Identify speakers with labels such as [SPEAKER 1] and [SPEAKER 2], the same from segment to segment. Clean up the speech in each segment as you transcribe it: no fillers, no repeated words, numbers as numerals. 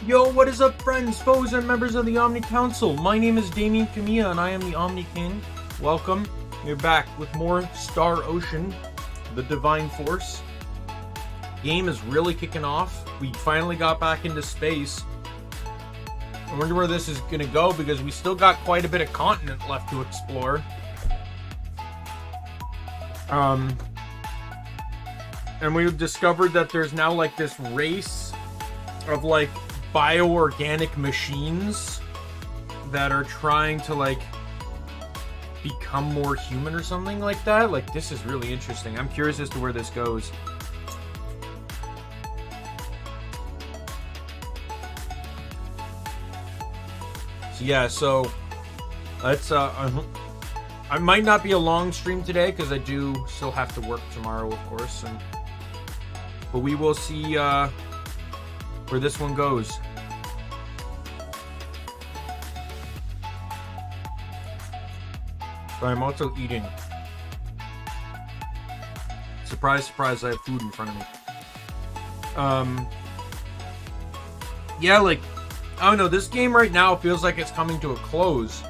[SPEAKER 1] Yo, what is up, friends, foes, and members of the Omni Council? My name is Daimien Kamiya, and I am the Omni King. Welcome. We're back with more Star Ocean, the Divine Force. Game is really kicking off. We finally got back into space. I wonder where this is going to go, because we still got quite a bit of continent left to explore. And we've discovered that there's now, like, this race of, like, bioorganic machines that are trying to, like, become more human or something like that. Like, this is really interesting. I'm curious as to where this goes. So yeah, so let's I might not be a long stream today because I do still have to work tomorrow, of course, but we will see where this one goes. But I'm also eating. Surprise, surprise, I have food in front of me. Yeah, like, I don't know, this game right now feels like it's coming to a close.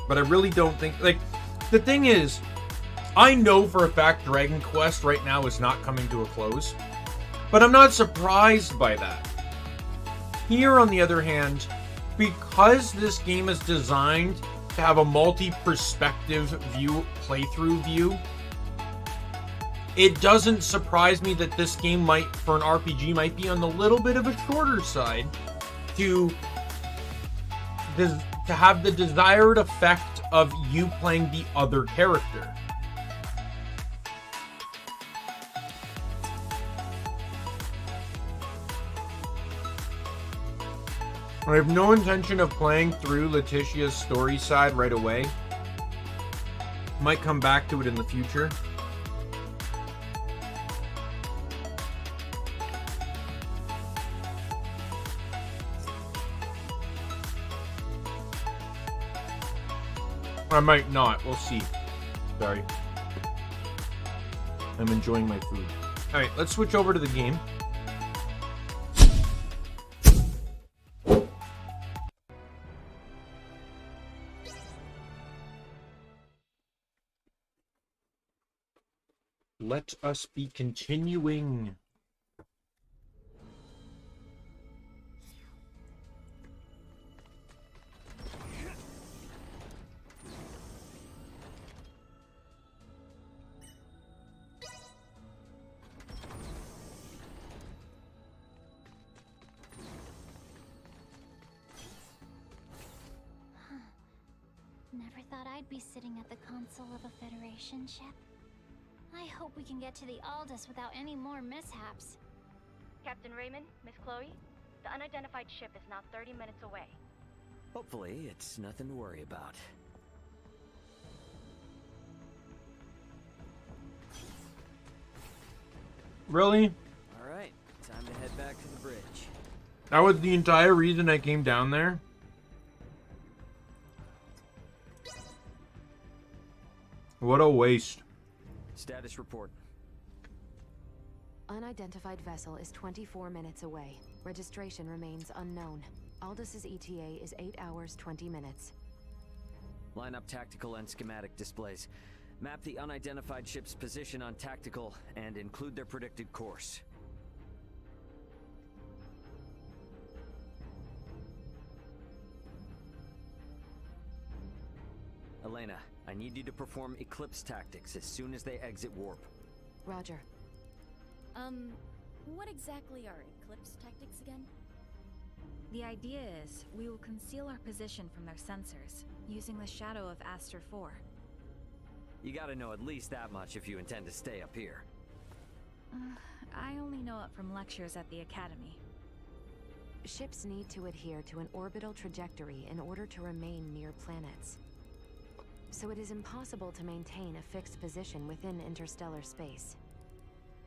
[SPEAKER 1] But I really don't think, like, the thing is, I know for a fact Dragon Quest right now is not coming to a close. But I'm not surprised by that. Here, on the other hand, because this game is designed to have a multi-perspective playthrough view, it doesn't surprise me that this game might, for an RPG, might be on the little bit of a shorter side to have the desired effect of you playing the other character. I have no intention of playing through Letitia's story side right away. Might come back to it in the future. I might not. We'll see. Sorry. I'm enjoying my food. Alright, let's switch over to the game. Let us be continuing.
[SPEAKER 2] Never thought I'd be sitting at the console of a Federation ship. I hope we can get to the Aldous without any more mishaps.
[SPEAKER 3] Captain Raymond, Miss Chloe, the unidentified ship is now 30 minutes away.
[SPEAKER 4] Hopefully, it's nothing to worry about.
[SPEAKER 1] Really?
[SPEAKER 4] Alright, time to head back to the bridge.
[SPEAKER 1] That was the entire reason I came down there? What a waste.
[SPEAKER 4] Status report.
[SPEAKER 5] Unidentified vessel is 24 minutes away. Registration remains unknown. Aldous' ETA is 8 hours, 20 minutes.
[SPEAKER 4] Line up tactical and schematic displays. Map the unidentified ship's position on tactical and include their predicted course. Elena, I need you to perform eclipse tactics as soon as they exit warp.
[SPEAKER 5] Roger.
[SPEAKER 6] What exactly are eclipse tactics again? The idea is we will conceal our position from their sensors, using the shadow of Aster 4.
[SPEAKER 4] You gotta know at least that much if you intend to stay up here.
[SPEAKER 6] I only know it from lectures at the Academy.
[SPEAKER 5] Ships need to adhere to an orbital trajectory in order to remain near planets. So it is impossible to maintain a fixed position within interstellar space.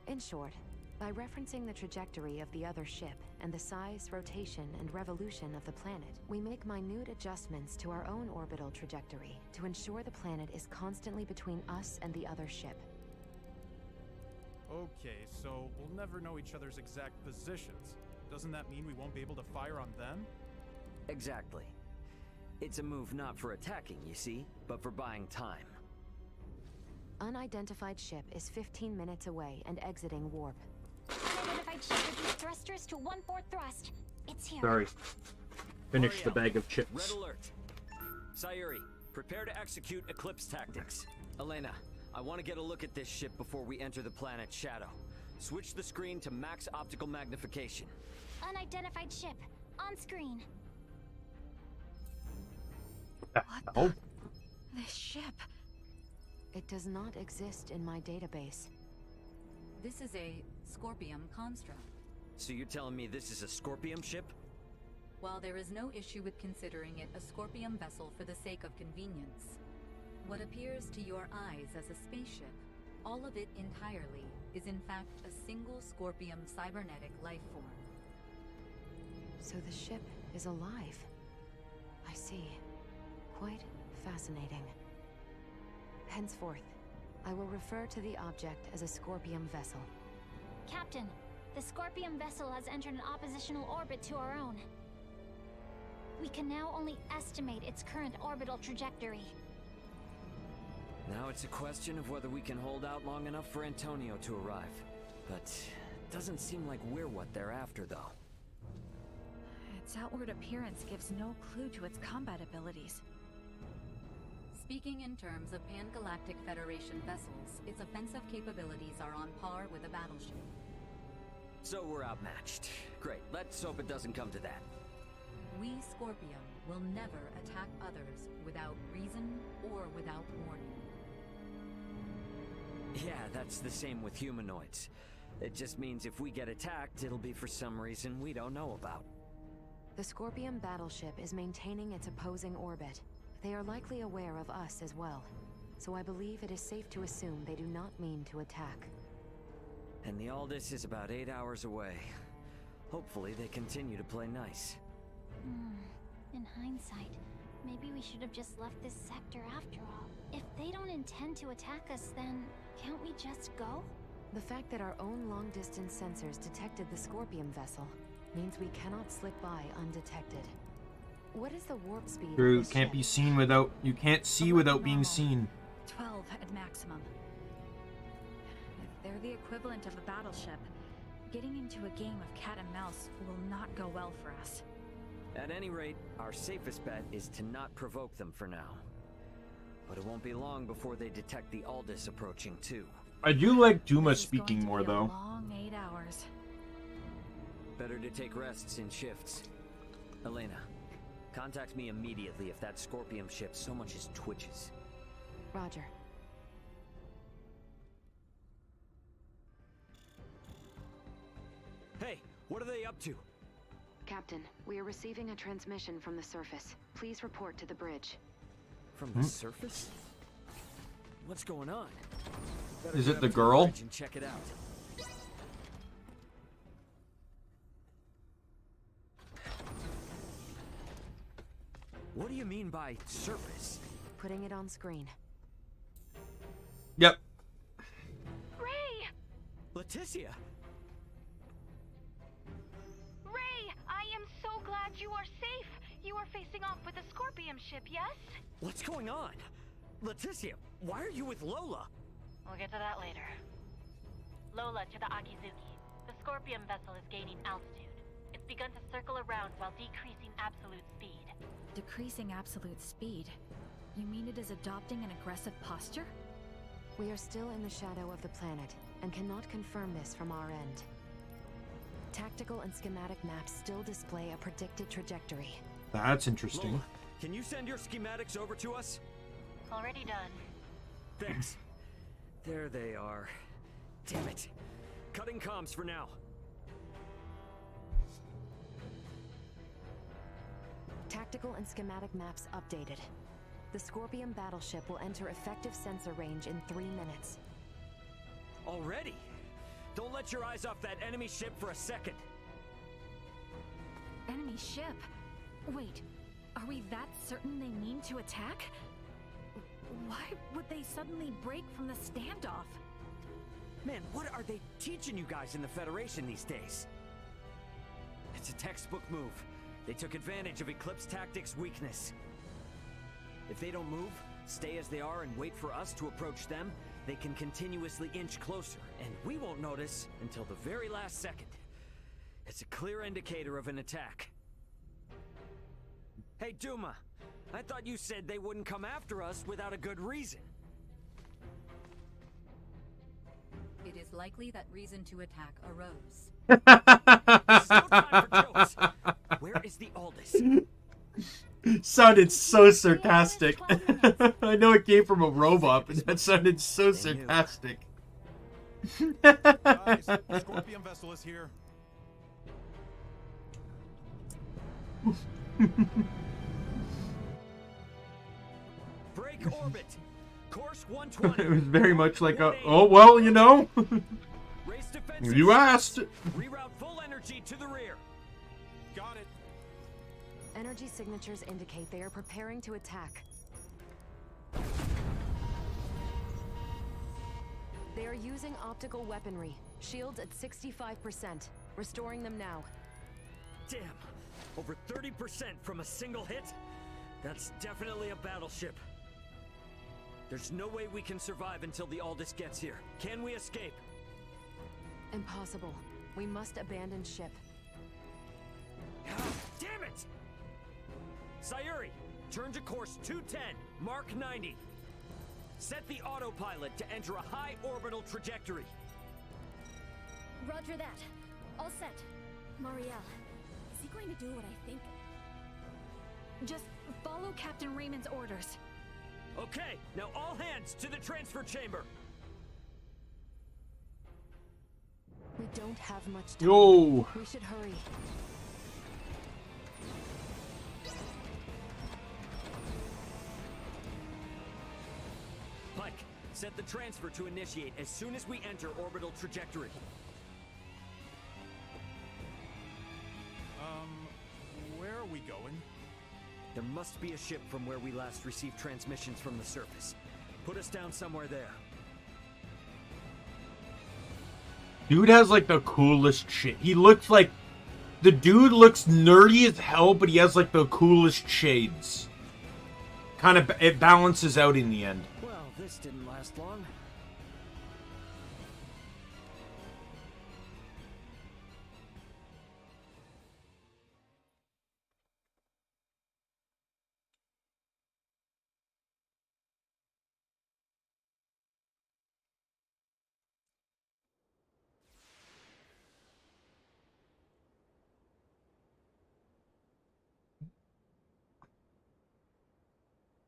[SPEAKER 5] In short, by referencing the trajectory of the other ship and the size, rotation, and revolution of the planet, we make minute adjustments to our own orbital trajectory to ensure the planet is constantly between us and the other ship.
[SPEAKER 7] Okay, so we'll never know each other's exact positions. Doesn't that mean we won't be able to fire on them?
[SPEAKER 4] Exactly. It's a move not for attacking, you see, but for buying time.
[SPEAKER 5] Unidentified ship is 15 minutes away and exiting warp.
[SPEAKER 2] Unidentified ship reduced thrusters to 1/4 thrust. It's here.
[SPEAKER 1] Sorry. Finish the bag of chips.
[SPEAKER 4] Red alert. Sayuri, prepare to execute Eclipse tactics. Elena, I want to get a look at this ship before we enter the planet's shadow. Switch the screen to max optical magnification.
[SPEAKER 2] Unidentified ship. On screen.
[SPEAKER 1] Oh.
[SPEAKER 6] This ship.
[SPEAKER 5] It does not exist in my database.
[SPEAKER 8] This is a Scorpium construct.
[SPEAKER 4] So you're telling me this is a Scorpium ship?
[SPEAKER 8] While there is no issue with considering it a Scorpium vessel for the sake of convenience, what appears to your eyes as a spaceship, all of it entirely, is in fact a single Scorpium cybernetic life form.
[SPEAKER 5] So the ship is alive. I see. Quite fascinating. Henceforth, I will refer to the object as a Scorpium vessel.
[SPEAKER 2] Captain, the Scorpium vessel has entered an oppositional orbit to our own. We can now only estimate its current orbital trajectory.
[SPEAKER 4] Now it's a question of whether we can hold out long enough for Antonio to arrive. But doesn't seem like we're what they're after, though.
[SPEAKER 6] Its outward appearance gives no clue to its combat abilities.
[SPEAKER 8] Speaking in terms of Pan-Galactic Federation vessels, its offensive capabilities are on par with a battleship.
[SPEAKER 4] So we're outmatched. Great, let's hope it doesn't come to that.
[SPEAKER 8] We, Scorpium, will never attack others without reason or without warning.
[SPEAKER 4] Yeah, that's the same with humanoids. It just means if we get attacked, it'll be for some reason we don't know about.
[SPEAKER 5] The Scorpium battleship is maintaining its opposing orbit. They are likely aware of us as well, so I believe it is safe to assume they do not mean to attack.
[SPEAKER 4] And the Aldous is about 8 hours away. Hopefully they continue to play nice.
[SPEAKER 2] In hindsight, maybe we should have just left this sector after all. If they don't intend to attack us, then can't we just go?
[SPEAKER 5] The fact that our own long-distance sensors detected the Scorpium vessel means we cannot slip by undetected. What is the warp speed of
[SPEAKER 1] True,
[SPEAKER 5] this
[SPEAKER 1] can't
[SPEAKER 5] ship?
[SPEAKER 1] be seen without... You can't see without being
[SPEAKER 6] Normal.
[SPEAKER 1] seen.
[SPEAKER 6] 12 at maximum. If they're the equivalent of a battleship, getting into a game of cat and mouse will not go well for us.
[SPEAKER 4] At any rate, our safest bet is to not provoke them for now. But it won't be long before they detect the Aldous approaching too.
[SPEAKER 1] I do like Duma
[SPEAKER 6] This is going
[SPEAKER 1] speaking
[SPEAKER 6] to
[SPEAKER 1] more,
[SPEAKER 6] be a
[SPEAKER 1] though.
[SPEAKER 6] long 8 hours.
[SPEAKER 4] Better to take rests in shifts. Elena, contact me immediately if that Scorpium ship so much as twitches.
[SPEAKER 5] Roger.
[SPEAKER 4] Hey, what are they up to?
[SPEAKER 5] Captain, we are receiving a transmission from the surface. Please report to the bridge.
[SPEAKER 4] From the surface? What's going on? Better
[SPEAKER 1] Is
[SPEAKER 4] go
[SPEAKER 1] it
[SPEAKER 4] up
[SPEAKER 1] the
[SPEAKER 4] to
[SPEAKER 1] girl?
[SPEAKER 4] bridge and check it out. What do you mean by surface?
[SPEAKER 5] Putting it on screen.
[SPEAKER 1] Yep.
[SPEAKER 3] Ray!
[SPEAKER 4] Leticia!
[SPEAKER 3] Ray! I am so glad you are safe! You are facing off with the Scorpium ship, yes?
[SPEAKER 4] What's going on? Leticia, why are you with Lola?
[SPEAKER 3] We'll get to that later. Lola to the Akizuki. The Scorpium vessel is gaining altitude. It's begun to circle around while decreasing absolute speed.
[SPEAKER 6] Decreasing absolute speed? You mean it is adopting an aggressive posture?
[SPEAKER 5] We are still in the shadow of the planet, and cannot confirm this from our end. Tactical and schematic maps still display a predicted trajectory.
[SPEAKER 1] That's interesting.
[SPEAKER 4] Lola, can you send your schematics over to us?
[SPEAKER 3] Already done.
[SPEAKER 4] Thanks. There they are. Damn it. Cutting comms for now.
[SPEAKER 5] Tactical and schematic maps updated. The Scorpium battleship will enter effective sensor range in 3 minutes.
[SPEAKER 4] Already? Don't let your eyes off that enemy ship for a second.
[SPEAKER 6] Enemy ship? Wait, are we that certain they mean to attack? Why would they suddenly break from the standoff?
[SPEAKER 4] Man, what are they teaching you guys in the Federation these days? It's a textbook move. They took advantage of Eclipse Tactics' weakness. If they don't move, stay as they are and wait for us to approach them, they can continuously inch closer, and we won't notice until the very last second. It's a clear indicator of an attack. Hey, Duma, I thought you said they wouldn't come after us without a good reason.
[SPEAKER 8] It is likely that reason to attack arose.
[SPEAKER 4] There's no time for jokes. Where is the Aldous?
[SPEAKER 1] Sounded so sarcastic. I know it came from a robot, but that sounded so sarcastic.
[SPEAKER 7] Guys, the Scorpion vessel is here.
[SPEAKER 4] Break orbit. Course 120.
[SPEAKER 1] It was very much like a, oh, well, you know.
[SPEAKER 4] Race defenses.
[SPEAKER 1] You asked.
[SPEAKER 4] Reroute full energy to the rear.
[SPEAKER 7] Got it.
[SPEAKER 5] Energy signatures indicate they are preparing to attack. They are using optical weaponry. Shields at 65%. Restoring them now.
[SPEAKER 4] Damn. Over 30% from a single hit? That's definitely a battleship. There's no way we can survive until the Aldous gets here. Can we escape?
[SPEAKER 5] Impossible. We must abandon ship.
[SPEAKER 4] Damn it! Sayuri, turn to course 210, Mark 90. Set the autopilot to enter a high orbital trajectory.
[SPEAKER 2] Roger that. All set. Marielle, is he going to do what I think?
[SPEAKER 6] Just follow Captain Raymond's orders.
[SPEAKER 4] Okay, now all hands to the transfer chamber.
[SPEAKER 5] We don't have much time.
[SPEAKER 1] Yo.
[SPEAKER 5] We should hurry.
[SPEAKER 4] Pike, set the transfer to initiate as soon as we enter orbital trajectory.
[SPEAKER 7] Where are we going?
[SPEAKER 4] There must be a ship from where we last received transmissions from the surface. Put us down somewhere there.
[SPEAKER 1] Dude has like the coolest shit. He looks like, the dude looks nerdy as hell, but he has like the coolest shades. Kind of, it balances out in the end.
[SPEAKER 4] Well, this didn't last long.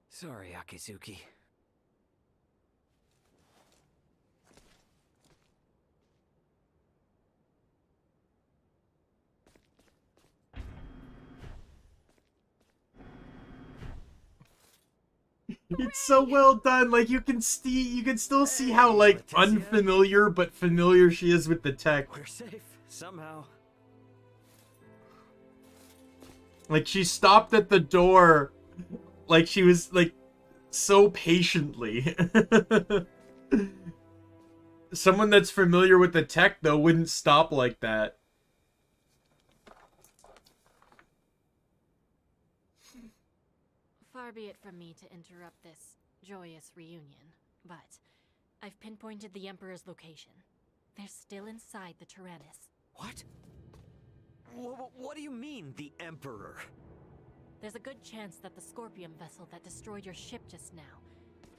[SPEAKER 4] Sorry, Akizuki.
[SPEAKER 1] It's so well done. Like you can still see how like unfamiliar but familiar she is with the tech.
[SPEAKER 4] We're safe, somehow.
[SPEAKER 1] Like she stopped at the door, like she was like so patiently. Someone that's familiar with the tech though wouldn't stop like that.
[SPEAKER 3] Far be it from me to interrupt this joyous reunion, but I've pinpointed the Emperor's location. They're still inside the Tyrannus.
[SPEAKER 4] What? What do you mean, the Emperor?
[SPEAKER 3] There's a good chance that the Scorpion vessel that destroyed your ship just now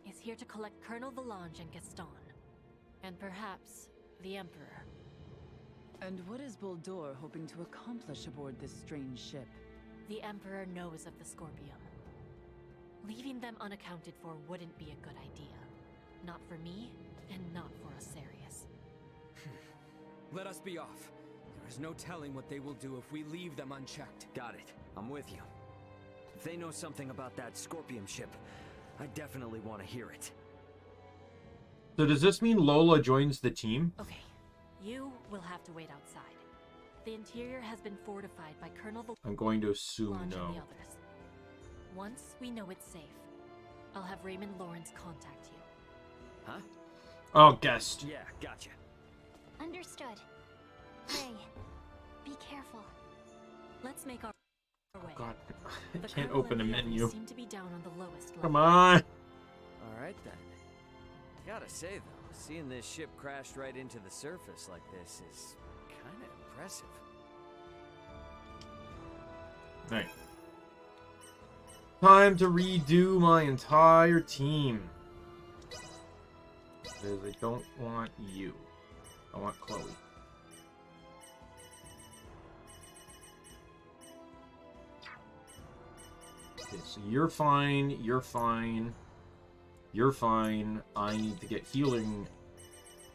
[SPEAKER 3] is here to collect Colonel Valange and Gaston. And perhaps the Emperor.
[SPEAKER 9] And what is Boldor hoping to accomplish aboard this strange ship?
[SPEAKER 3] The Emperor knows of the Scorpion. Leaving them unaccounted for wouldn't be a good idea. Not for me, and not for Asarius.
[SPEAKER 4] Let us be off. There is no telling what they will do if we leave them unchecked. Got it. I'm with you. If they know something about that Scorpion ship, I definitely want to hear it.
[SPEAKER 1] So does this mean Lola joins the team?
[SPEAKER 3] Okay, you will have to wait outside. The interior has been fortified by Colonel Valange
[SPEAKER 1] I'm going to assume
[SPEAKER 3] and
[SPEAKER 1] no.
[SPEAKER 3] the others. Once we know it's safe, I'll have Raymond Lawrence contact you.
[SPEAKER 4] Huh?
[SPEAKER 1] Oh, guest.
[SPEAKER 4] Yeah, gotcha.
[SPEAKER 2] Understood. Ray, be careful.
[SPEAKER 10] Let's make our way.
[SPEAKER 1] God, I
[SPEAKER 10] The
[SPEAKER 1] can't
[SPEAKER 10] Colonel
[SPEAKER 1] open a
[SPEAKER 10] and the others
[SPEAKER 1] menu.
[SPEAKER 10] seem to be down on the lowest level.
[SPEAKER 1] Come on.
[SPEAKER 4] All right then. Gotta say though, seeing this ship crashed right into the surface like this is kind of impressive.
[SPEAKER 1] Alright. Time to redo my entire team. Because I don't want you. I want Chloe. Okay, so you're fine, you're fine. You're fine. I need to get healing.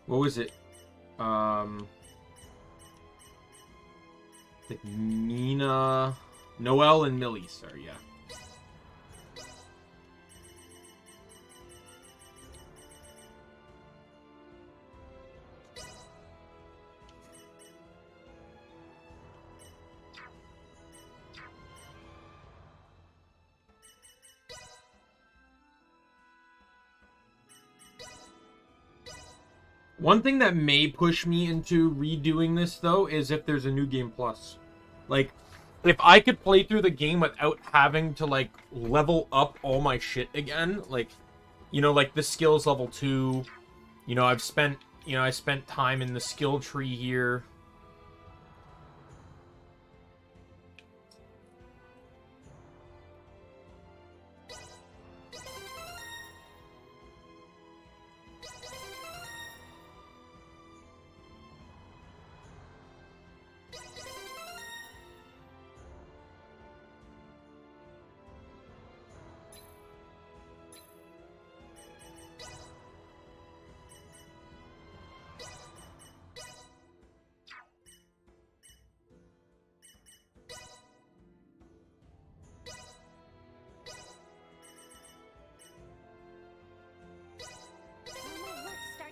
[SPEAKER 1] What was it? I think Nina, Noelle, and Millie. Sorry, yeah. One thing that may push me into redoing this, though, is if there's a new game plus. Like, if I could play through the game without having to, like, level up all my shit again, like, you know, like the skills level 2, you know, I spent time in the skill tree here.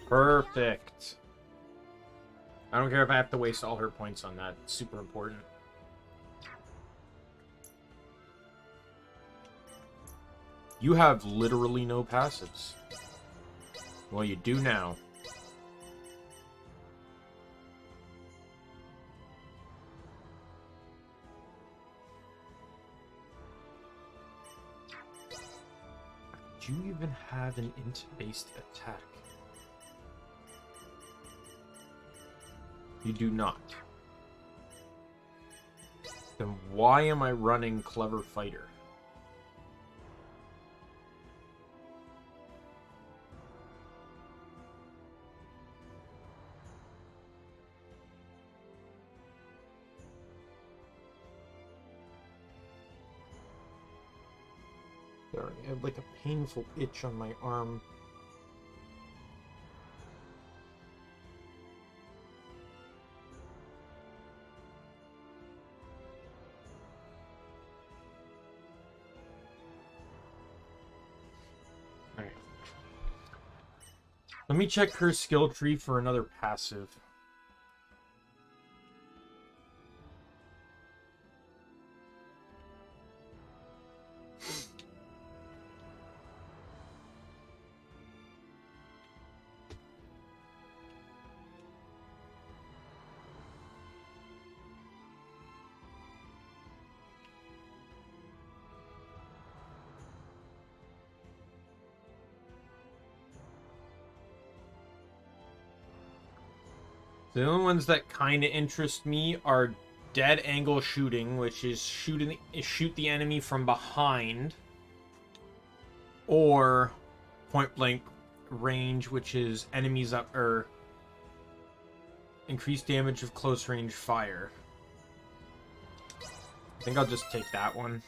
[SPEAKER 1] Perfect. I don't care if I have to waste all her points on that. It's super important. You have literally no passives. Well, you do now. Do you even have an int-based attack? You do not. Then why am I running Clever Fighter? Sorry, I have like a painful itch on my arm. Alright. Let me check her skill tree for another passive. The only ones that kind of interest me are dead angle shooting, which is shoot the enemy from behind, or point blank range, which is enemies up or increased damage of close range fire. I think I'll just take that one.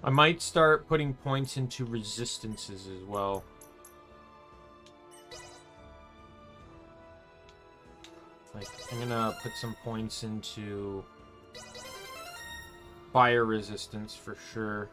[SPEAKER 1] I might start putting points into resistances as well. Like, I'm gonna put some points into Fire resistance for sure.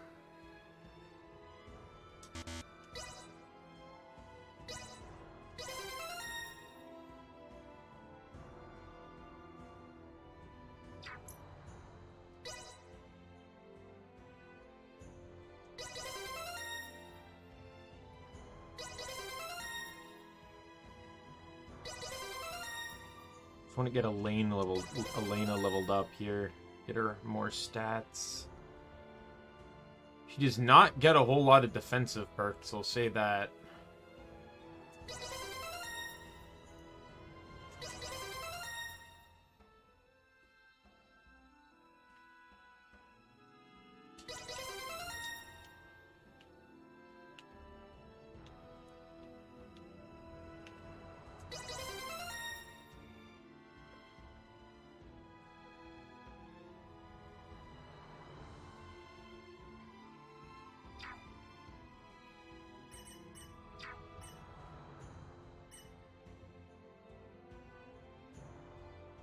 [SPEAKER 1] Just want to get Elena leveled up here. Get her more stats. She does not get a whole lot of defensive perks, I'll say that.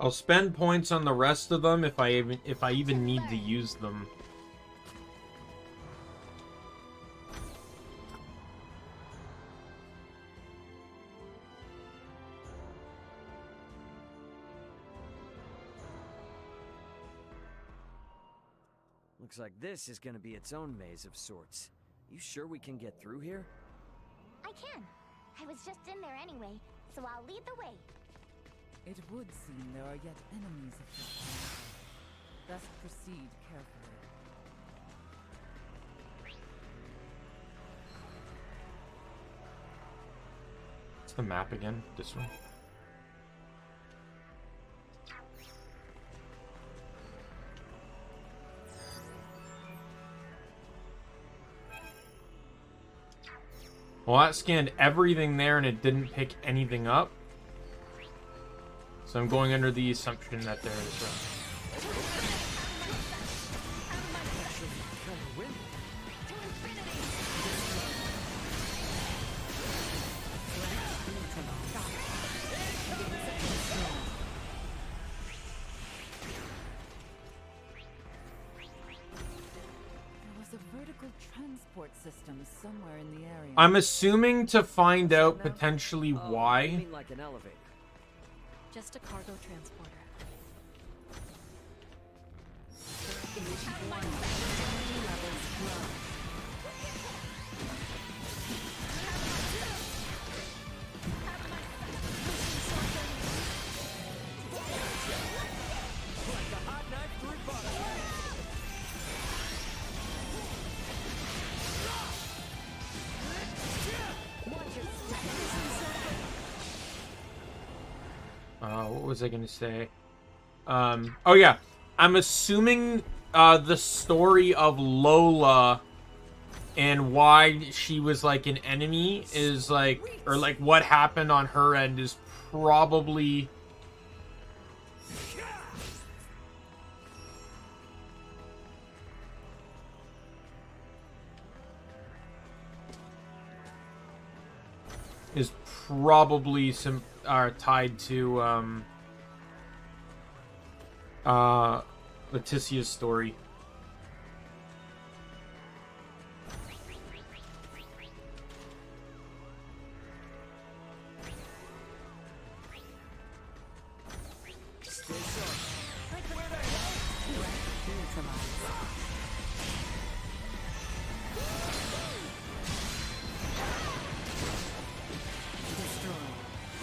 [SPEAKER 1] I'll spend points on the rest of them if I even need to use them.
[SPEAKER 4] Looks like this is gonna be its own maze of sorts. You sure we can get through here?
[SPEAKER 2] I can. I was just in there anyway, so I'll lead the way.
[SPEAKER 9] It would seem there are yet enemies of this kind. Best proceed carefully.
[SPEAKER 1] What's the map again? This one? Well, that scanned everything there and it didn't pick anything up. So I'm going under the assumption that there is
[SPEAKER 9] transport system somewhere in the area.
[SPEAKER 1] I'm assuming to find out potentially why.
[SPEAKER 4] You mean like an elevator?
[SPEAKER 10] Just a cargo transporter.
[SPEAKER 1] What was I gonna say? Oh yeah, I'm assuming the story of Lola and why she was like an enemy is like, or like what happened on her end is probably some are tied to Leticia's story.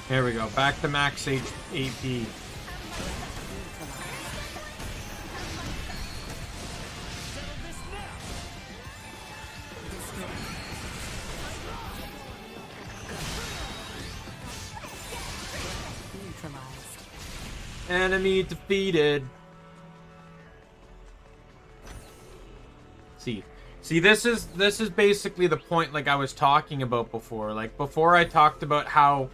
[SPEAKER 1] There we go. Back to max AP. Enemy defeated. See, this is basically the point like I was talking about before. Like before I talked about how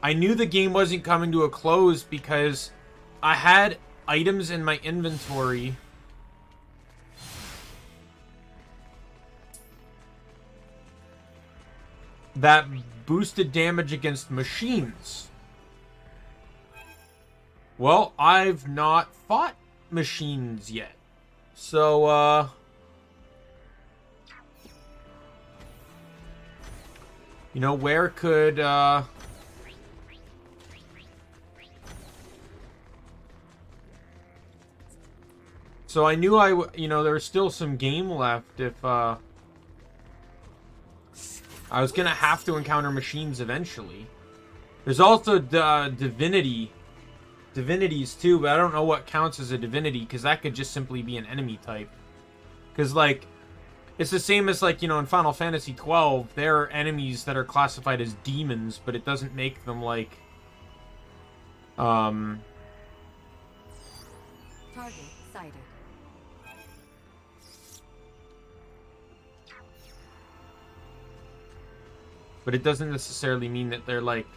[SPEAKER 1] I knew the game wasn't coming to a close because I had items in my inventory that boosted damage against machines. Well, I've not fought machines yet. So, you know, where could, so I knew you know, there's still some game left if, I was gonna have to encounter machines eventually. There's also divinities too, but I don't know what counts as a divinity, because that could just simply be an enemy type. Because, like, it's the same as, like, you know, in Final Fantasy 12, there are enemies that are classified as demons, but it doesn't make them, like,
[SPEAKER 5] Target sighted.
[SPEAKER 1] but it doesn't necessarily mean that they're, like,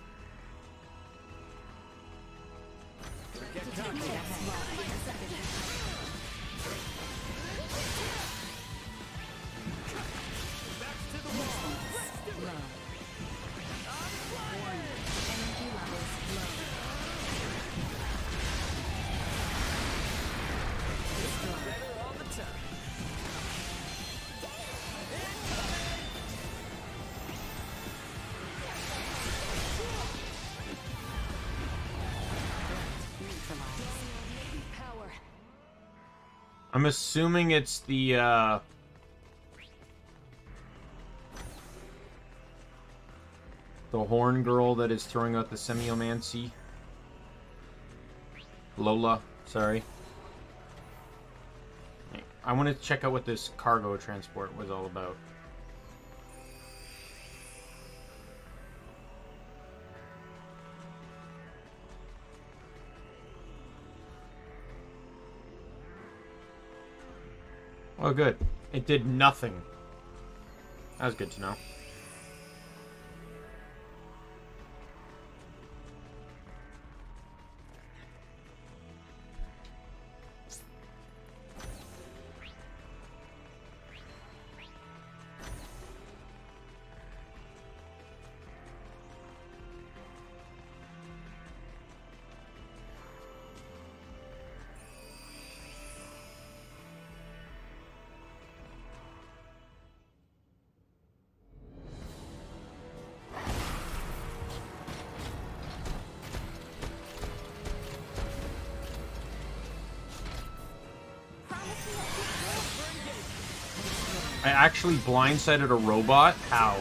[SPEAKER 1] I'm assuming it's the horn girl that is throwing out the semiomancy. Lola, sorry. I want to check out what this cargo transport was all about. Oh, good. It did nothing. That was good to know. I actually blindsided a robot? How?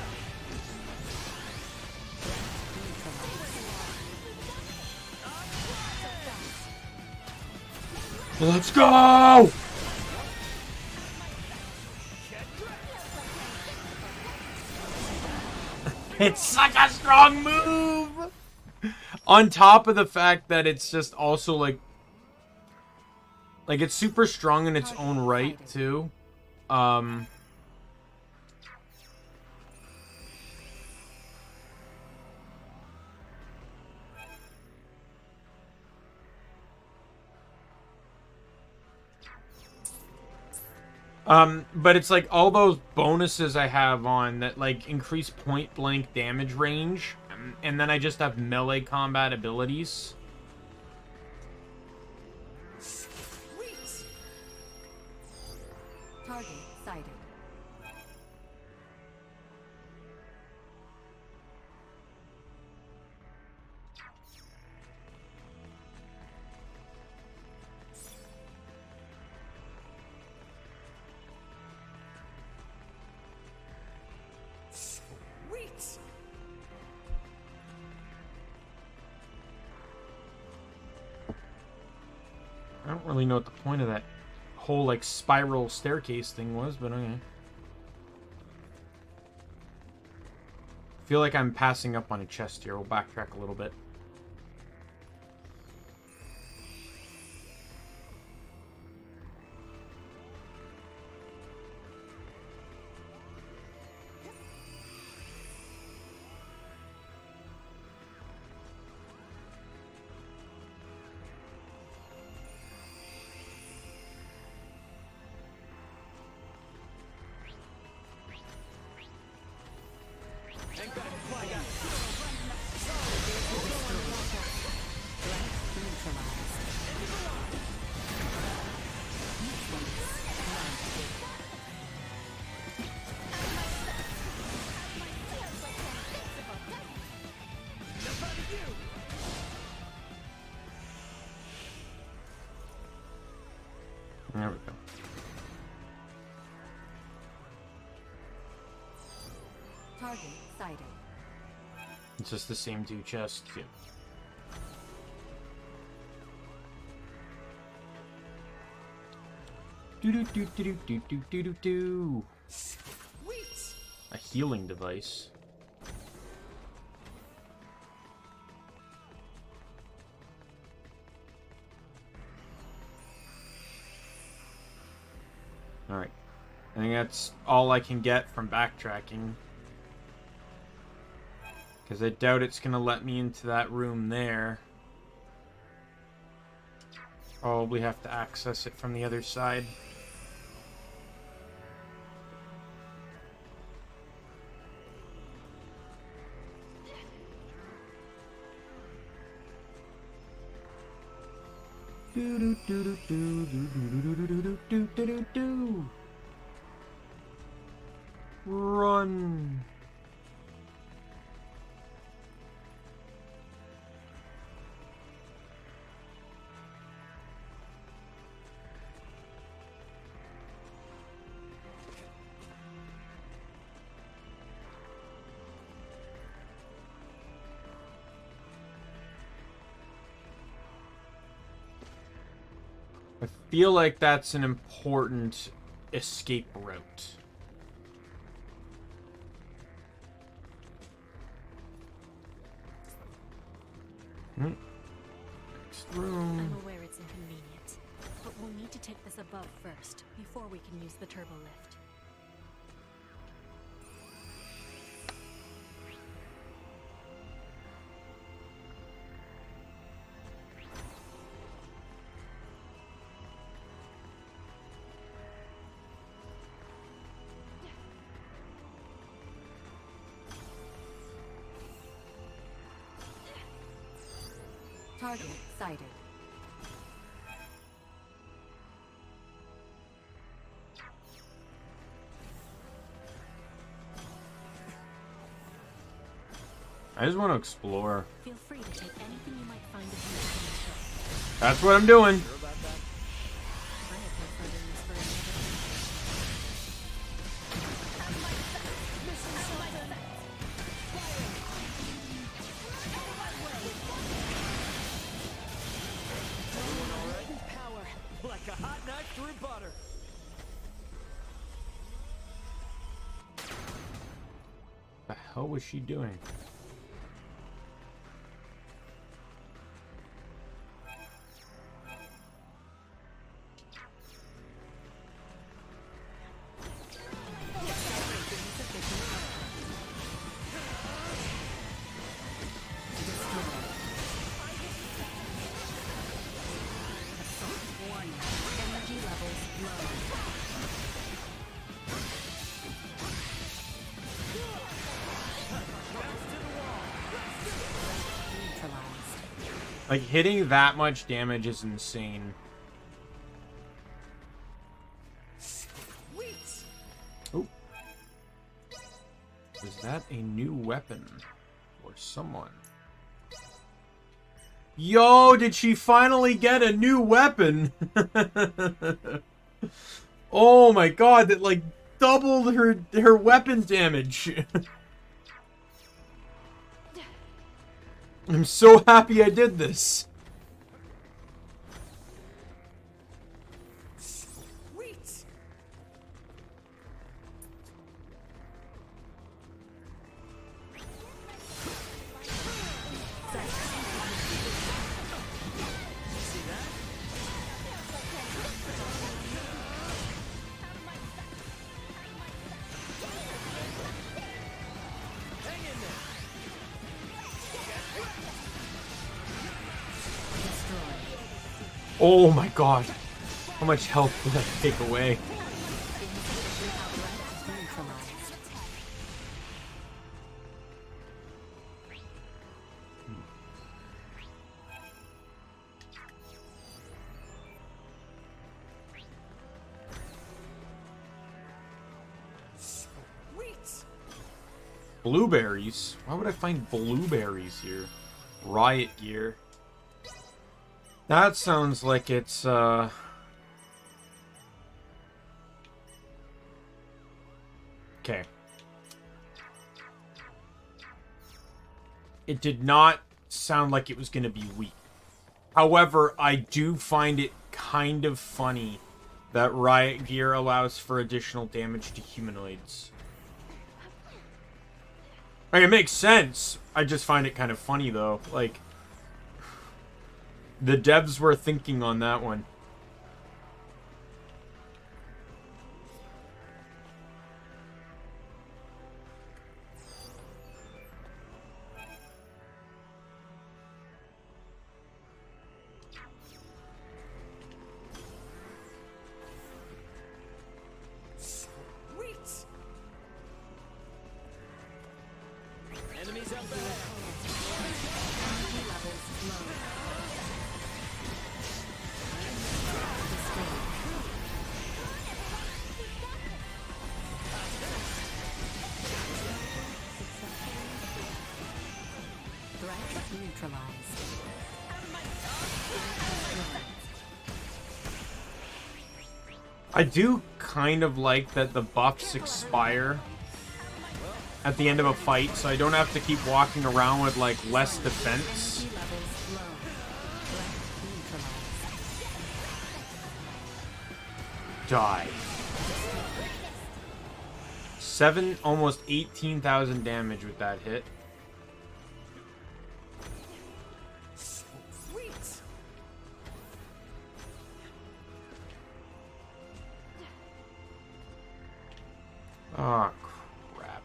[SPEAKER 1] Let's go! It's such a strong move! On top of the fact that it's just also like it's super strong in its own right too. But it's like all those bonuses I have on that like increase point blank damage range, and then I just have melee combat abilities.
[SPEAKER 5] Sweet. Target sighted.
[SPEAKER 1] I don't really know what the point of that whole like spiral staircase thing was, but okay. I feel like I'm passing up on a chest here. We'll backtrack a little bit.
[SPEAKER 8] Target sighted.
[SPEAKER 1] It's just the same two chests. Yeah. Do do do do do do do do do. A healing device. Alright. I think that's all I can get from backtracking. Because I doubt it's going to let me into that room there. Probably have to access it from the other side. Run. I feel like that's an important escape route. Next room.
[SPEAKER 10] I'm aware it's inconvenient, but we'll need to take this above first, before we can use the turbo lift.
[SPEAKER 8] Target sighted.
[SPEAKER 1] I just want to explore.
[SPEAKER 10] Feel free to take anything you might find of use.
[SPEAKER 1] That's what I'm doing.
[SPEAKER 10] I have no further use for
[SPEAKER 4] Like a hot knife through butter.
[SPEAKER 1] The hell was she doing? Like, hitting that much damage is insane. Oh. Is that a new weapon? Or someone? Yo, did she finally get a new weapon? Oh my god, that like doubled her weapon damage. I'm so happy I did this.
[SPEAKER 9] Sweet.
[SPEAKER 1] Oh my god. How much health did that take away? Blueberries? Why would I find blueberries here? Riot gear. That sounds like it's, Okay. it did not sound like it was going to be weak. However, I do find it kind of funny that riot gear allows for additional damage to humanoids. Like, it makes sense. I just find it kind of funny, though. Like, the devs were thinking on that one.
[SPEAKER 4] Enemies up there.
[SPEAKER 8] Threat neutralized.
[SPEAKER 1] I do kind of like that the buffs expire at the end of a fight, so I don't have to keep walking around with, like, less defense. Die. 7, almost 18,000 damage with that hit. Oh, crap.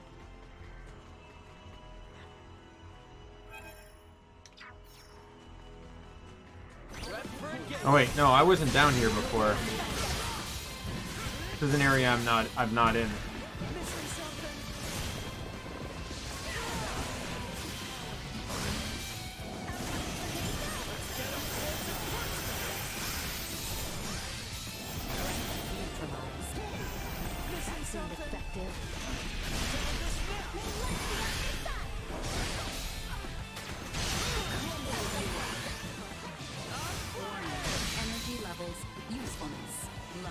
[SPEAKER 1] Oh wait, no, I wasn't down here before. This is an area I'm not in.
[SPEAKER 8] Energy levels usefulness low.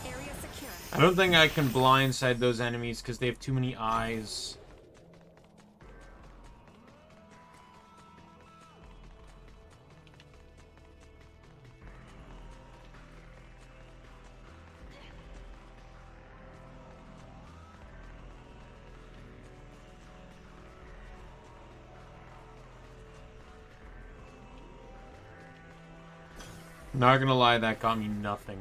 [SPEAKER 8] Area secure.
[SPEAKER 1] I don't think I can blindside those enemies because they have too many eyes. Not gonna lie, that got me nothing.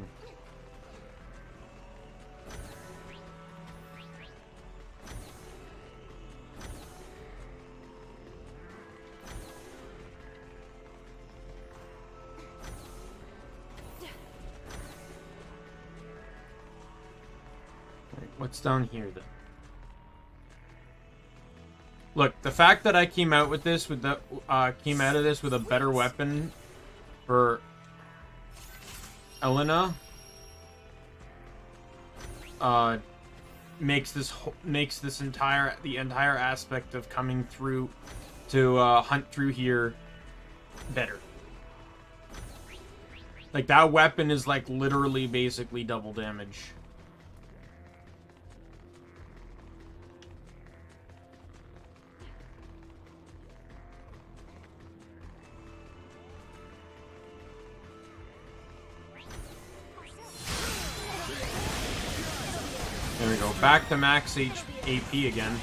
[SPEAKER 1] Right, what's down here then? Look, the fact that I came out with this with the came out of this with a better weapon for Elena makes this entire aspect of coming through to hunt through here better. Like, that weapon is like literally basically double damage. There we go. Back to max AP again.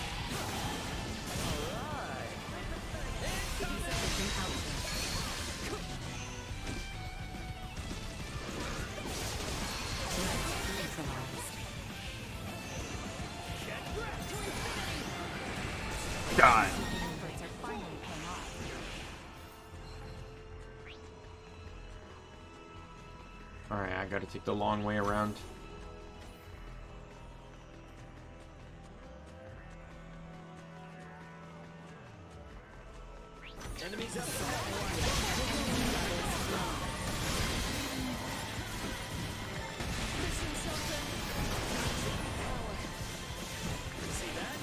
[SPEAKER 1] God. Alright, I gotta take the long way around.
[SPEAKER 4] Enemies up there. See that?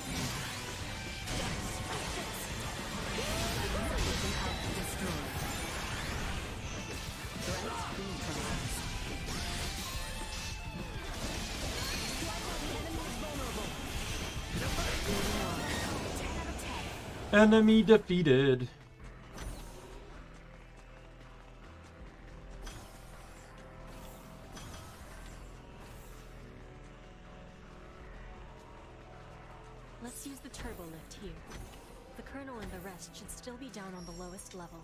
[SPEAKER 1] Enemy defeated.
[SPEAKER 10] Let's use the turbo lift here. The Colonel and the rest should still be down on the lowest level.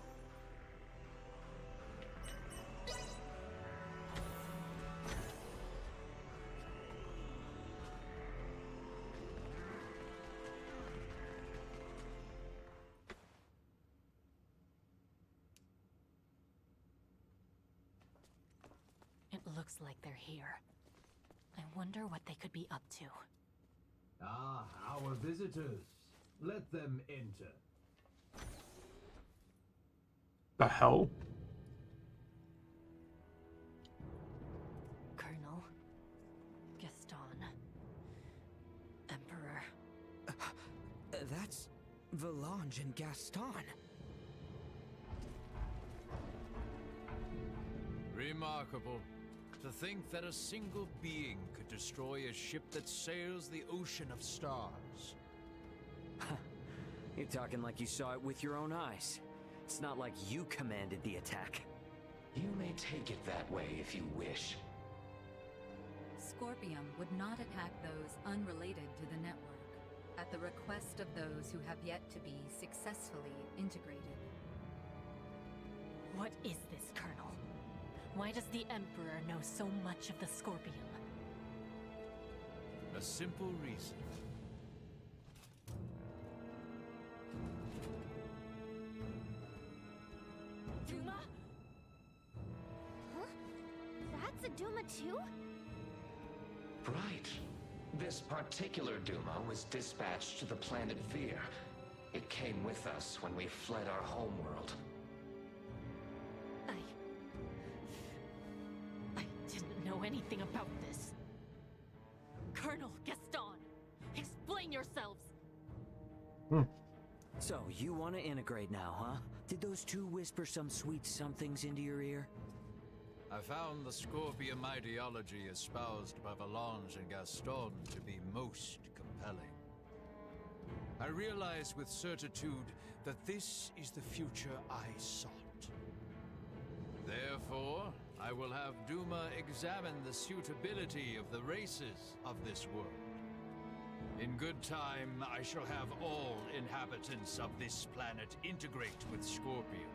[SPEAKER 10] It looks like they're here. I wonder what they could be up to.
[SPEAKER 11] Ah, our visitors. Let them enter.
[SPEAKER 1] The hell?
[SPEAKER 10] Colonel, Gaston, Emperor.
[SPEAKER 12] That's Valange and Gaston.
[SPEAKER 7] Remarkable. To think that a single being could destroy a ship that sails the ocean of stars.
[SPEAKER 4] You're talking like you saw it with your own eyes. It's not like you commanded the attack.
[SPEAKER 13] You may take it that way if you wish.
[SPEAKER 8] Scorpium would not attack those unrelated to the network, at the request of those who have yet to be successfully integrated.
[SPEAKER 10] What is this, Colonel? Why does the Emperor know so much of the Scorpium?
[SPEAKER 7] A simple reason.
[SPEAKER 2] Duma? Huh? That's a Duma too?
[SPEAKER 13] Right. This particular Duma was dispatched to the planet Vir. It came with us when we fled our homeworld.
[SPEAKER 10] I didn't know anything about this. Colonel Gaston, explain yourselves!
[SPEAKER 4] So, you want to integrate now, huh? Did those two whisper some sweet somethings into your ear?
[SPEAKER 7] I found the Scorpium ideology espoused by Valange and Gaston to be most compelling. I realize with certitude that this is the future I sought. Therefore, I will have Duma examine the suitability of the races of this world. In good time, I shall have all inhabitants of this planet integrate with Scorpion.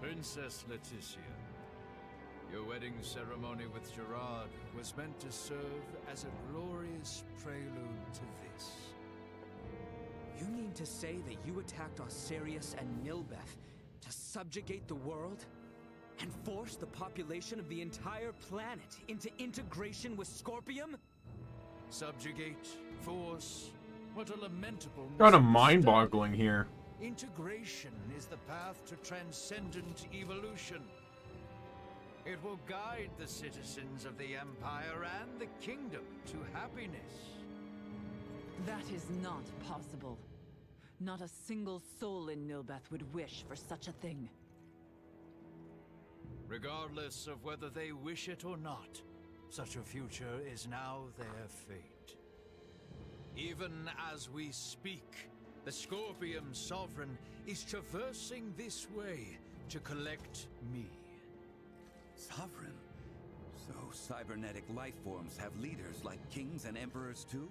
[SPEAKER 7] Princess Leticia, your wedding ceremony with Gerard was meant to serve as a glorious prelude to this.
[SPEAKER 12] You mean to say that you attacked Osirius and Nilbeth to subjugate the world? And force the population of the entire planet into integration with Scorpium?
[SPEAKER 7] Subjugate, force, what a lamentable...
[SPEAKER 1] Kind of mind-boggling here.
[SPEAKER 7] Integration is the path to transcendent evolution. It will guide the citizens of the Empire and the Kingdom to happiness.
[SPEAKER 9] That is not possible. Not a single soul in Nilbeth would wish for such a thing.
[SPEAKER 7] Regardless of whether they wish it or not, such a future is now their fate. Even as we speak, the Scorpium Sovereign is traversing this way to collect me.
[SPEAKER 14] Sovereign? So cybernetic life forms have leaders like kings and emperors too?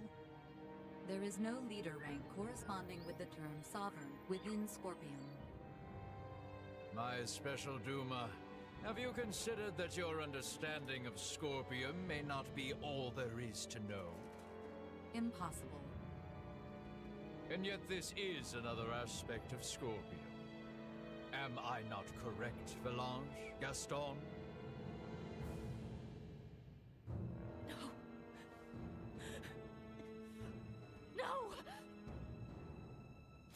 [SPEAKER 8] There is no leader rank corresponding with the term sovereign within Scorpium.
[SPEAKER 7] My special Duma, have you considered that your understanding of Scorpium may not be all there is to know?
[SPEAKER 8] Impossible.
[SPEAKER 7] And yet this is another aspect of Scorpium. Am I not correct, Valange, Gaston?
[SPEAKER 2] No!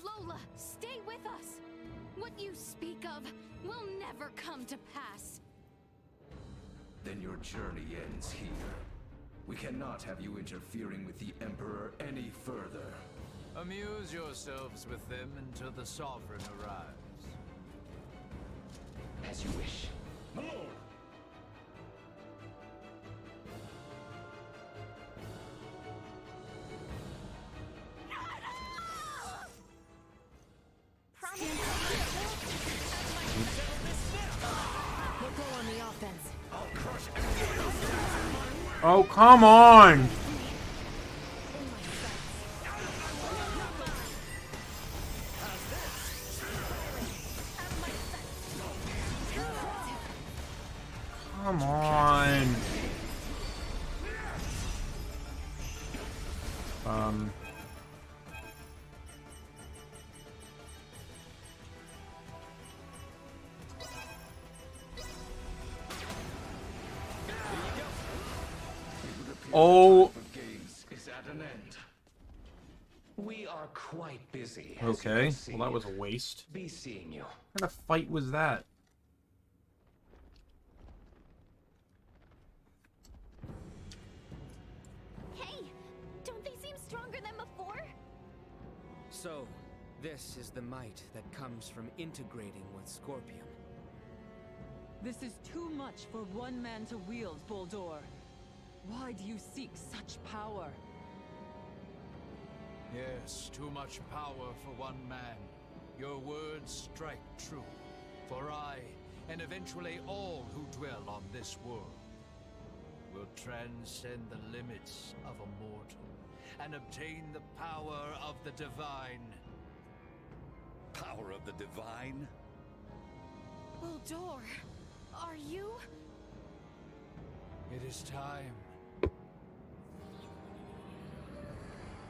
[SPEAKER 2] Lola, stay with us! What you speak of will never come to pass.
[SPEAKER 13] Then your journey ends here. We cannot have you interfering with the Emperor any further.
[SPEAKER 7] Amuse yourselves with them until the Sovereign arrives.
[SPEAKER 13] As you wish. My lord!
[SPEAKER 1] Oh, come on! Come on. Oh.
[SPEAKER 13] Is at an end. We are quite busy.
[SPEAKER 1] Okay. Well, that was a waste.
[SPEAKER 13] Be seeing you.
[SPEAKER 1] What kind of fight was that?
[SPEAKER 2] Hey! Don't they seem stronger than before?
[SPEAKER 12] So, this is the might that comes from integrating with Scorpion.
[SPEAKER 9] This is too much for one man to wield, Boldor. Why do you seek such power?
[SPEAKER 7] Yes, too much power for one man. Your words strike true. For I, and eventually all who dwell on this world, will transcend the limits of a mortal and obtain the power of the divine.
[SPEAKER 14] Power of the divine?
[SPEAKER 2] Boldor, are you?
[SPEAKER 7] It is time.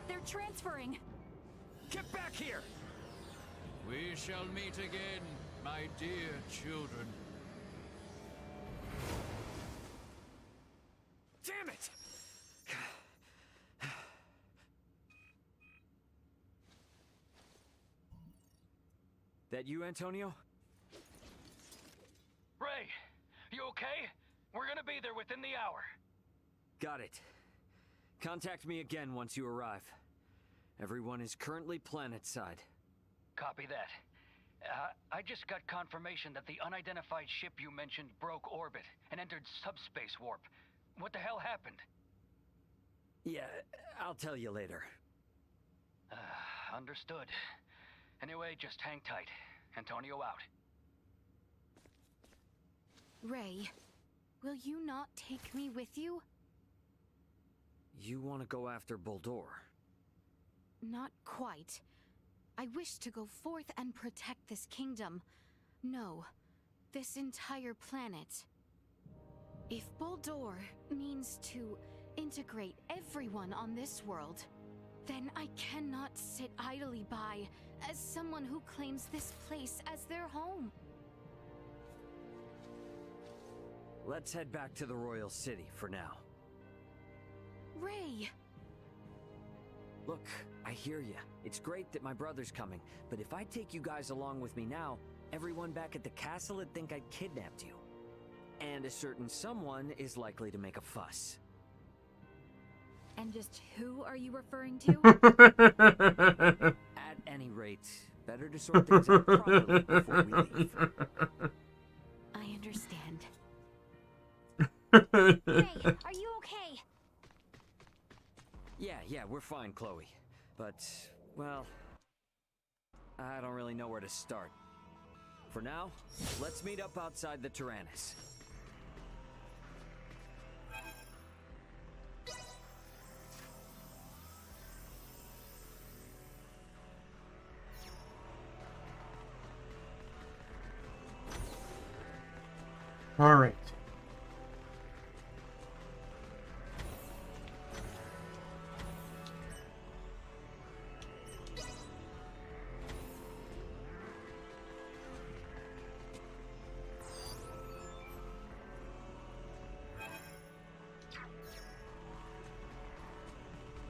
[SPEAKER 6] They're transferring.
[SPEAKER 4] Get back here!
[SPEAKER 7] We shall meet again, my dear children.
[SPEAKER 4] Damn it! That you, Antonio?
[SPEAKER 15] Ray, you okay? We're gonna be there within the hour.
[SPEAKER 4] Got it. Contact me again once you arrive. Everyone is currently planet-side.
[SPEAKER 15] Copy that. I just got confirmation that the unidentified ship you mentioned broke orbit and entered subspace warp. What the hell happened?
[SPEAKER 4] Yeah, I'll tell you later.
[SPEAKER 15] Understood. Anyway, just hang tight. Antonio out.
[SPEAKER 2] Ray, will you not take me with you?
[SPEAKER 4] You want to go after Boldor?
[SPEAKER 2] Not quite. I wish to go forth and protect this kingdom. No, this entire planet. If Boldor means to integrate everyone on this world, then I cannot sit idly by as someone who claims this place as their home.
[SPEAKER 4] Let's head back to the Royal City for now.
[SPEAKER 2] Ray!
[SPEAKER 4] Look, I hear ya. It's great that my brother's coming, but if I take you guys along with me now, everyone back at the castle would think I kidnapped you. And a certain someone is likely to make a fuss.
[SPEAKER 6] And just who are you referring to?
[SPEAKER 4] At any rate, better to sort things out properly before we leave.
[SPEAKER 2] I understand. Ray, are you okay?
[SPEAKER 4] Yeah, we're fine, Chloe. But, well, I don't really know where to start. For now, let's meet up outside the Tyrannus.
[SPEAKER 1] All right.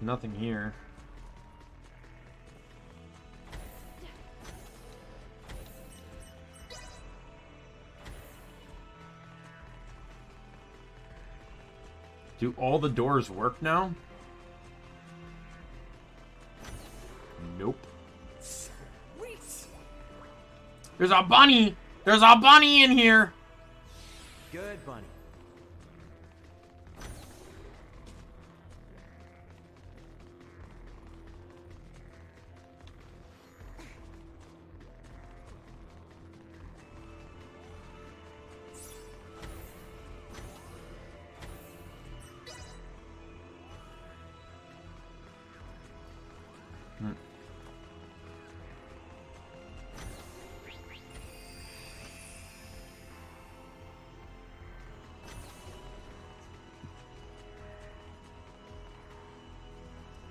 [SPEAKER 1] Nothing here. Do all the doors work now? Nope. There's a bunny! There's a bunny in here!
[SPEAKER 4] Good, bunny.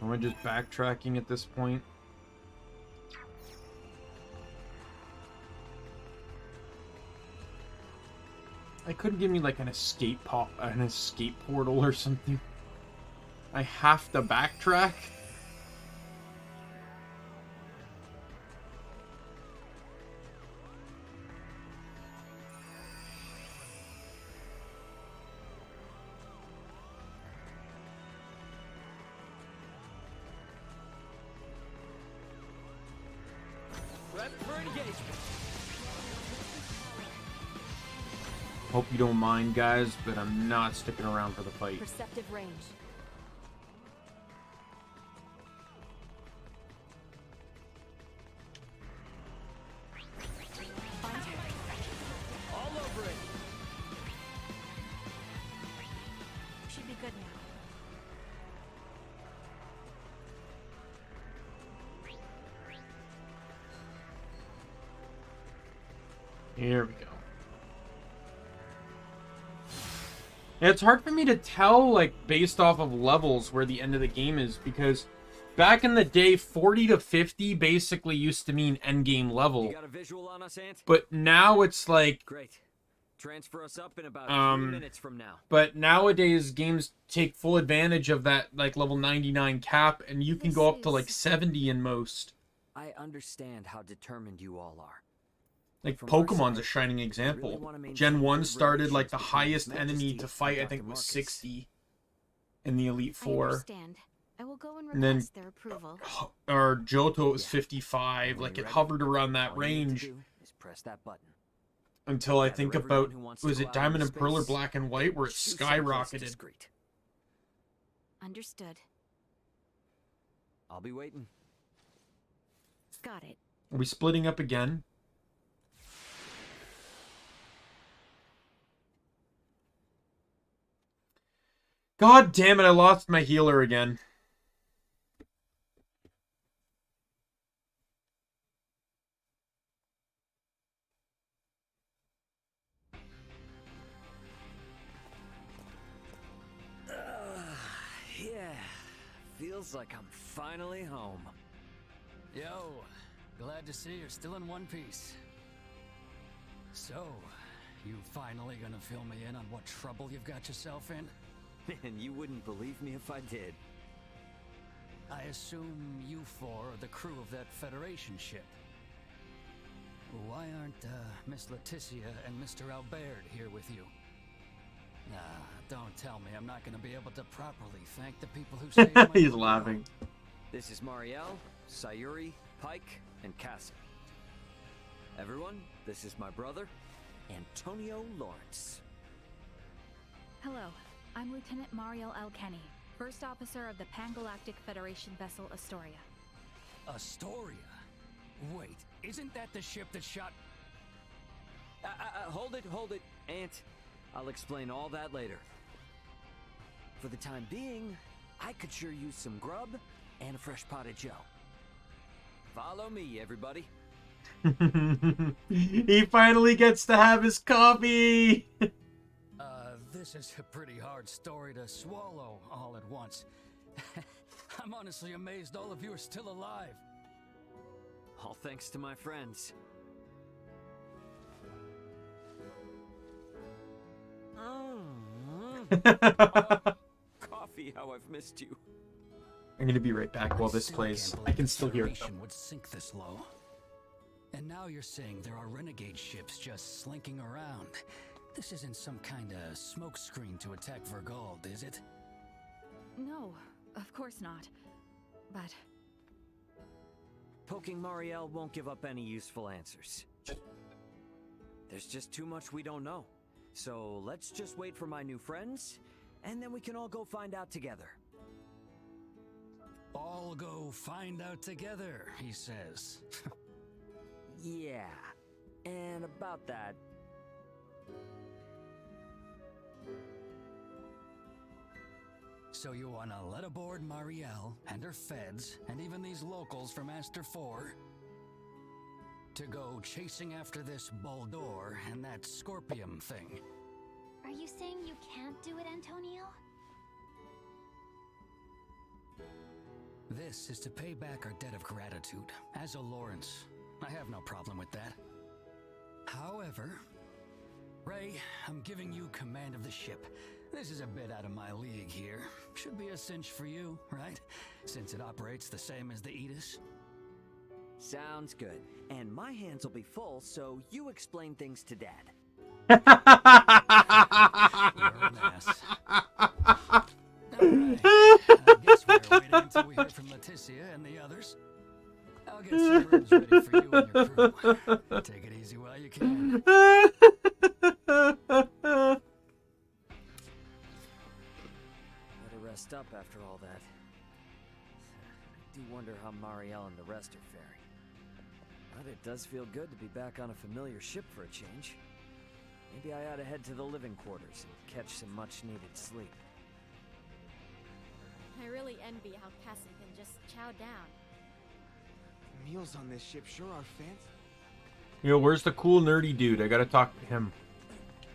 [SPEAKER 1] Am I just backtracking at this point? I couldn't give me like an escape portal or something. I have to backtrack. Hope you don't mind, guys, but I'm not sticking around for the fight.
[SPEAKER 5] Perceptive range.
[SPEAKER 4] All over it.
[SPEAKER 6] Should be good now.
[SPEAKER 1] Here we go. It's hard for me to tell, like, based off of levels where the end of the game is, because back in the day, 40 to 50 basically used to mean endgame level.
[SPEAKER 4] You got a visual on us, Ant?
[SPEAKER 1] But now it's like...
[SPEAKER 4] Great. Transfer us up in about 3 minutes from now.
[SPEAKER 1] But nowadays, games take full advantage of that, like, level 99 cap, and you can go up to, like, 70 in most.
[SPEAKER 4] I understand how determined you all are.
[SPEAKER 1] Like, Pokemon's a shining example. Gen 1 started, like, the highest enemy to fight, I think, was 60 in the Elite Four.
[SPEAKER 2] I understand. I will go and
[SPEAKER 1] And then,
[SPEAKER 2] request their approval.
[SPEAKER 1] or Johto was 55. Like, it hovered around that range.
[SPEAKER 4] Press that button.
[SPEAKER 1] Until I think about, was it Diamond and Pearl or Black and White, where it skyrocketed.
[SPEAKER 2] Understood.
[SPEAKER 4] I'll be waiting.
[SPEAKER 2] Got it.
[SPEAKER 1] Are we splitting up again? God damn it, I lost my healer again.
[SPEAKER 4] Yeah, feels like I'm finally home.
[SPEAKER 15] Yo, glad to see you're still in one piece. So, you finally gonna fill me in on what trouble you've got yourself in?
[SPEAKER 4] And you wouldn't believe me if I did.
[SPEAKER 15] I assume you four are the crew of that Federation ship. Why aren't Miss Leticia and Mr. Albert here with you? Nah, don't tell me I'm not gonna be able to properly thank the people who saved my
[SPEAKER 1] He's laughing.
[SPEAKER 4] This is Marielle, Sayuri, Pike, and Cassie. Everyone, this is my brother, Antonio Lawrence.
[SPEAKER 6] Hello, I'm Lieutenant Mariel Elkenny, First Officer of the Pan-Galactic Federation vessel Astoria.
[SPEAKER 15] Astoria? Wait, isn't that the ship that shot...
[SPEAKER 4] Hold it, Ant. I'll explain all that later. For the time being, I could sure use some grub and a fresh pot of Joe. Follow me, everybody.
[SPEAKER 1] He finally gets to have his coffee!
[SPEAKER 15] This is a pretty hard story to swallow all at once. I'm honestly amazed all of you are still alive.
[SPEAKER 4] All thanks to my friends. Coffee, how I've missed you.
[SPEAKER 1] I'm gonna be right back while this plays. I can still hear it.
[SPEAKER 15] Would sink this low. And now you're saying there are renegade ships just slinking around. This isn't some kind of smokescreen to attack Vergold, is it?
[SPEAKER 6] No, of course not. But...
[SPEAKER 4] Poking Marielle won't give up any useful answers. There's just too much we don't know. So let's just wait for my new friends, and then we can all go find out together.
[SPEAKER 15] All go find out together, he says.
[SPEAKER 4] Yeah, and about that...
[SPEAKER 15] So you wanna let aboard Marielle and her feds, and even these locals from Aster 4, to go chasing after this Boldor and that Scorpium thing?
[SPEAKER 16] Are you saying you can't do it, Antonio?
[SPEAKER 15] This is to pay back our debt of gratitude, as a Lawrence. I have no problem with that. However, Ray, I'm giving you command of the ship. This is a bit out of my league here. Should be a cinch for you, right? Since it operates the same as the Aegis.
[SPEAKER 4] Sounds good. And my hands will be full, so you explain things to Dad.
[SPEAKER 15] You're an ass. Alright. I guess we're waiting until we hear from Leticia and the others. I'll get some rooms ready for you and your crew. Take it easy while you can.
[SPEAKER 4] Better rest up after all that. I do wonder how Marielle and the rest are faring. But it does feel good to be back on a familiar ship for a change. Maybe I ought to head to the living quarters and catch some much-needed sleep.
[SPEAKER 10] I really envy how Cassie can just chow down.
[SPEAKER 17] Meals on this ship sure are fancy.
[SPEAKER 1] Yo, where's the cool nerdy dude? I gotta talk to him.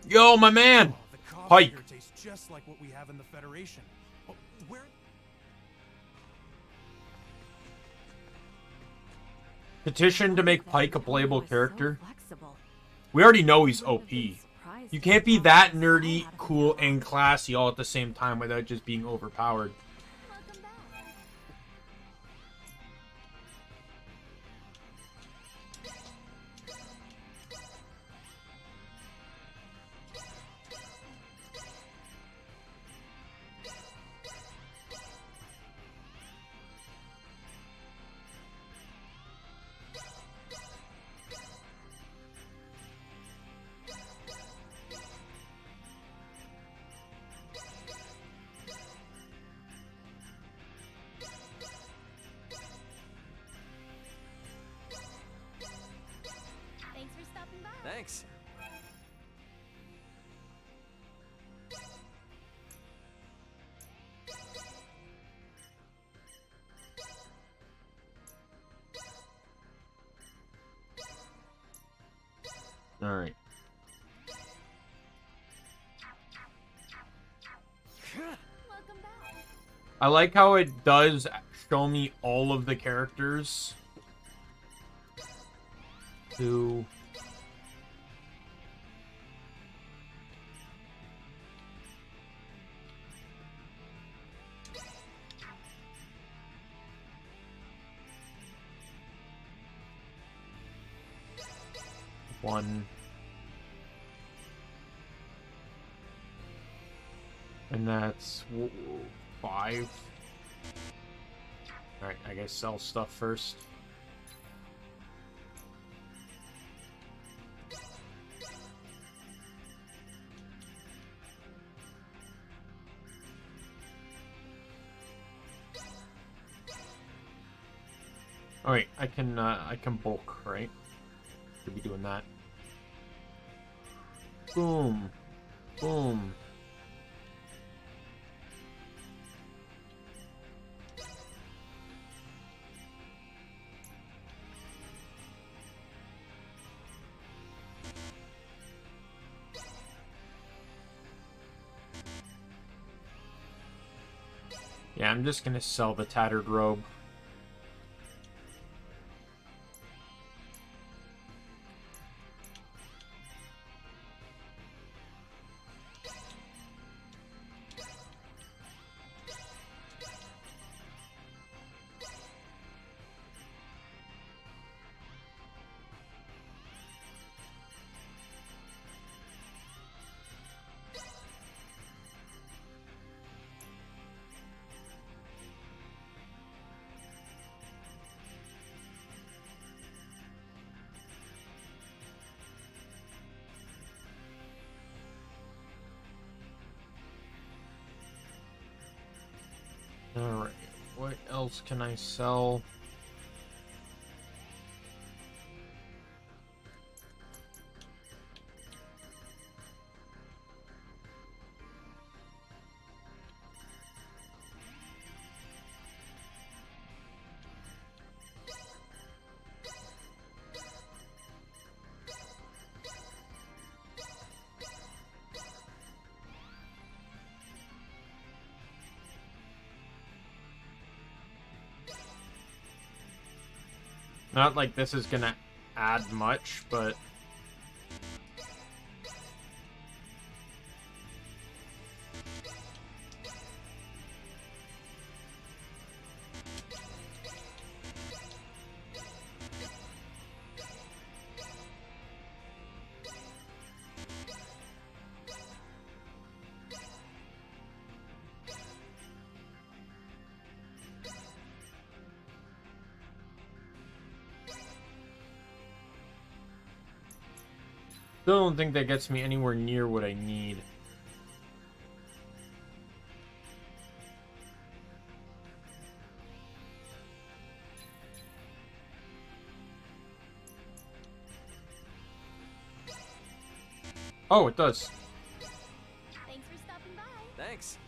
[SPEAKER 1] Yo, my man!
[SPEAKER 18] The coffee
[SPEAKER 1] Pike!
[SPEAKER 18] here tastes just like what we have in the Federation. Oh, where?
[SPEAKER 1] Petition to make Pike a playable character. We already know he's OP. You can't be that nerdy, cool, and classy all at the same time without just being overpowered.
[SPEAKER 10] Thanks for stopping by.
[SPEAKER 4] Thanks.
[SPEAKER 1] All right.
[SPEAKER 10] Welcome back.
[SPEAKER 1] I like how it does show me all of the characters. Who... One. And that's 5. Alright, I guess sell stuff first. Alright, I can bulk, right? Should be doing that. Boom. Boom. Yeah, I'm just gonna sell the tattered robe. Alright, what else can I sell? Not like this is gonna add much, but... Still don't think that gets me anywhere near what I need. Oh, it does.
[SPEAKER 16] Thanks for stopping by.
[SPEAKER 4] Thanks.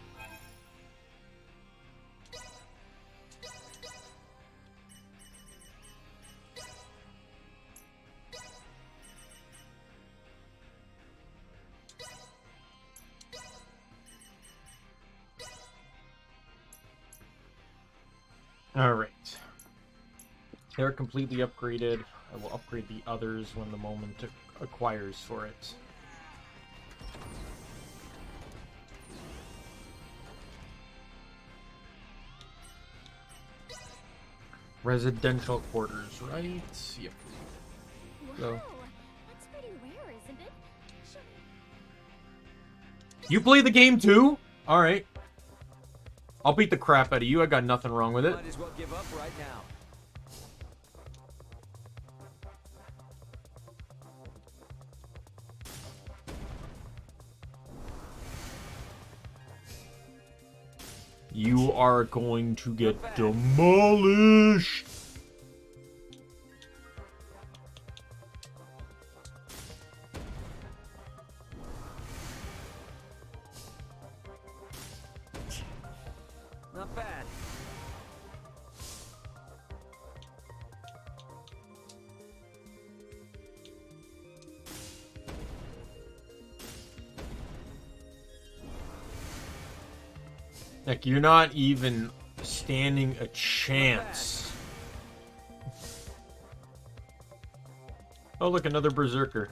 [SPEAKER 1] Alright. They're completely upgraded. I will upgrade the others when the moment acquires for it. Residential quarters, right? Yep. So.
[SPEAKER 16] That's pretty rare, isn't it?
[SPEAKER 1] You play the game too? Alright. I'll beat the crap out of you. I got nothing wrong with it.
[SPEAKER 4] Might as well give up right now.
[SPEAKER 1] You are going to get demolished.
[SPEAKER 4] Not bad.
[SPEAKER 1] Like, you're not even standing a chance. Oh, look, another berserker.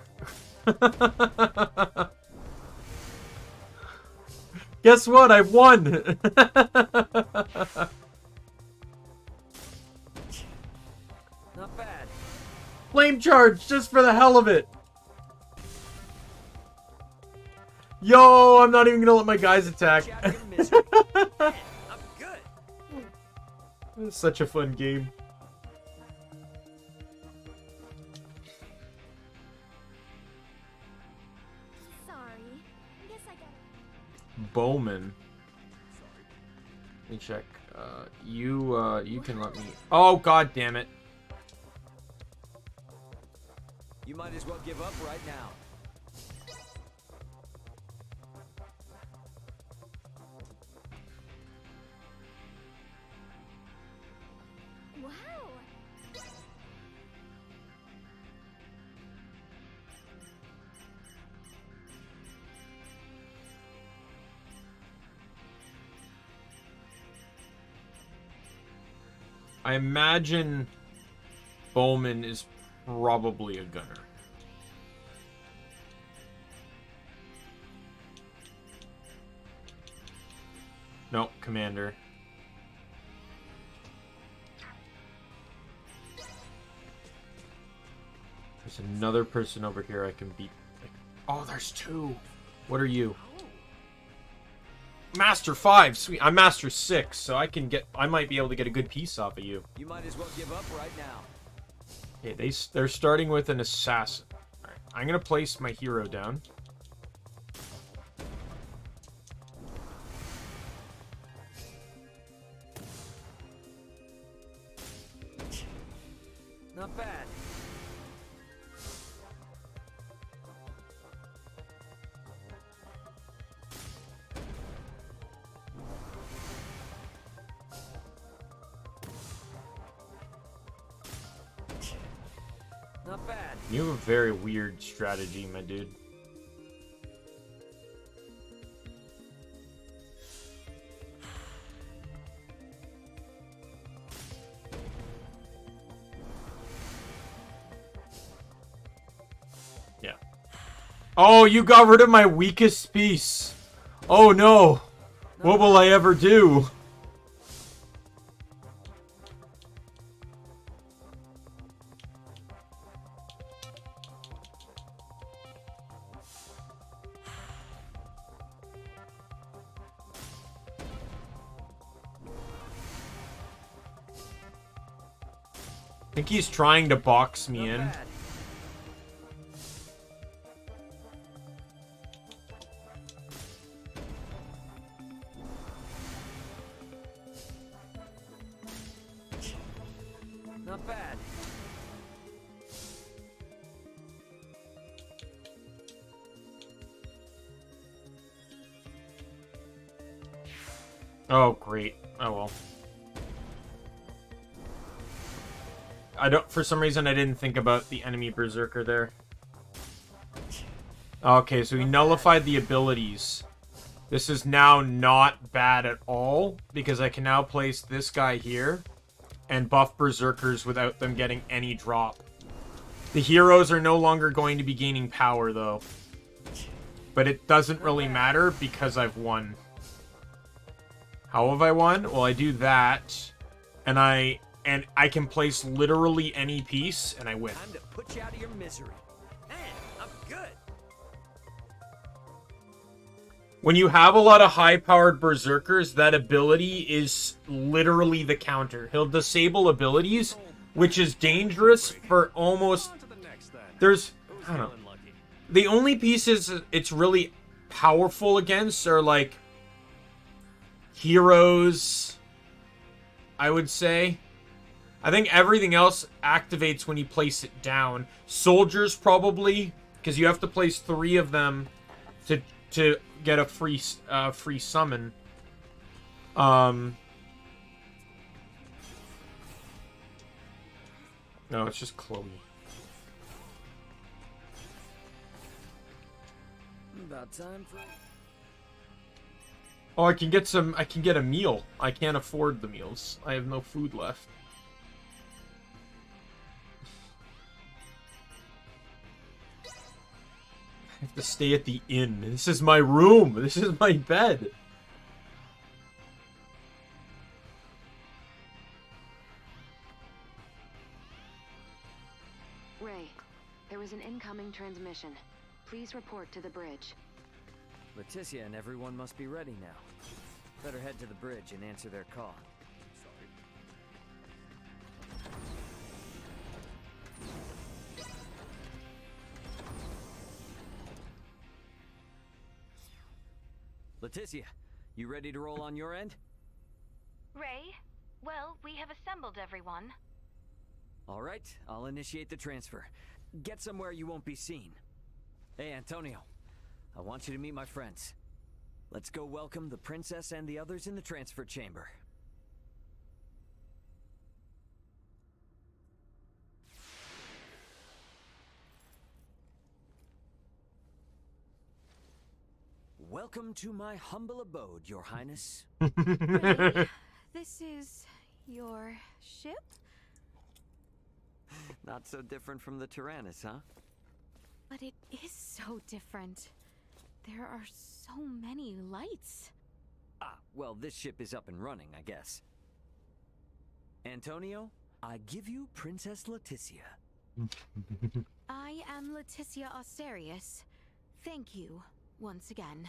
[SPEAKER 1] Guess what? I've won!
[SPEAKER 4] Not bad.
[SPEAKER 1] Flame charge, just for the hell of it! Yo, I'm not even gonna let my guys attack.
[SPEAKER 4] I'm good.
[SPEAKER 1] It's such a fun game.
[SPEAKER 16] Sorry. I guess I got
[SPEAKER 1] Bowman. Let me check. You can let me. Oh, god damn it.
[SPEAKER 4] You might as well give up right now.
[SPEAKER 16] Wow.
[SPEAKER 1] I imagine Bowman is probably a gunner. No, commander. There's another person over here I can beat. Oh, there's two. What are you? Master 5. Sweet. I'm Master 6, so I might be able to get a good piece off of you.
[SPEAKER 4] You might as well give up right now.
[SPEAKER 1] Okay, they're starting with an assassin. All right, I'm gonna place my hero down.
[SPEAKER 4] Not bad. Not bad.
[SPEAKER 1] You have a very weird strategy, my dude. Oh, you got rid of my weakest piece. Oh no. What will I ever do? I think he's trying to box me in.
[SPEAKER 4] Not bad.
[SPEAKER 1] Oh, great. Oh well. For some reason, I didn't think about the enemy berserker there. Okay, so he nullified the abilities. This is now not bad at all, because I can now place this guy here and buff berserkers without them getting any drop. The heroes are no longer going to be gaining power, though. But it doesn't really matter because I've won. How have I won? Well, I do that, and I can place literally any piece, and I win.
[SPEAKER 4] Time to put you out of your misery. Man, I'm good.
[SPEAKER 1] When you have a lot of high-powered berserkers, that ability is literally the counter. He'll disable abilities, which is dangerous for almost... There's... I don't know. The only pieces it's really powerful against are, like, heroes, I would say. I think everything else activates when you place it down. Soldiers, probably, because you have to place 3 of them to get a free summon. No, it's just Chloe.
[SPEAKER 4] About time for...
[SPEAKER 1] Oh, I can get a meal. I can't afford the meals. I have no food left. I have to stay at the inn. This is my room. This is my bed.
[SPEAKER 5] Ray, there was an incoming transmission. Please report to the bridge.
[SPEAKER 4] Leticia and everyone must be ready now. Better head to the bridge and answer their call. Leticia, you ready to roll on your end?
[SPEAKER 3] Ray, well, we have assembled everyone.
[SPEAKER 4] All right, I'll initiate the transfer. Get somewhere you won't be seen. Hey, Antonio, I want you to meet my friends. Let's go welcome the princess and the others in the transfer chamber. Welcome to my humble abode, Your Highness.
[SPEAKER 2] Ray, this is your ship?
[SPEAKER 4] Not so different from the Tyrannus, huh?
[SPEAKER 2] But it is so different. There are so many lights.
[SPEAKER 4] Ah, well, this ship is up and running, I guess. Antonio, I give you Princess Leticia.
[SPEAKER 2] I am Leticia Austerius. Thank you, once again.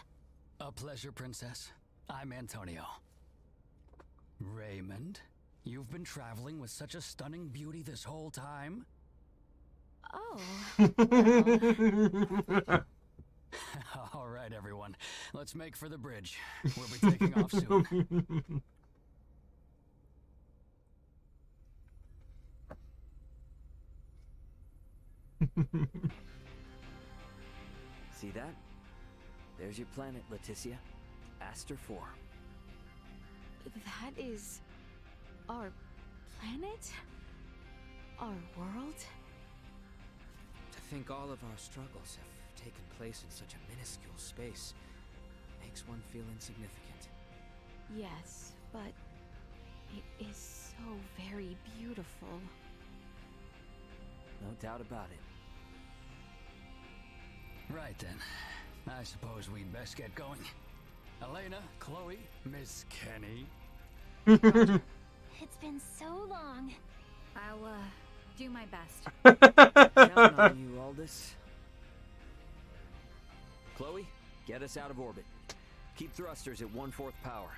[SPEAKER 15] A pleasure, Princess. I'm Antonio. Raymond, you've been traveling with such a stunning beauty this whole time?
[SPEAKER 2] Oh.
[SPEAKER 15] Well. All right, everyone. Let's make for the bridge. We'll be taking off soon.
[SPEAKER 4] See that? There's your planet, Leticia. Aster 4.
[SPEAKER 2] That is... our planet? Our world?
[SPEAKER 17] To think all of our struggles have taken place in such a minuscule space makes one feel insignificant.
[SPEAKER 2] Yes, but it is so very beautiful.
[SPEAKER 4] No doubt about it.
[SPEAKER 15] Right then. I suppose we'd best get going. Elena, Chloe, Miss Kenny.
[SPEAKER 16] It's been so long.
[SPEAKER 6] I'll, do my best.
[SPEAKER 4] Counting on you, Aldous. Chloe, get us out of orbit. Keep thrusters at 1/4 power.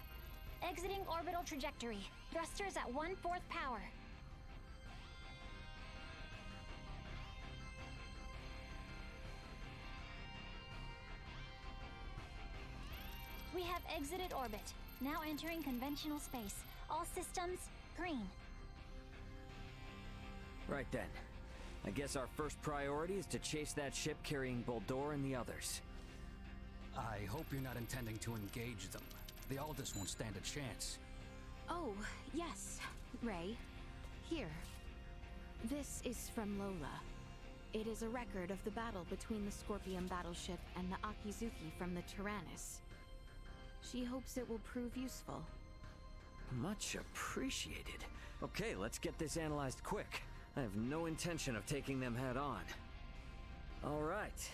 [SPEAKER 16] Exiting orbital trajectory. Thrusters at 1/4 power. We have exited orbit. Now entering conventional space. All systems green.
[SPEAKER 4] Right then. I guess our first priority is to chase that ship carrying Boldor and the others.
[SPEAKER 15] I hope you're not intending to engage them. The Aldous won't stand a chance.
[SPEAKER 2] Oh, yes, Ray. Here. This is from Lola. It is a record of the battle between the Scorpion battleship and the Akizuki from the Tyrannus. She hopes it will prove useful.
[SPEAKER 4] Much appreciated. Okay, let's get this analyzed quick. I have no intention of taking them head on. Alright.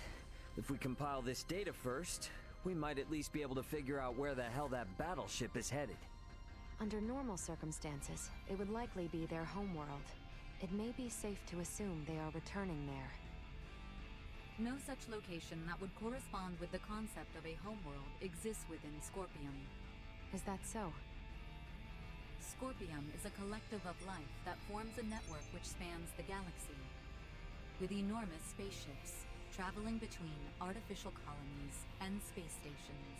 [SPEAKER 4] If we compile this data first, we might at least be able to figure out where the hell that battleship is headed.
[SPEAKER 5] Under normal circumstances, it would likely be their homeworld. It may be safe to assume they are returning there.
[SPEAKER 8] No such location that would correspond with the concept of a homeworld exists within Scorpium.
[SPEAKER 5] Is that so?
[SPEAKER 8] Scorpium is a collective of life that forms a network which spans the galaxy, with enormous spaceships traveling between artificial colonies and space stations.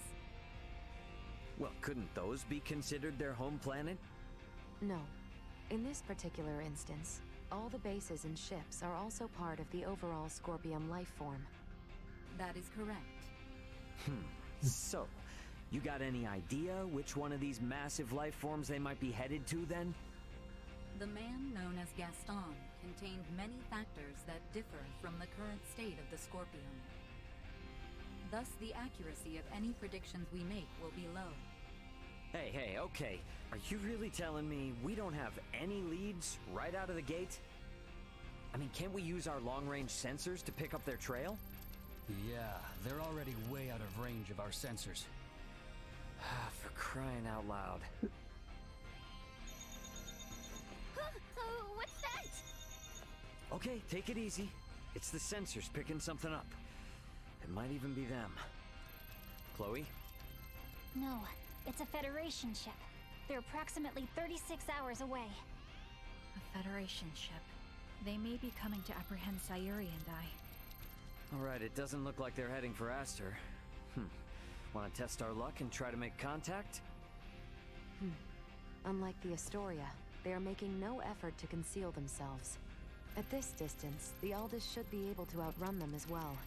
[SPEAKER 4] Well, couldn't those be considered their home planet?
[SPEAKER 5] No. In this particular instance, all the bases and ships are also part of the overall Scorpium life form.
[SPEAKER 8] That is correct.
[SPEAKER 4] So, you got any idea which one of these massive life forms they might be headed to then?
[SPEAKER 8] The man known as Gaston contained many factors that differ from the current state of the Scorpium. Thus, the accuracy of any predictions we make will be low.
[SPEAKER 4] Hey, okay. Are you really telling me we don't have any leads right out of the gate? I mean, can't we use our long-range sensors to pick up their trail?
[SPEAKER 15] Yeah, they're already way out of range of our sensors.
[SPEAKER 4] For crying out loud.
[SPEAKER 16] What's that?
[SPEAKER 4] Okay, take it easy. It's the sensors picking something up. It might even be them. Chloe?
[SPEAKER 16] No, it's a Federation ship. They're approximately 36 hours away.
[SPEAKER 6] A Federation ship. They may be coming to apprehend Sayuri and I.
[SPEAKER 4] Alright, it doesn't look like they're heading for Aster. Want to test our luck and try to make contact?
[SPEAKER 5] Unlike the Astoria, they are making no effort to conceal themselves. At this distance, the Aldous should be able to outrun them as well.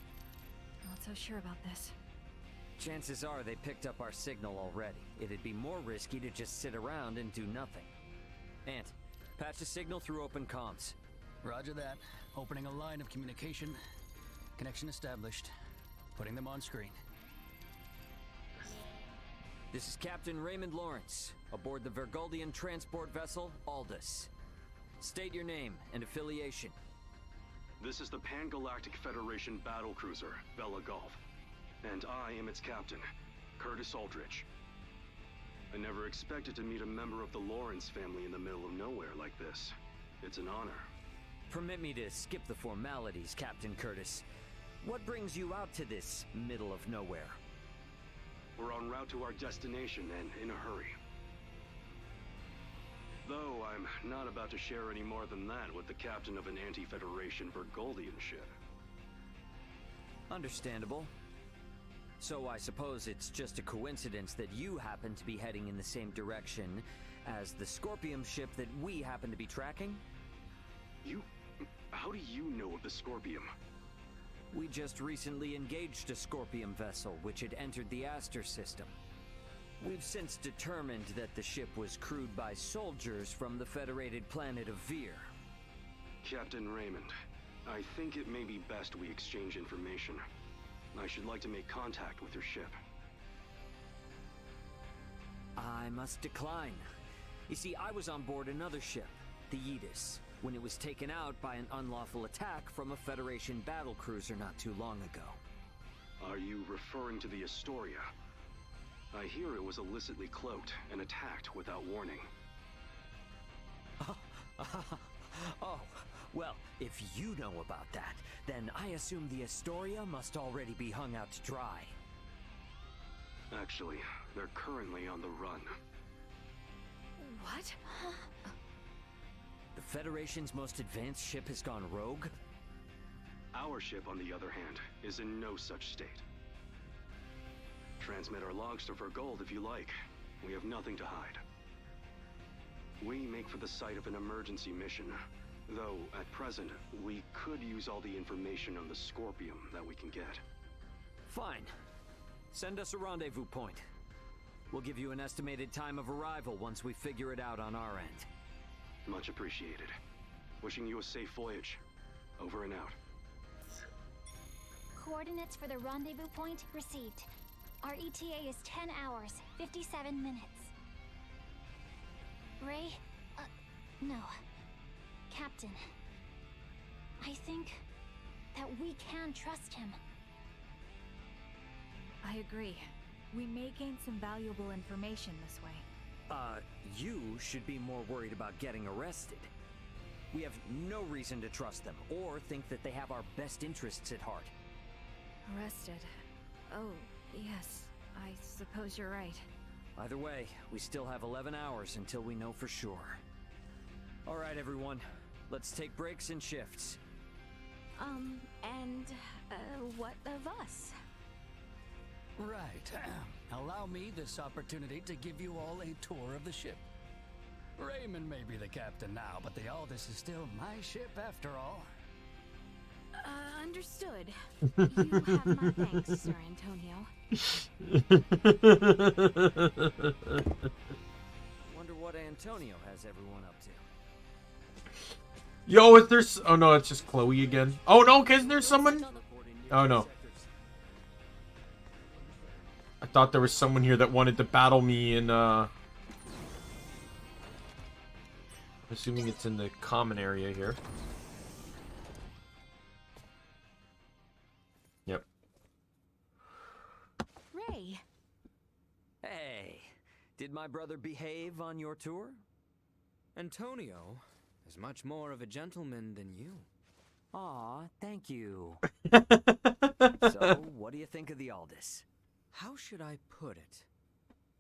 [SPEAKER 6] Not so sure about this.
[SPEAKER 4] Chances are they picked up our signal already. It'd be more risky to just sit around and do nothing. Ant, patch a signal through open comms.
[SPEAKER 15] Roger that. Opening a line of communication. Connection established. Putting them on screen.
[SPEAKER 4] This is Captain Raymond Lawrence, aboard the Vergoldian transport vessel, Aldous. State your name and affiliation.
[SPEAKER 19] This is the Pan-Galactic Federation battlecruiser, Bella Golf. And I am its captain, Curtis Aldrich. I never expected to meet a member of the Lawrence family in the middle of nowhere like this. It's an honor.
[SPEAKER 4] Permit me to skip the formalities, Captain Curtis. What brings you out to this middle of nowhere?
[SPEAKER 19] We're en route to our destination and in a hurry. Though I'm not about to share any more than that with the captain of an anti-Federation Vergoldian ship.
[SPEAKER 4] Understandable. So I suppose it's just a coincidence that you happen to be heading in the same direction as the Scorpium ship that we happen to be tracking?
[SPEAKER 19] How do you know of the Scorpium?
[SPEAKER 4] We just recently engaged a Scorpium vessel which had entered the Aster system. We've since determined that the ship was crewed by soldiers from the federated planet of Vir.
[SPEAKER 19] Captain Raymond, I think it may be best we exchange information. I should like to make contact with your ship.
[SPEAKER 4] I must decline. You see, I was on board another ship, the Aegis, when it was taken out by an unlawful attack from a Federation battlecruiser not too long ago.
[SPEAKER 19] Are you referring to the Astoria? I hear it was illicitly cloaked and attacked without warning.
[SPEAKER 4] Oh, well, if you know about that, then I assume the Astoria must already be hung out to dry.
[SPEAKER 19] Actually, they're currently on the run.
[SPEAKER 2] What?
[SPEAKER 4] The Federation's most advanced ship has gone rogue?
[SPEAKER 19] Our ship, on the other hand, is in no such state. Transmit our logs to Vergold if you like. We have nothing to hide. We make for the site of an emergency mission, though at present, we could use all the information on the Scorpium that we can get.
[SPEAKER 4] Fine. Send us a rendezvous point. We'll give you an estimated time of arrival once we figure it out on our end.
[SPEAKER 19] Much appreciated. Wishing you a safe voyage. Over and out.
[SPEAKER 16] Coordinates for the rendezvous point received. Our ETA is 10 hours, 57 minutes. Ray? No. Captain. I think that we can trust him.
[SPEAKER 6] I agree. We may gain some valuable information this way.
[SPEAKER 4] You should be more worried about getting arrested. We have no reason to trust them, or think that they have our best interests at heart.
[SPEAKER 6] Arrested. Oh, yes. I suppose you're right.
[SPEAKER 4] Either way, we still have 11 hours until we know for sure. All right, everyone. Let's take breaks and shifts.
[SPEAKER 2] What of us?
[SPEAKER 15] Right. Allow me this opportunity to give you all a tour of the ship. Raymond may be the captain now, but the Aldous is still my ship after all.
[SPEAKER 2] Understood. You have my thanks, Sir Antonio.
[SPEAKER 4] Wonder what Antonio has everyone up to.
[SPEAKER 1] Yo, is there... Oh, no, it's just Chloe again. Oh, no, because there's someone... Oh, no. I thought there was someone here that wanted to battle me in, I'm assuming it's in the common area here. Yep.
[SPEAKER 2] Ray.
[SPEAKER 4] Hey, did my brother behave on your tour?
[SPEAKER 17] Antonio is much more of a gentleman than you.
[SPEAKER 4] Aw, thank you. So, what do you think of the Aldous?
[SPEAKER 17] How should I put it?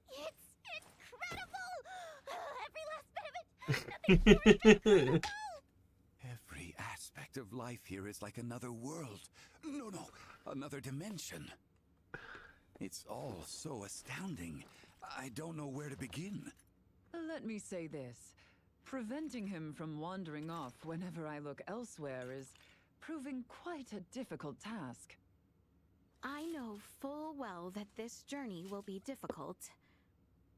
[SPEAKER 16] It's incredible! Every last bit of it! Nothing short
[SPEAKER 14] Every aspect of life here is like another world. No, another dimension. It's all so astounding. I don't know where to begin.
[SPEAKER 9] Let me say this. Preventing him from wandering off whenever I look elsewhere is proving quite a difficult task.
[SPEAKER 2] I know full well that this journey will be difficult,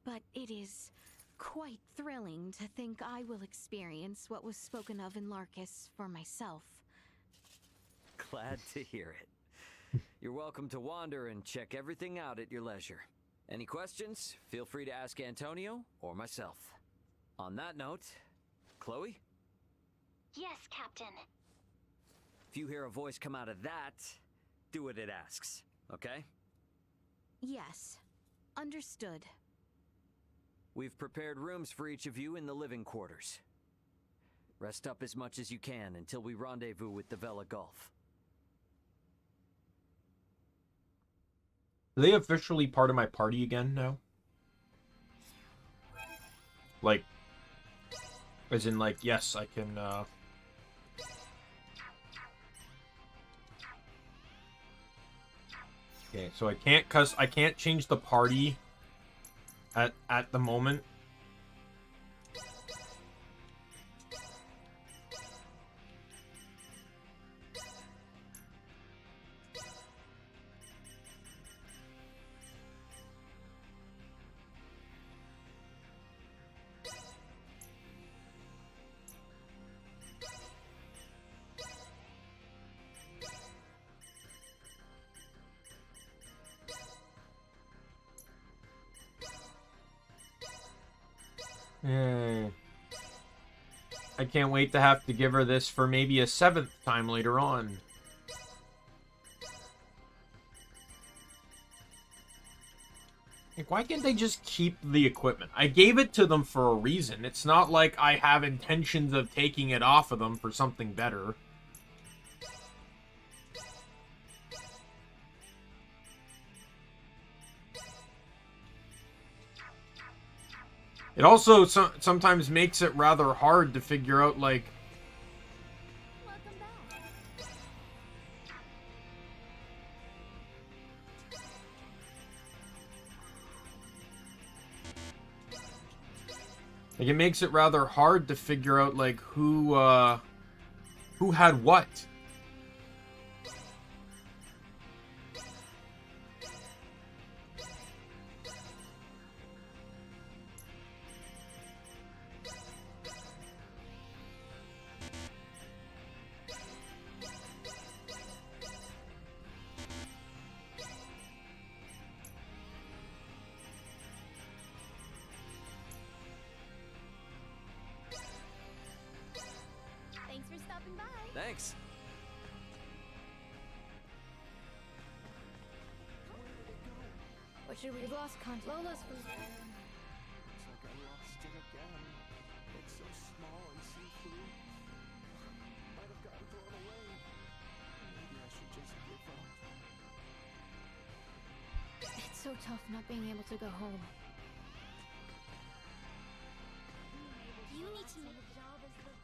[SPEAKER 2] but it is quite thrilling to think I will experience what was spoken of in Larkus for myself.
[SPEAKER 4] Glad to hear it. You're welcome to wander and check everything out at your leisure. Any questions? Feel free to ask Antonio or myself. On that note, Chloe?
[SPEAKER 16] Yes, Captain.
[SPEAKER 4] If you hear a voice come out of that, do what it asks, okay?
[SPEAKER 2] Yes. Understood.
[SPEAKER 4] We've prepared rooms for each of you in the living quarters. Rest up as much as you can until we rendezvous with the Vela Gulf.
[SPEAKER 1] Are they officially part of my party again now? Like, as in, like, yes, I can, Okay, so I can't change the party at the moment. I can't wait to have to give her this for maybe a 7th time later on. Like, why can't they just keep the equipment? I gave it to them for a reason. It's not like I have intentions of taking it off of them for something better. It also sometimes makes it rather hard to figure out, like... Like, it makes it rather hard to figure out, like, who had what.
[SPEAKER 16] Thanks for stopping by.
[SPEAKER 4] Thanks.
[SPEAKER 2] What should we? We've lost contact. Lola's from.
[SPEAKER 20] Looks like I lost it again. It's so small and see-through. Might have gotten thrown away. Maybe I should just give up.
[SPEAKER 2] It's so tough not being able to go home.
[SPEAKER 16] You need to make a job as the best.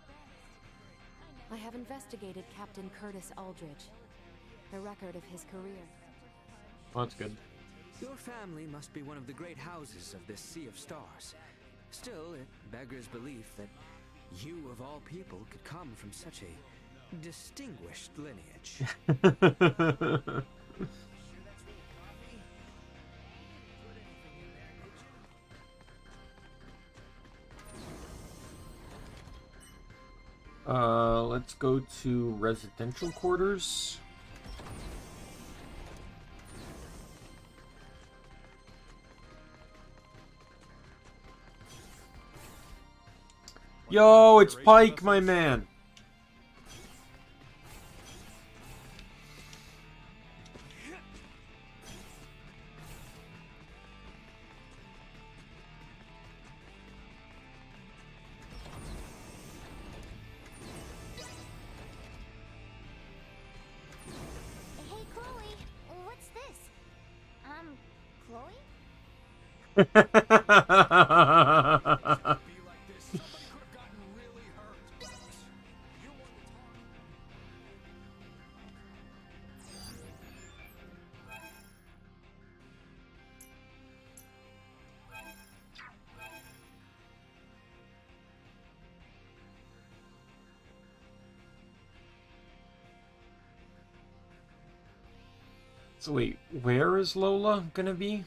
[SPEAKER 5] I have investigated Captain Curtis Aldridge, the record of his career.
[SPEAKER 1] Oh, that's good.
[SPEAKER 17] Your family must be one of the great houses of this sea of stars. Still, it beggars belief that you, of all people, could come from such a distinguished lineage.
[SPEAKER 1] Let's go to residential quarters. Yo, it's Pike, my man.
[SPEAKER 16] Hey, Chloe. What's this? Chloe?
[SPEAKER 1] So wait, where is Lola gonna be?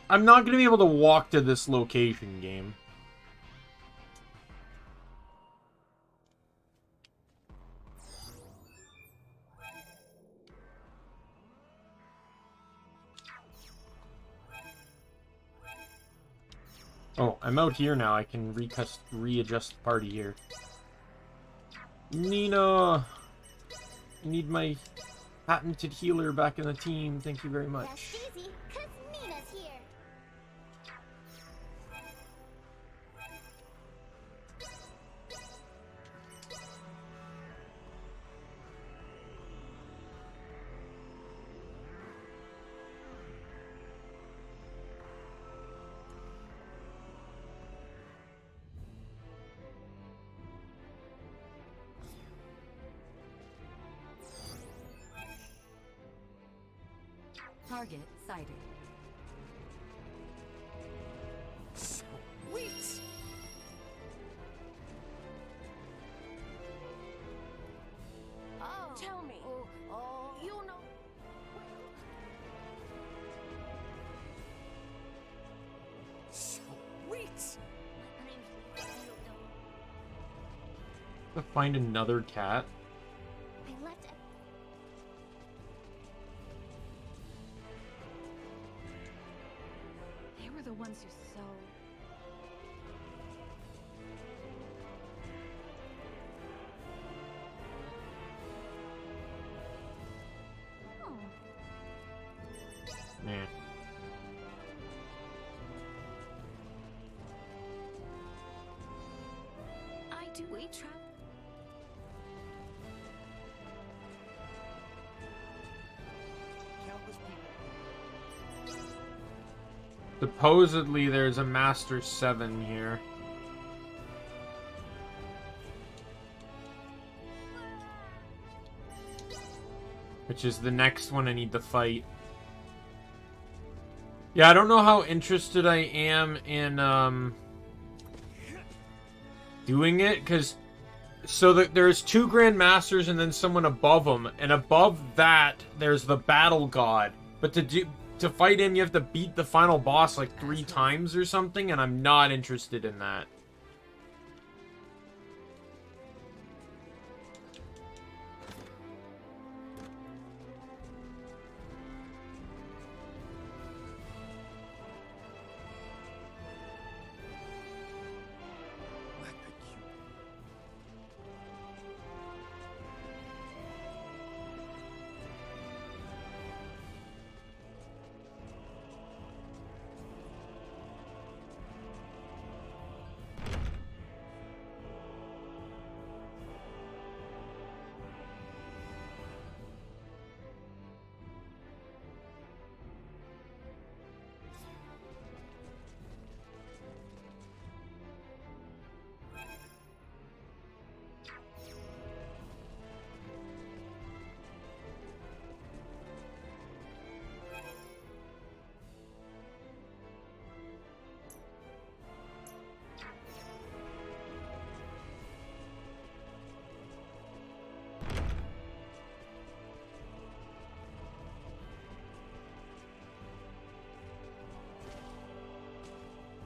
[SPEAKER 1] I'm not going to be able to walk to this location, game. Oh, I'm out here now. I can readjust the party here. Nina! I need my patented healer back in the team. Thank you very much.
[SPEAKER 16] That's easy, 'cause Nina's here.
[SPEAKER 8] Target sighted.
[SPEAKER 12] Sweet!
[SPEAKER 16] Oh.
[SPEAKER 10] Tell me.
[SPEAKER 16] You know.
[SPEAKER 1] To find another cat.
[SPEAKER 16] I left it.
[SPEAKER 6] They were the ones who
[SPEAKER 1] Yeah.
[SPEAKER 2] I do we travel.
[SPEAKER 1] Supposedly there's a Master 7 here. Which is the next one I need to fight. Yeah, I don't know how interested I am in doing it, because so that there's 2 Grand Masters and then someone above them, and above that there's the Battle God. But to fight him, you have to beat the final boss like 3 times or something, and I'm not interested in that.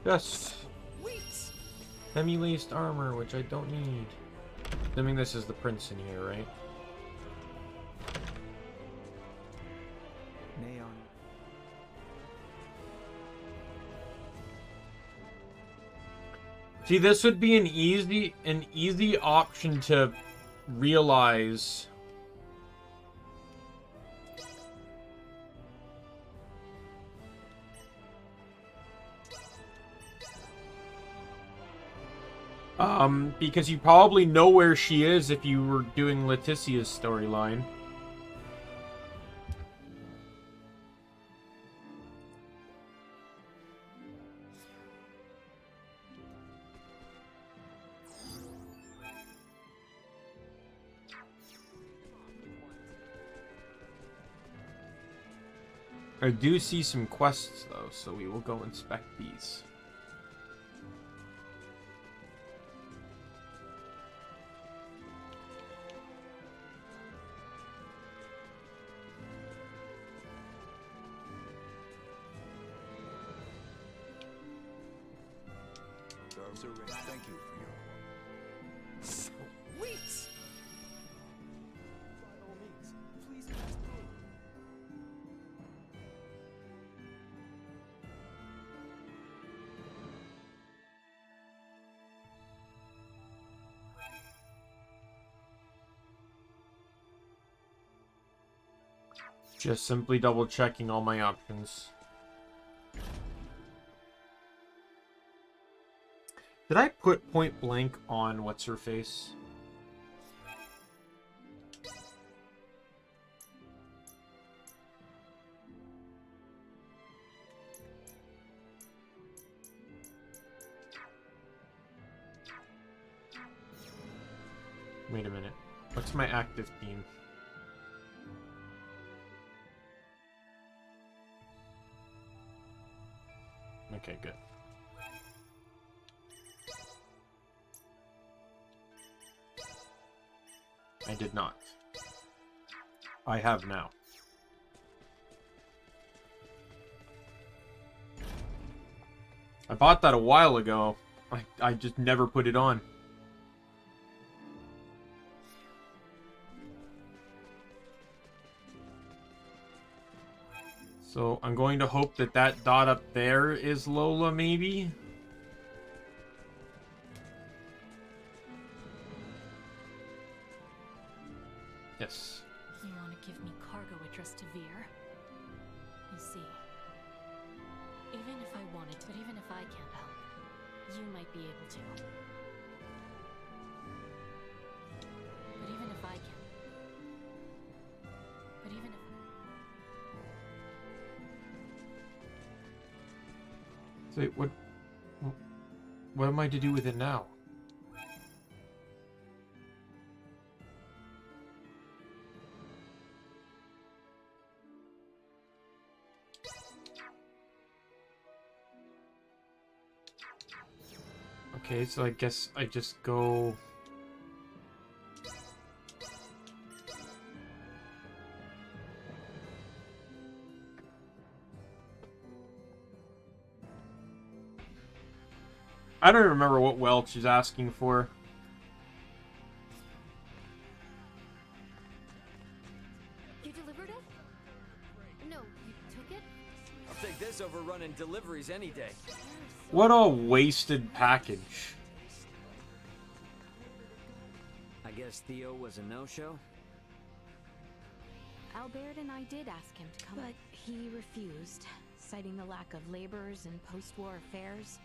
[SPEAKER 1] Yes. Semi-laced armor, which I don't need. Assuming this is the prince in here, right?
[SPEAKER 17] Neon.
[SPEAKER 1] See, this would be an easy option to realize. Because you probably know where she is if you were doing Leticia's storyline. I do see some quests, though, so we will go inspect these.
[SPEAKER 14] Thank you for your
[SPEAKER 20] Sweet! By all means, please pass through.
[SPEAKER 1] Just simply double checking all my options. Did I put point blank on what's her face? Wait a minute. What's my active team? Okay, good. I did not. I have now. I bought that a while ago. I just never put it on. So I'm going to hope that that dot up there is Lola, maybe? Yes.
[SPEAKER 10] You want to give me cargo address to Veer? You see, even if I wanted to, but even if I can't help, you might be able to. But even if I can, but even if...
[SPEAKER 1] So what am I to do with it now? Okay, so I guess I just go... I don't remember what Welch is asking for.
[SPEAKER 2] You delivered it? No, you took it?
[SPEAKER 4] I'll take this over running deliveries any day.
[SPEAKER 1] What a wasted package.
[SPEAKER 4] I guess Theo was a no-show?
[SPEAKER 2] Albert and I did ask him to come, but he refused, citing the lack of laborers in post-war affairs,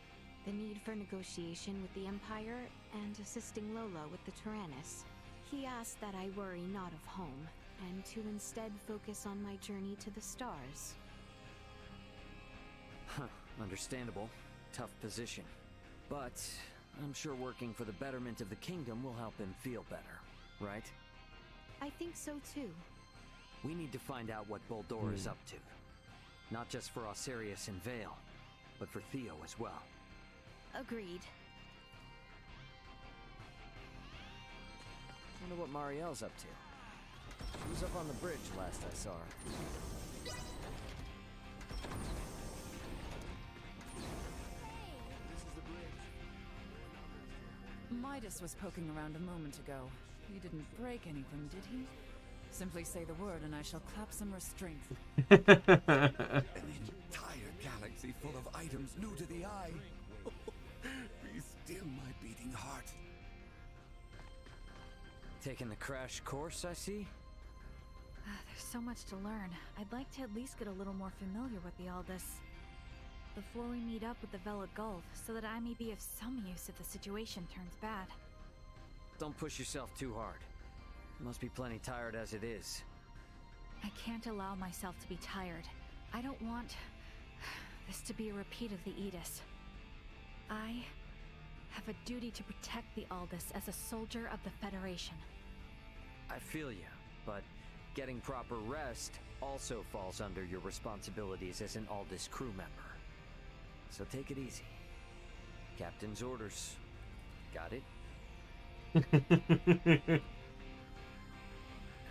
[SPEAKER 2] the need for negotiation with the Empire, and assisting Lola with the Tyrannus. He asked that I worry not of home, and to instead focus on my journey to the stars.
[SPEAKER 4] Huh, understandable. Tough position. But I'm sure working for the betterment of the kingdom will help him feel better, right?
[SPEAKER 2] I think so too.
[SPEAKER 4] We need to find out what Boldor is up to. Not just for Osirius and Vale, but for Theo as well.
[SPEAKER 2] Agreed.
[SPEAKER 4] Wonder what Marielle's up to. She was up on the bridge last I saw her.
[SPEAKER 9] Midas was poking around a moment ago. He didn't break anything, did he? Simply say the word and I shall clap some restraint.
[SPEAKER 14] An entire galaxy full of items new to the eye. Be still, my beating heart.
[SPEAKER 4] Taking the crash course, I see?
[SPEAKER 6] There's so much to learn. I'd like to at least get a little more familiar with the Aldous before we meet up with the Vela Gulf, so that I may be of some use if the situation turns bad.
[SPEAKER 4] Don't push yourself too hard. You must be plenty tired as it is.
[SPEAKER 6] I can't allow myself to be tired. I don't want this to be a repeat of the Aegis. I have a duty to protect the Aldous as a soldier of the Federation.
[SPEAKER 4] I feel you, but getting proper rest also falls under your responsibilities as an Aldous crew member. So take it easy. Captain's orders. Got it?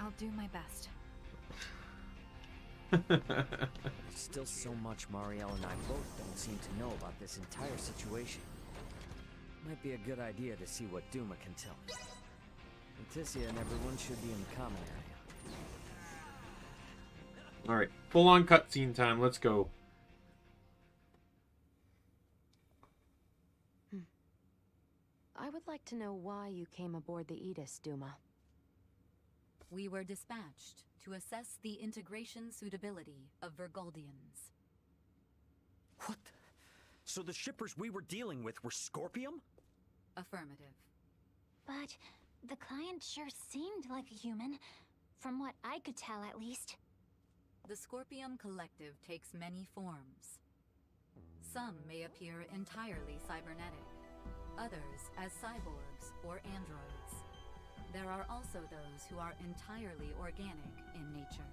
[SPEAKER 6] I'll do my best.
[SPEAKER 4] There's still so much Marielle and I both don't seem to know about this entire situation. Might be a good idea to see what Duma can tell me. Leticia and everyone should be in the common area.
[SPEAKER 1] Alright, full-on cutscene time, let's go.
[SPEAKER 5] I would like to know why you came aboard the Aegis, Duma.
[SPEAKER 8] We were dispatched to assess the integration suitability of Vergoldians.
[SPEAKER 4] What? So the shippers we were dealing with were Scorpium?
[SPEAKER 8] Affirmative.
[SPEAKER 16] But the client sure seemed like a human, from what I could tell at least.
[SPEAKER 8] The Scorpium Collective takes many forms. Some may appear entirely cybernetic, others as cyborgs or androids. There are also those who are entirely organic in nature.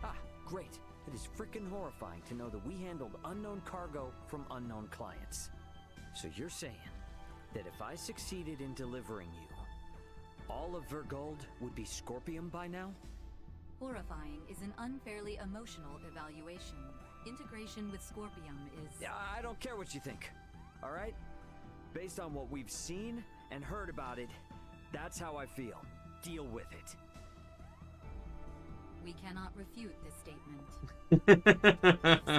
[SPEAKER 4] Ah, great. It is frickin' horrifying to know that we handled unknown cargo from unknown clients. So you're saying that if I succeeded in delivering you, all of Vergold would be Scorpium by now?
[SPEAKER 8] Horrifying is an unfairly emotional evaluation. Integration with Scorpium is...
[SPEAKER 4] Yeah, I don't care what you think, all right? Based on what we've seen and heard about it, that's how I feel. Deal with it.
[SPEAKER 8] We cannot refute this statement. If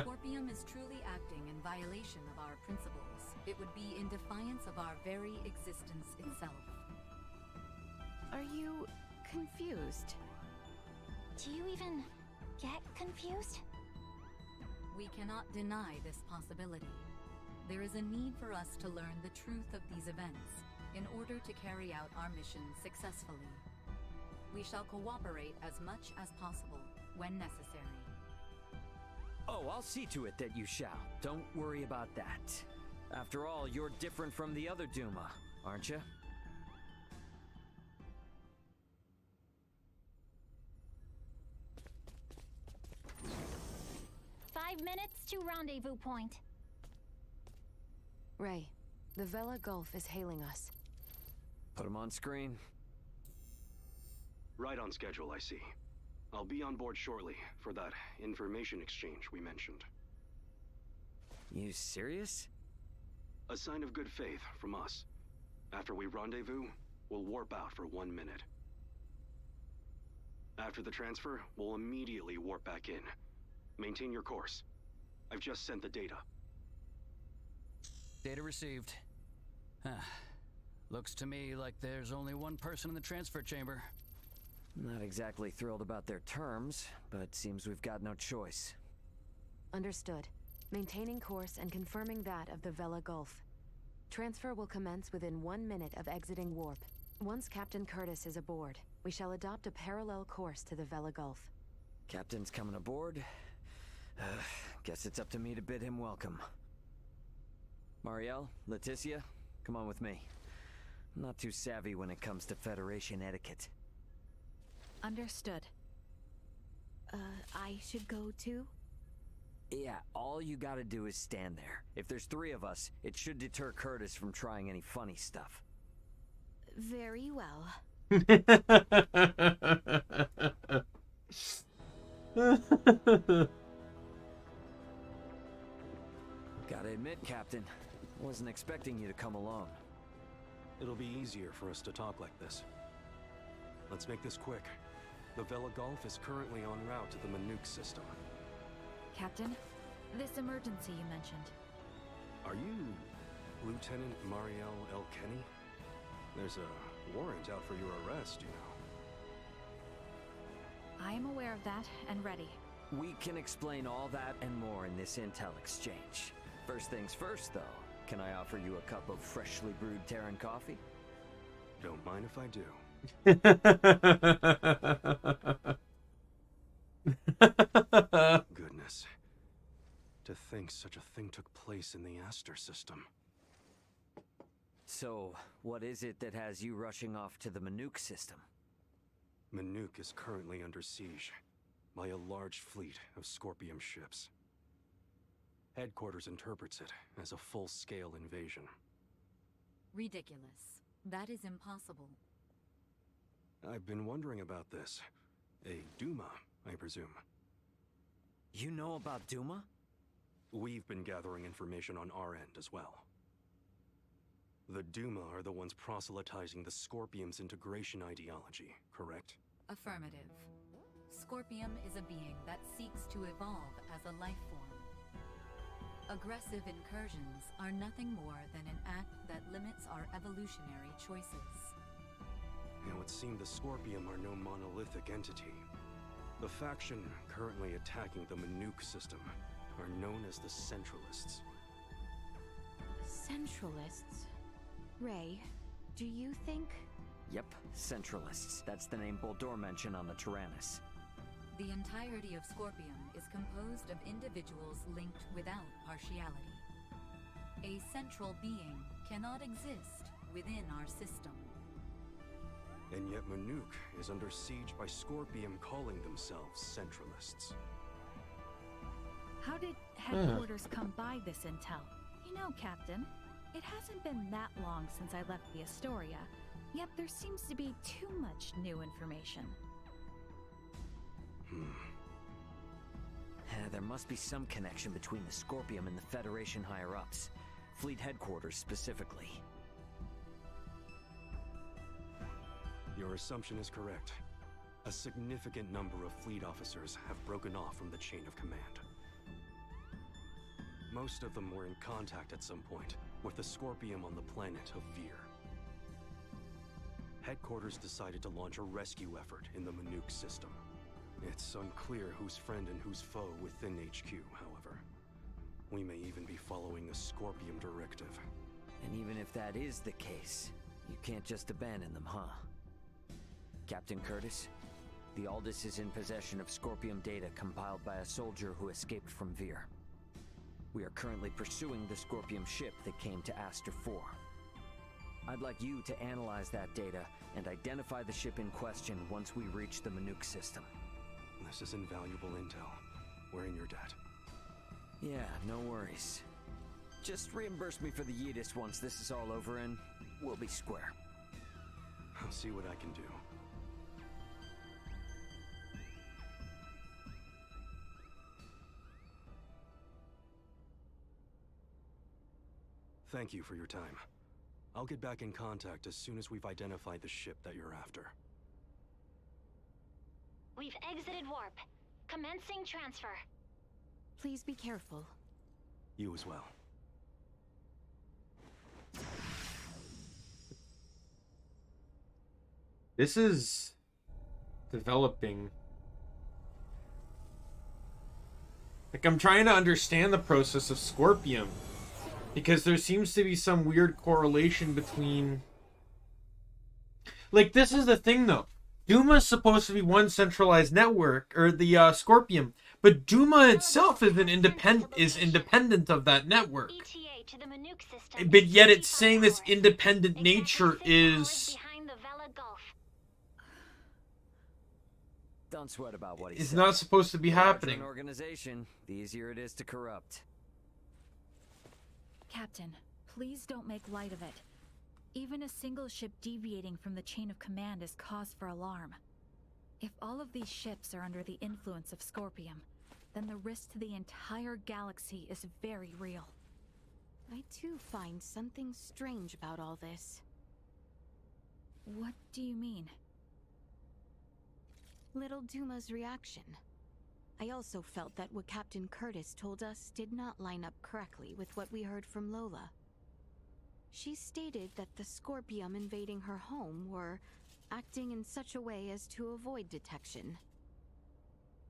[SPEAKER 8] Scorpium is truly acting in violation of our principles, it would be in defiance of our very existence itself.
[SPEAKER 2] Are you confused?
[SPEAKER 16] Do you even get confused?
[SPEAKER 8] We cannot deny this possibility. There is a need for us to learn the truth of these events in order to carry out our mission successfully. We shall cooperate as much as possible when necessary.
[SPEAKER 4] Oh, I'll see to it that you shall. Don't worry about that. After all, you're different from the other Duma, aren't you?
[SPEAKER 16] Minutes to rendezvous point.
[SPEAKER 5] Ray, the Vela Gulf is hailing us.
[SPEAKER 4] Put him on screen.
[SPEAKER 19] Right on schedule, I see. I'll be on board shortly for that information exchange we mentioned.
[SPEAKER 4] You serious?
[SPEAKER 19] A sign of good faith from us. After we rendezvous, we'll warp out for 1 minute. After the transfer, we'll immediately warp back in. Maintain your course. I've just sent the data.
[SPEAKER 15] Data received. Looks to me like there's only one person in the transfer chamber.
[SPEAKER 4] Not exactly thrilled about their terms, but seems we've got no choice.
[SPEAKER 5] Understood. Maintaining course and confirming that of the Vela Gulf. Transfer will commence within 1 minute of exiting warp. Once Captain Curtis is aboard, we shall adopt a parallel course to the Vela Gulf.
[SPEAKER 4] Captain's coming aboard. Guess it's up to me to bid him welcome. Marielle, Leticia, come on with me. I'm not too savvy when it comes to Federation etiquette.
[SPEAKER 6] Understood.
[SPEAKER 2] I should go too?
[SPEAKER 4] Yeah, all you gotta do is stand there. If there's 3 of us, it should deter Curtis from trying any funny stuff.
[SPEAKER 2] Very well.
[SPEAKER 4] Gotta admit, Captain, wasn't expecting you to come along.
[SPEAKER 21] It'll be easier for us to talk like this. Let's make this quick. The Vela Gulf is currently en route to the Manuk system.
[SPEAKER 6] Captain, this emergency you mentioned.
[SPEAKER 21] Are you Lieutenant Marielle L. Kenny? There's a warrant out for your arrest, you know.
[SPEAKER 6] I am aware of that and ready.
[SPEAKER 4] We can explain all that and more in this intel exchange. First things first, though. Can I offer you a cup of freshly brewed Terran coffee?
[SPEAKER 21] Don't mind if I do. Goodness. To think such a thing took place in the Aster system.
[SPEAKER 4] So, what is it that has you rushing off to the Manuk system?
[SPEAKER 21] Manuk is currently under siege by a large fleet of Scorpium ships. Headquarters interprets it as a full-scale invasion.
[SPEAKER 8] Ridiculous. That is impossible.
[SPEAKER 21] I've been wondering about this. A Duma, I presume.
[SPEAKER 4] You know about Duma?
[SPEAKER 21] We've been gathering information on our end as well. The Duma are the ones proselytizing the Scorpium's integration ideology, correct?
[SPEAKER 8] Affirmative. Scorpium is a being that seeks to evolve as a life form. Aggressive incursions are nothing more than an act that limits our evolutionary choices.
[SPEAKER 21] It would seem the Scorpium are no monolithic entity. The faction currently attacking the Manuk system are known as the Centralists.
[SPEAKER 2] Centralists? Ray, do you think...
[SPEAKER 4] Yep, Centralists. That's the name Boldor mentioned on the Tyrannus.
[SPEAKER 8] The entirety of Scorpium is composed of individuals linked without partiality. A central being cannot exist within our system.
[SPEAKER 21] And yet Manuk is under siege by Scorpium calling themselves Centralists.
[SPEAKER 6] How did headquarters come by this intel? You know, Captain, it hasn't been that long since I left the Astoria, yet there seems to be too much new information.
[SPEAKER 4] There must be some connection between the Scorpium and the Federation higher-ups. Fleet headquarters specifically.
[SPEAKER 21] Your assumption is correct. A significant number of fleet officers have broken off from the chain of command. Most of them were in contact at some point with the Scorpium on the planet of Vir. Headquarters decided to launch a rescue effort in the Manuk system. It's unclear who's friend and who's foe within HQ, however. We may even be following a Scorpium directive.
[SPEAKER 4] And even if that is the case, you can't just abandon them, huh? Captain Curtis, the Aldous is in possession of Scorpium data compiled by a soldier who escaped from Vir. We are currently pursuing the Scorpium ship that came to Aster 4. I'd like you to analyze that data and identify the ship in question once we reach the Manuk system.
[SPEAKER 21] This is invaluable intel. We're in your debt.
[SPEAKER 4] Yeah, no worries. Just reimburse me for the Yidis once this is all over and we'll be square.
[SPEAKER 21] I'll see what I can do. Thank you for your time. I'll get back in contact as soon as we've identified the ship that you're after.
[SPEAKER 16] We've exited warp. Commencing transfer.
[SPEAKER 2] Please be careful.
[SPEAKER 21] You as well.
[SPEAKER 1] This is developing. Like, I'm trying to understand the process of Scorpium, because there seems to be some weird correlation between... Like, this is the thing, though. Duma's supposed to be one centralized network, or the Scorpium, but Duma itself is independent of that network. But yet it's saying this independent nature is...
[SPEAKER 4] Don't sweat about what he
[SPEAKER 1] It's
[SPEAKER 4] said.
[SPEAKER 1] not supposed to be
[SPEAKER 4] The larger
[SPEAKER 1] happening.
[SPEAKER 4] an organization, the easier it is to corrupt.
[SPEAKER 6] Captain, please don't make light of it. Even a single ship deviating from the chain of command is cause for alarm. If all of these ships are under the influence of Scorpium, then the risk to the entire galaxy is very real.
[SPEAKER 2] I too find something strange about all this.
[SPEAKER 6] What do you mean?
[SPEAKER 2] Little Duma's reaction. I also felt that what Captain Curtis told us did not line up correctly with what we heard from Lola. She stated that the Scorpium invading her home were acting in such a way as to avoid detection.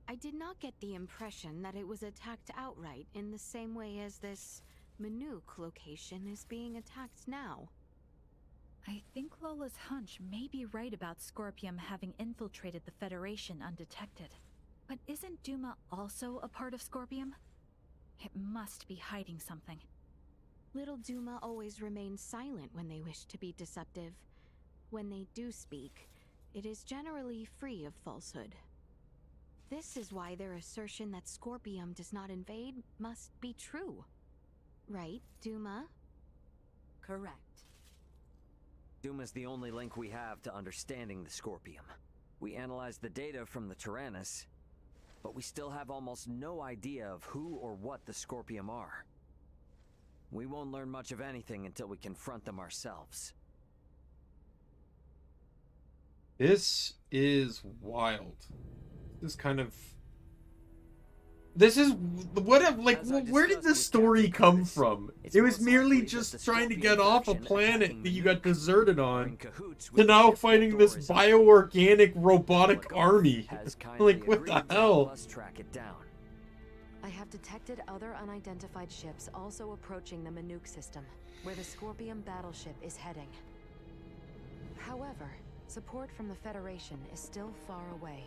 [SPEAKER 2] I did not get the impression that it was attacked outright in the same way as this Manuk location is being attacked now.
[SPEAKER 6] I think Lola's hunch may be right about Scorpium having infiltrated the Federation undetected. But isn't Duma also a part of Scorpium? It must be hiding something.
[SPEAKER 2] Little Duma always remains silent when they wish to be deceptive. When they do speak, it is generally free of falsehood. This is why their assertion that Scorpium does not invade must be true. Right, Duma?
[SPEAKER 8] Correct.
[SPEAKER 4] Duma's the only link we have to understanding the Scorpium. We analyzed the data from the Tyrannus, but we still have almost no idea of who or what the Scorpium are. We won't learn much of anything until we confront them ourselves.
[SPEAKER 1] This is wild. This kind of... This is... What if, like, where did this story come from? It was merely just trying to get off a planet that you got deserted on, to now fighting this bioorganic robotic army. Like, what the hell?
[SPEAKER 5] I have detected other unidentified ships also approaching the Manuk system, where the Scorpium battleship is heading. However, support from the Federation is still far away.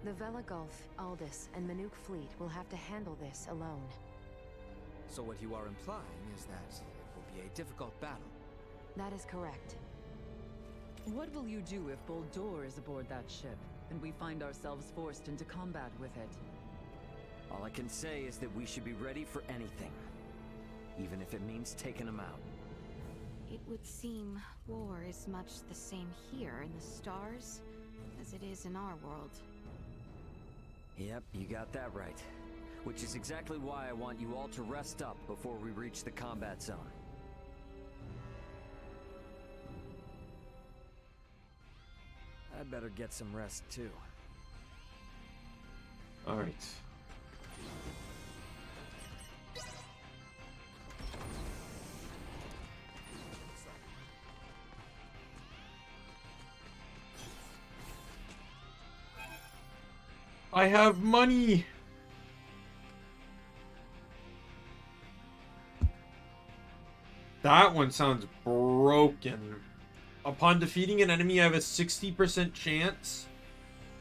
[SPEAKER 5] The Vela Gulf, Aldous, and Manuk fleet will have to handle this alone.
[SPEAKER 17] So what you are implying is that it will be a difficult battle.
[SPEAKER 5] That is correct.
[SPEAKER 9] What will you do if Boldor is aboard that ship, and we find ourselves forced into combat with it?
[SPEAKER 4] All I can say is that we should be ready for anything, even if it means taking them out.
[SPEAKER 2] It would seem war is much the same here in the stars as it is in our world.
[SPEAKER 4] Yep, you got that right. Which is exactly why I want you all to rest up before we reach the combat zone. I'd better get some rest too.
[SPEAKER 1] All right. I have money. That one sounds broken. Upon defeating an enemy, I have a 60% chance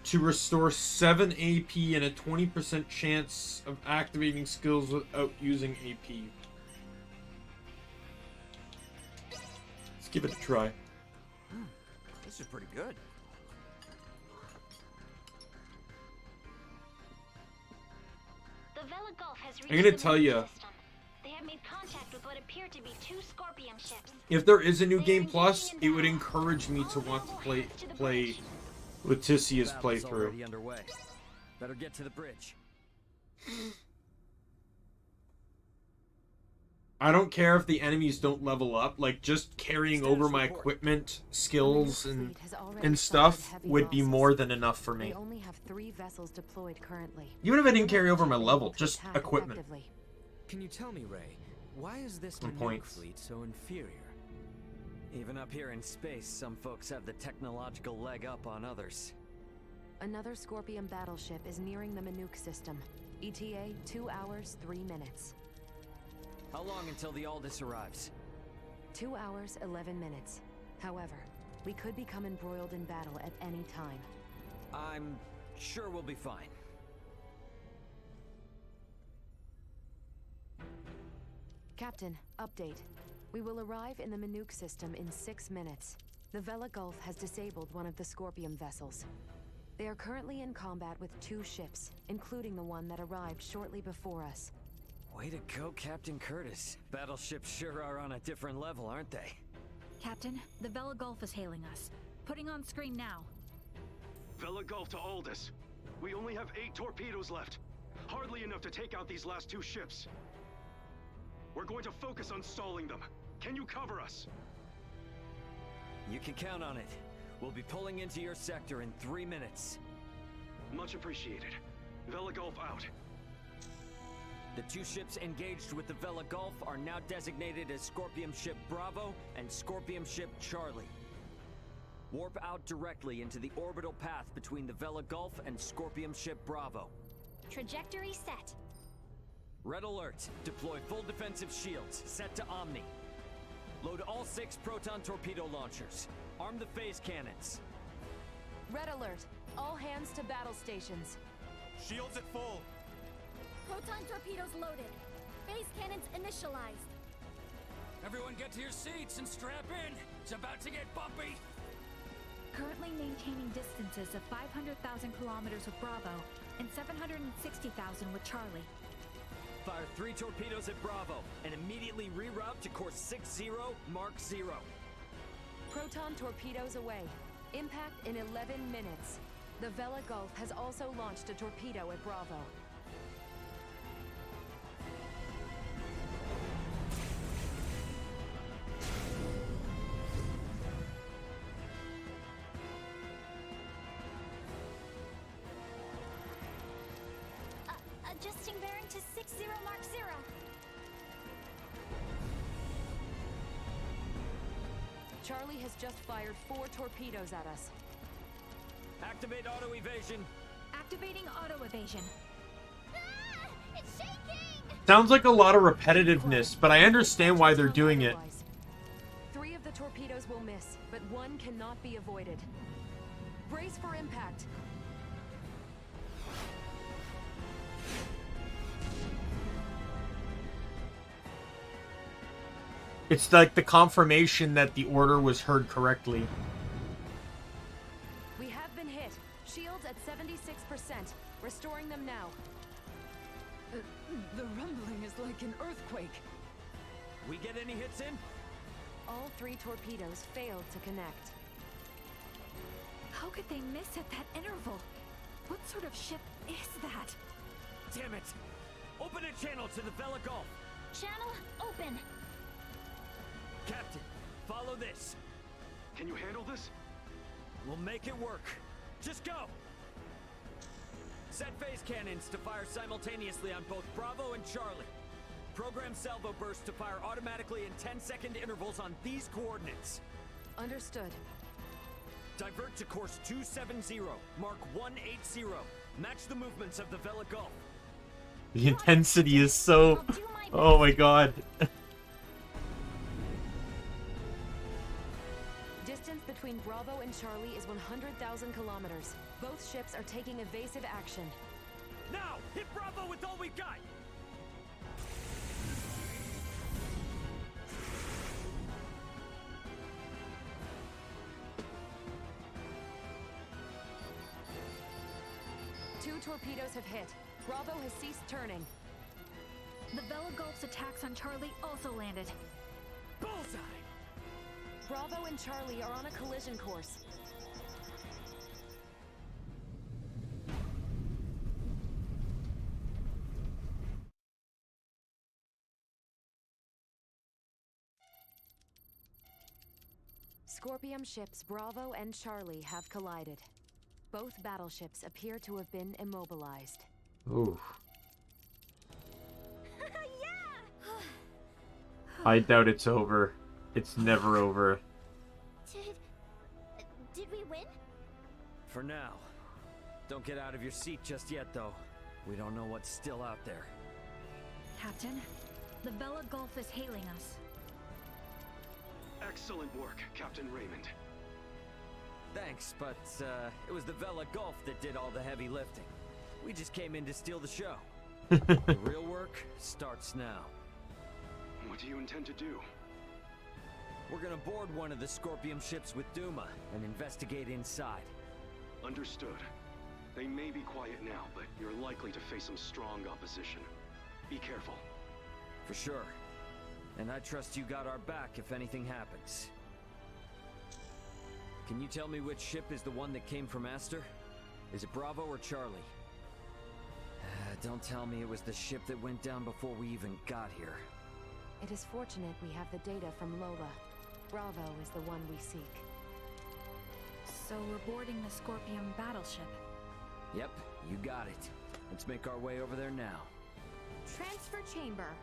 [SPEAKER 1] to restore 7 AP and a 20% chance of activating skills without using AP. Let's give it a try.
[SPEAKER 4] This is pretty good.
[SPEAKER 16] The Vela Gulf has
[SPEAKER 1] I'm gonna tell you,
[SPEAKER 16] They have made contact with what appear to be 2 Scorpion ships.
[SPEAKER 1] if there is a new game plus, it would encourage me to want to play Leticia's
[SPEAKER 4] Battle's
[SPEAKER 1] playthrough.
[SPEAKER 4] already underway. Better get to the bridge.
[SPEAKER 1] I don't care if the enemies don't level up, like just carrying over my equipment, skills, and stuff would be more than enough for me.
[SPEAKER 5] They only have 3 vessels deployed currently.
[SPEAKER 1] Even if I didn't carry over my level, just
[SPEAKER 5] Attack
[SPEAKER 1] equipment.
[SPEAKER 5] effectively.
[SPEAKER 17] Can you tell me, Ray, why is this
[SPEAKER 1] Some
[SPEAKER 17] Manuk
[SPEAKER 1] points.
[SPEAKER 17] fleet so inferior?
[SPEAKER 4] Even up here in space, some folks have the technological leg up on others.
[SPEAKER 5] Another Scorpion battleship is nearing the Manuk system. ETA 2 hours, 3 minutes.
[SPEAKER 4] How long until the Aldous arrives?
[SPEAKER 5] 2 hours, 11 minutes. However, we could become embroiled in battle at any time.
[SPEAKER 4] I'm sure we'll be fine.
[SPEAKER 5] Captain, update. We will arrive in the Manuk system in 6 minutes. The Vela Gulf has disabled one of the Scorpion vessels. They are currently in combat with 2 ships, including the one that arrived shortly before us.
[SPEAKER 4] Way to go, Captain Curtis. Battleships sure are on a different level, aren't they?
[SPEAKER 6] Captain, the Vela Gulf is hailing us. Putting on screen now.
[SPEAKER 19] Vela Gulf to Aldous. We only have 8 torpedoes left. Hardly enough to take out these last 2 ships. We're going to focus on stalling them. Can you cover us?
[SPEAKER 4] You can count on it. We'll be pulling into your sector in 3 minutes.
[SPEAKER 19] Much appreciated. Vela Gulf out.
[SPEAKER 4] The 2 ships engaged with the Vela Gulf are now designated as Scorpion Ship Bravo and Scorpion Ship Charlie. Warp out directly into the orbital path between the Vela Gulf and Scorpion Ship Bravo.
[SPEAKER 16] Trajectory set.
[SPEAKER 4] Red alert. Deploy full defensive shields. Set to Omni. Load all 6 proton torpedo launchers. Arm the phase cannons.
[SPEAKER 5] Red alert. All hands to battle stations.
[SPEAKER 18] Shields at full.
[SPEAKER 16] Proton torpedoes loaded. Phase cannons initialized.
[SPEAKER 15] Everyone get to your seats and strap in. It's about to get bumpy.
[SPEAKER 6] Currently maintaining distances of 500,000 kilometers with Bravo and 760,000 with Charlie.
[SPEAKER 4] Fire 3 torpedoes at Bravo and immediately reroute to course 60 Mark 0.
[SPEAKER 5] Proton torpedoes away. Impact in 11 minutes. The Vela Gulf has also launched a torpedo at Bravo.
[SPEAKER 16] Adjusting bearing to 60 Mark 0.
[SPEAKER 5] Charlie has just fired 4 torpedoes at us.
[SPEAKER 4] Activate auto evasion.
[SPEAKER 6] Activating auto evasion.
[SPEAKER 16] It's shaking!
[SPEAKER 1] Sounds like a lot of repetitiveness, but I understand why they're doing it.
[SPEAKER 5] 3 of the torpedoes will miss, but 1 cannot be avoided. Brace for impact.
[SPEAKER 1] It's like the confirmation that the order was heard correctly.
[SPEAKER 5] We have been hit. Shields at 76%. Restoring them now.
[SPEAKER 9] The rumbling is like an earthquake.
[SPEAKER 4] We get any hits in?
[SPEAKER 5] All 3 torpedoes failed to connect.
[SPEAKER 6] How could they miss at that interval? What sort of ship is that?
[SPEAKER 4] Damn it! Open a channel to the Vela Gulf.
[SPEAKER 16] Channel open.
[SPEAKER 4] Captain, follow this.
[SPEAKER 19] Can you handle this?
[SPEAKER 4] We'll make it work. Just go! Set phase cannons to fire simultaneously on both Bravo and Charlie. Program salvo bursts to fire automatically in 10-second intervals on these coordinates.
[SPEAKER 5] Understood.
[SPEAKER 4] Divert to course 270, mark 180. Match the movements of the Vela Gulf.
[SPEAKER 1] The intensity is so... Oh my god.
[SPEAKER 5] Distance between Bravo and Charlie is 100,000 kilometers. Both ships are taking evasive action.
[SPEAKER 4] Now, hit Bravo with all we've got!
[SPEAKER 5] Two torpedoes have hit. Bravo has ceased turning.
[SPEAKER 6] The Vela Gulf's attacks on Charlie also landed.
[SPEAKER 4] Bullseye!
[SPEAKER 5] Bravo and Charlie are on a collision course. Scorpium ships Bravo and Charlie have collided. Both battleships appear to have been immobilized.
[SPEAKER 1] Ooh. I doubt it's over. It's never over.
[SPEAKER 16] Did we win?
[SPEAKER 4] For now. Don't get out of your seat just yet, though. We don't know what's still out there.
[SPEAKER 6] Captain, the Vela Gulf is hailing us.
[SPEAKER 19] Excellent work, Captain Raymond.
[SPEAKER 4] Thanks, but it was the Vela Gulf that did all the heavy lifting. We just came in to steal the show. The real work starts now.
[SPEAKER 19] What do you intend to do?
[SPEAKER 4] We're gonna board one of the Scorpium ships with Duma and investigate inside.
[SPEAKER 19] Understood. They may be quiet now, but you're likely to face some strong opposition. Be careful.
[SPEAKER 4] For sure. And I trust you got our back if anything happens. Can you tell me which ship is the one that came from Aster? Is it Bravo or Charlie? Don't tell me it was the ship that went down before we even got here.
[SPEAKER 5] It is fortunate we have the data from Lola. Bravo is the one we seek.
[SPEAKER 6] So we're boarding the Scorpium battleship.
[SPEAKER 4] Yep, you got it. Let's make our way over there now.
[SPEAKER 2] Transfer chamber.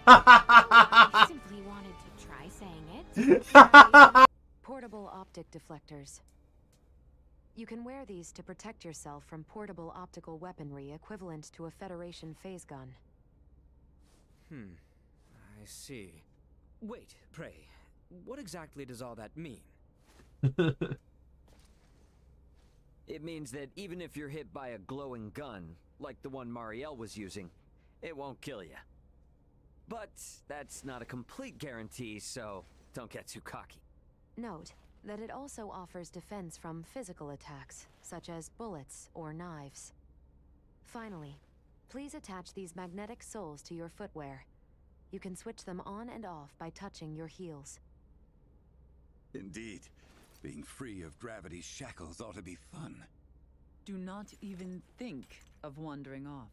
[SPEAKER 5] I
[SPEAKER 2] simply wanted to try saying it.
[SPEAKER 5] Portable optic deflectors. You can wear these to protect yourself from portable optical weaponry equivalent to a Federation phase gun.
[SPEAKER 17] I see. Wait, pray, what exactly does all that mean?
[SPEAKER 4] It means that even if you're hit by a glowing gun, like the one Marielle was using, it won't kill you. But that's not a complete guarantee, so don't get too cocky.
[SPEAKER 5] Note that it also offers defense from physical attacks, such as bullets or knives. Finally, please attach these magnetic soles to your footwear. You can switch them on and off by touching your heels.
[SPEAKER 14] Indeed. Being free of gravity's shackles ought to be fun.
[SPEAKER 9] Do not even think of wandering off.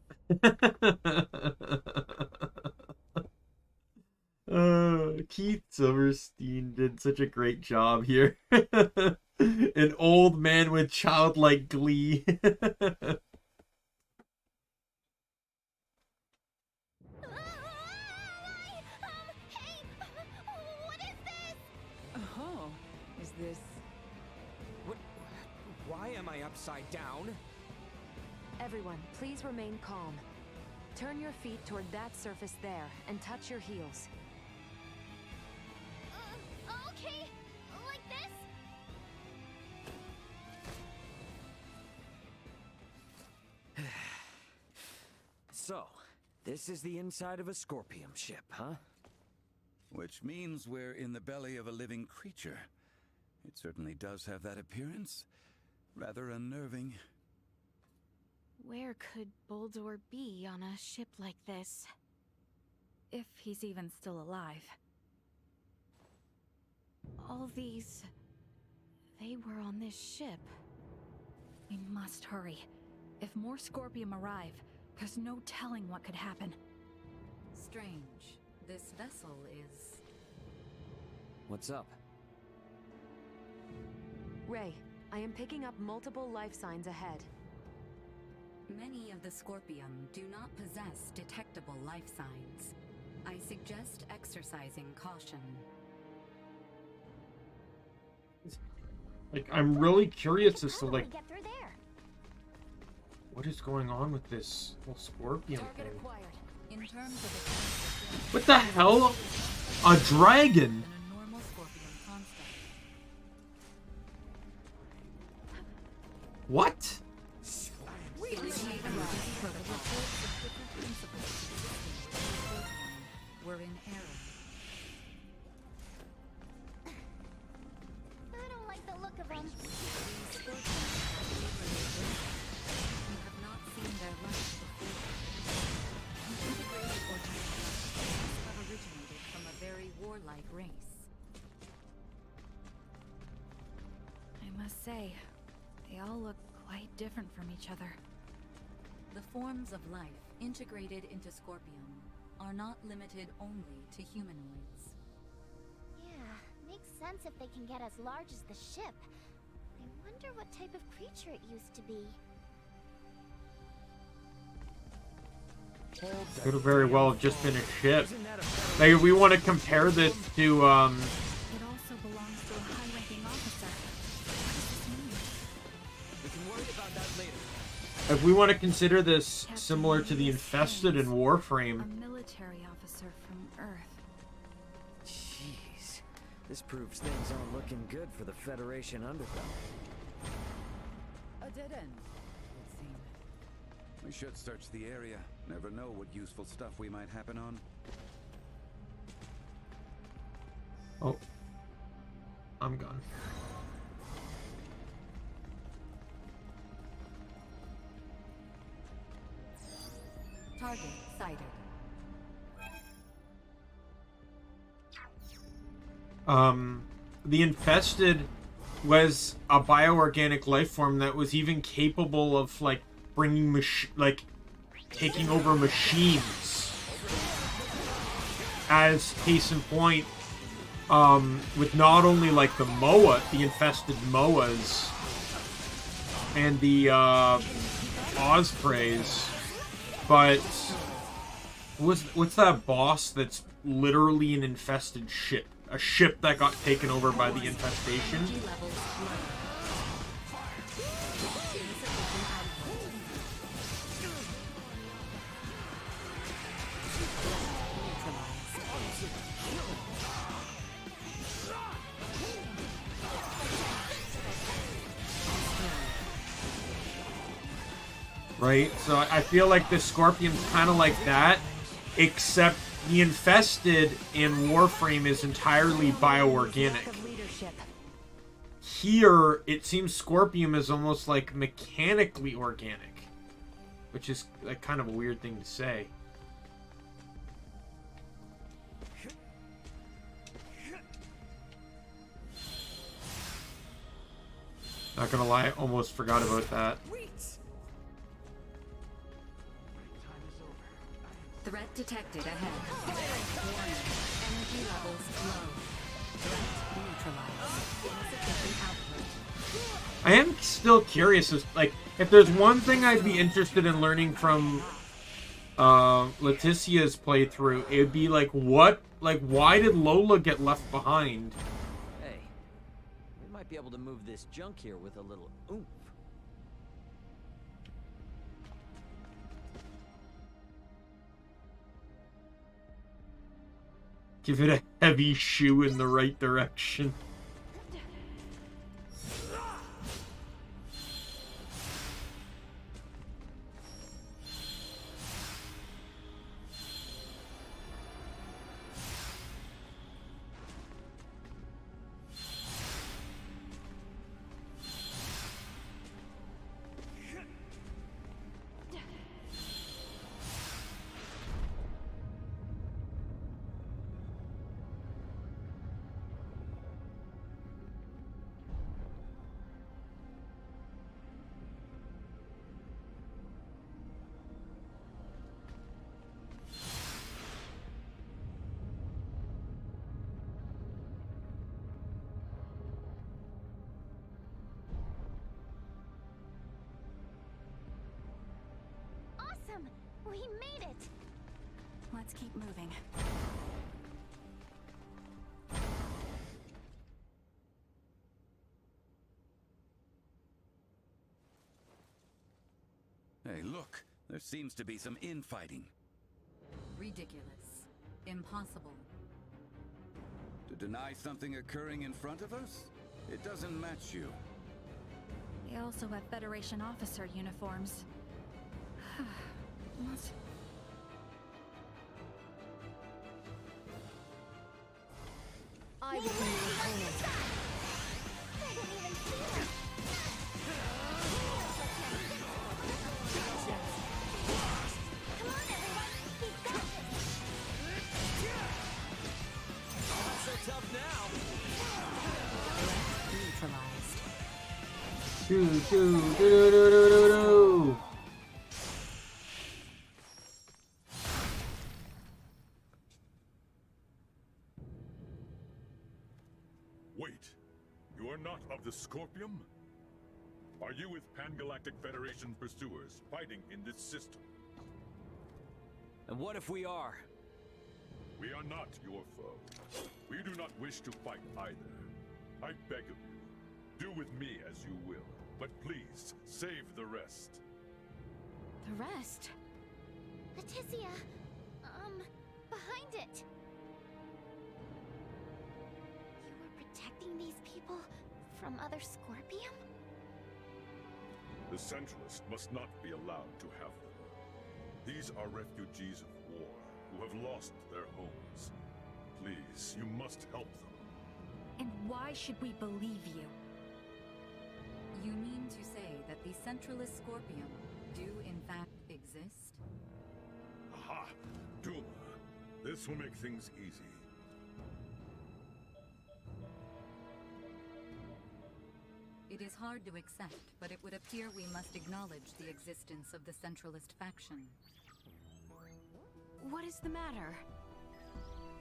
[SPEAKER 1] Keith Silverstein did such a great job here. An old man with childlike glee.
[SPEAKER 9] Oh, is this...
[SPEAKER 17] What? Why am I upside down?
[SPEAKER 5] Everyone, please remain calm. Turn your feet toward that surface there and touch your heels.
[SPEAKER 16] Okay, like this?
[SPEAKER 4] So, this is the inside of a Scorpium ship, huh?
[SPEAKER 14] Which means we're in the belly of a living creature. It certainly does have that appearance. Rather unnerving.
[SPEAKER 2] Where could Boldor be on a ship like this?
[SPEAKER 6] If he's even still alive.
[SPEAKER 2] All these... they were on this ship.
[SPEAKER 6] We must hurry. If more Scorpium arrive, there's no telling what could happen.
[SPEAKER 8] Strange. This vessel is...
[SPEAKER 4] What's up?
[SPEAKER 5] Ray, I am picking up multiple life signs ahead.
[SPEAKER 8] Many of the Scorpium do not possess detectable life signs. I suggest exercising caution.
[SPEAKER 1] Like, I'm really curious as to,
[SPEAKER 16] How do we
[SPEAKER 1] like,
[SPEAKER 16] get through there?
[SPEAKER 1] what is going on with this whole Scorpion
[SPEAKER 8] Target
[SPEAKER 1] thing?
[SPEAKER 8] acquired. In terms of
[SPEAKER 1] What the hell? A dragon?
[SPEAKER 8] than a normal Scorpion construct.
[SPEAKER 1] What?
[SPEAKER 8] Were in error.
[SPEAKER 16] I don't like the look of them.
[SPEAKER 8] We have not seen their like before. Integrated organisms have originated from a very warlike race.
[SPEAKER 6] I must say, they all look quite different from each other.
[SPEAKER 8] The forms of life integrated into Scorpium are not limited only to humanoids.
[SPEAKER 16] Yeah, makes sense if they can get as large as the ship. I wonder what type of creature it used to be.
[SPEAKER 1] Could have very well have just been a ship. Like, if we want to compare this to,
[SPEAKER 6] It also belongs to a high-ranking officer. What does this mean?
[SPEAKER 4] We can worry about that later.
[SPEAKER 1] if we want to consider this similar to the Infested in Warframe,
[SPEAKER 6] A military officer from Earth.
[SPEAKER 4] Jeez. This proves things aren't looking good for the Federation underbelly.
[SPEAKER 9] A dead end, it would seem.
[SPEAKER 14] We should search the area. Never know what useful stuff we might happen on.
[SPEAKER 1] oh, I'm gone.
[SPEAKER 8] Target sighted.
[SPEAKER 1] The Infested was a bioorganic life form that was even capable of, like, bringing taking over machines. As case in point, with not only, like, the infested MOAs, and the, Ospreys, but what's that boss that's literally an infested ship? A ship that got taken over by the infestation? Right? So I feel like the Scorpion's kind of like that, except the Infested in Warframe is entirely bioorganic. Here, it seems Scorpion is almost like mechanically organic, which is like kind of a weird thing to say. Not gonna lie, I almost forgot about that.
[SPEAKER 8] Threat detected ahead. Warning. Energy levels low. Threat neutralized. Insufficient output.
[SPEAKER 1] I am still curious, as like, if there's one thing I'd be interested in learning from Leticia's playthrough, it would be like, why did Lola get left behind?
[SPEAKER 4] Hey, we might be able to move this junk here with a little oomph.
[SPEAKER 1] Give it a heavy shoe in the right direction.
[SPEAKER 16] We made it!
[SPEAKER 6] Let's keep moving.
[SPEAKER 14] Hey, look! There seems to be some infighting.
[SPEAKER 8] Ridiculous. Impossible.
[SPEAKER 14] To deny something occurring in front of us? It doesn't match you.
[SPEAKER 6] They also have Federation officer uniforms. Must...
[SPEAKER 16] I became your opponent. I didn't even see him. Come on, everyone! We've got this!
[SPEAKER 4] Not so tough now.
[SPEAKER 5] Neutralized.
[SPEAKER 1] Doo doo doo doo doo doo doo.
[SPEAKER 11] Wait, you are not of the Scorpium? Are you with Pan-Galactic Federation pursuers fighting in this system?
[SPEAKER 4] And what if we are?
[SPEAKER 11] We are not your foe. We do not wish to fight either. I beg of you, do with me as you will, but please, save the rest.
[SPEAKER 2] The rest?
[SPEAKER 16] Leticia, behind it. You were protecting these people from other Scorpium?
[SPEAKER 11] The Centralists must not be allowed to have them. These are refugees of war who have lost their homes. Please, you must help them.
[SPEAKER 6] And why should we believe you?
[SPEAKER 8] You mean to say that the Centralist Scorpium do in fact exist?
[SPEAKER 11] Aha! Duma. This will make things easy.
[SPEAKER 8] It is hard to accept, but it would appear we must acknowledge the existence of the Centralist faction.
[SPEAKER 2] What is the matter?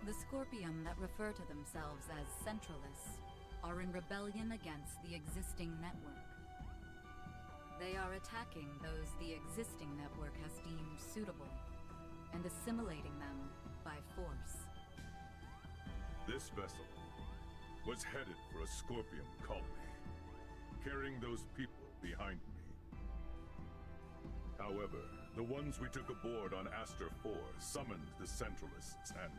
[SPEAKER 8] The Scorpium that refer to themselves as Centralists are in rebellion against the existing network. They are attacking those the existing network has deemed suitable and assimilating them by force.
[SPEAKER 11] This vessel was headed for a Scorpium colony, carrying those people behind me. However, the ones we took aboard on Aster 4 summoned the Centralists, and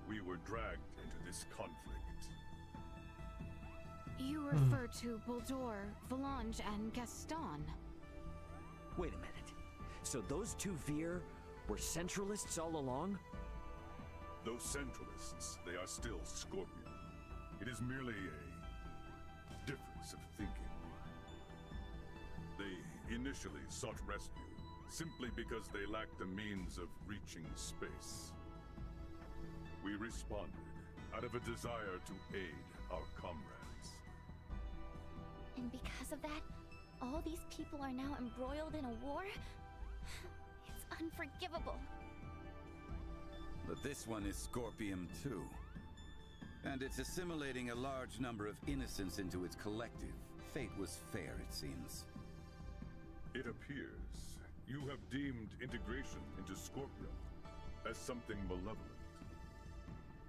[SPEAKER 11] we were dragged into this conflict.
[SPEAKER 2] You refer to Buldur, Valange, and Gaston.
[SPEAKER 4] Wait a minute. So those two Veer were Centralists all along?
[SPEAKER 11] Those Centralists, they are still Scorpion. It is merely a difference of thinking. They initially sought rescue simply because they lacked the means of reaching space. We responded out of a desire to aid our comrades.
[SPEAKER 16] And because of that, all these people are now embroiled in a war? It's unforgivable.
[SPEAKER 14] But this one is Scorpium too. And it's assimilating a large number of innocents into its collective. Fate was fair, it seems.
[SPEAKER 11] It appears you have deemed integration into Scorpium as something malevolent.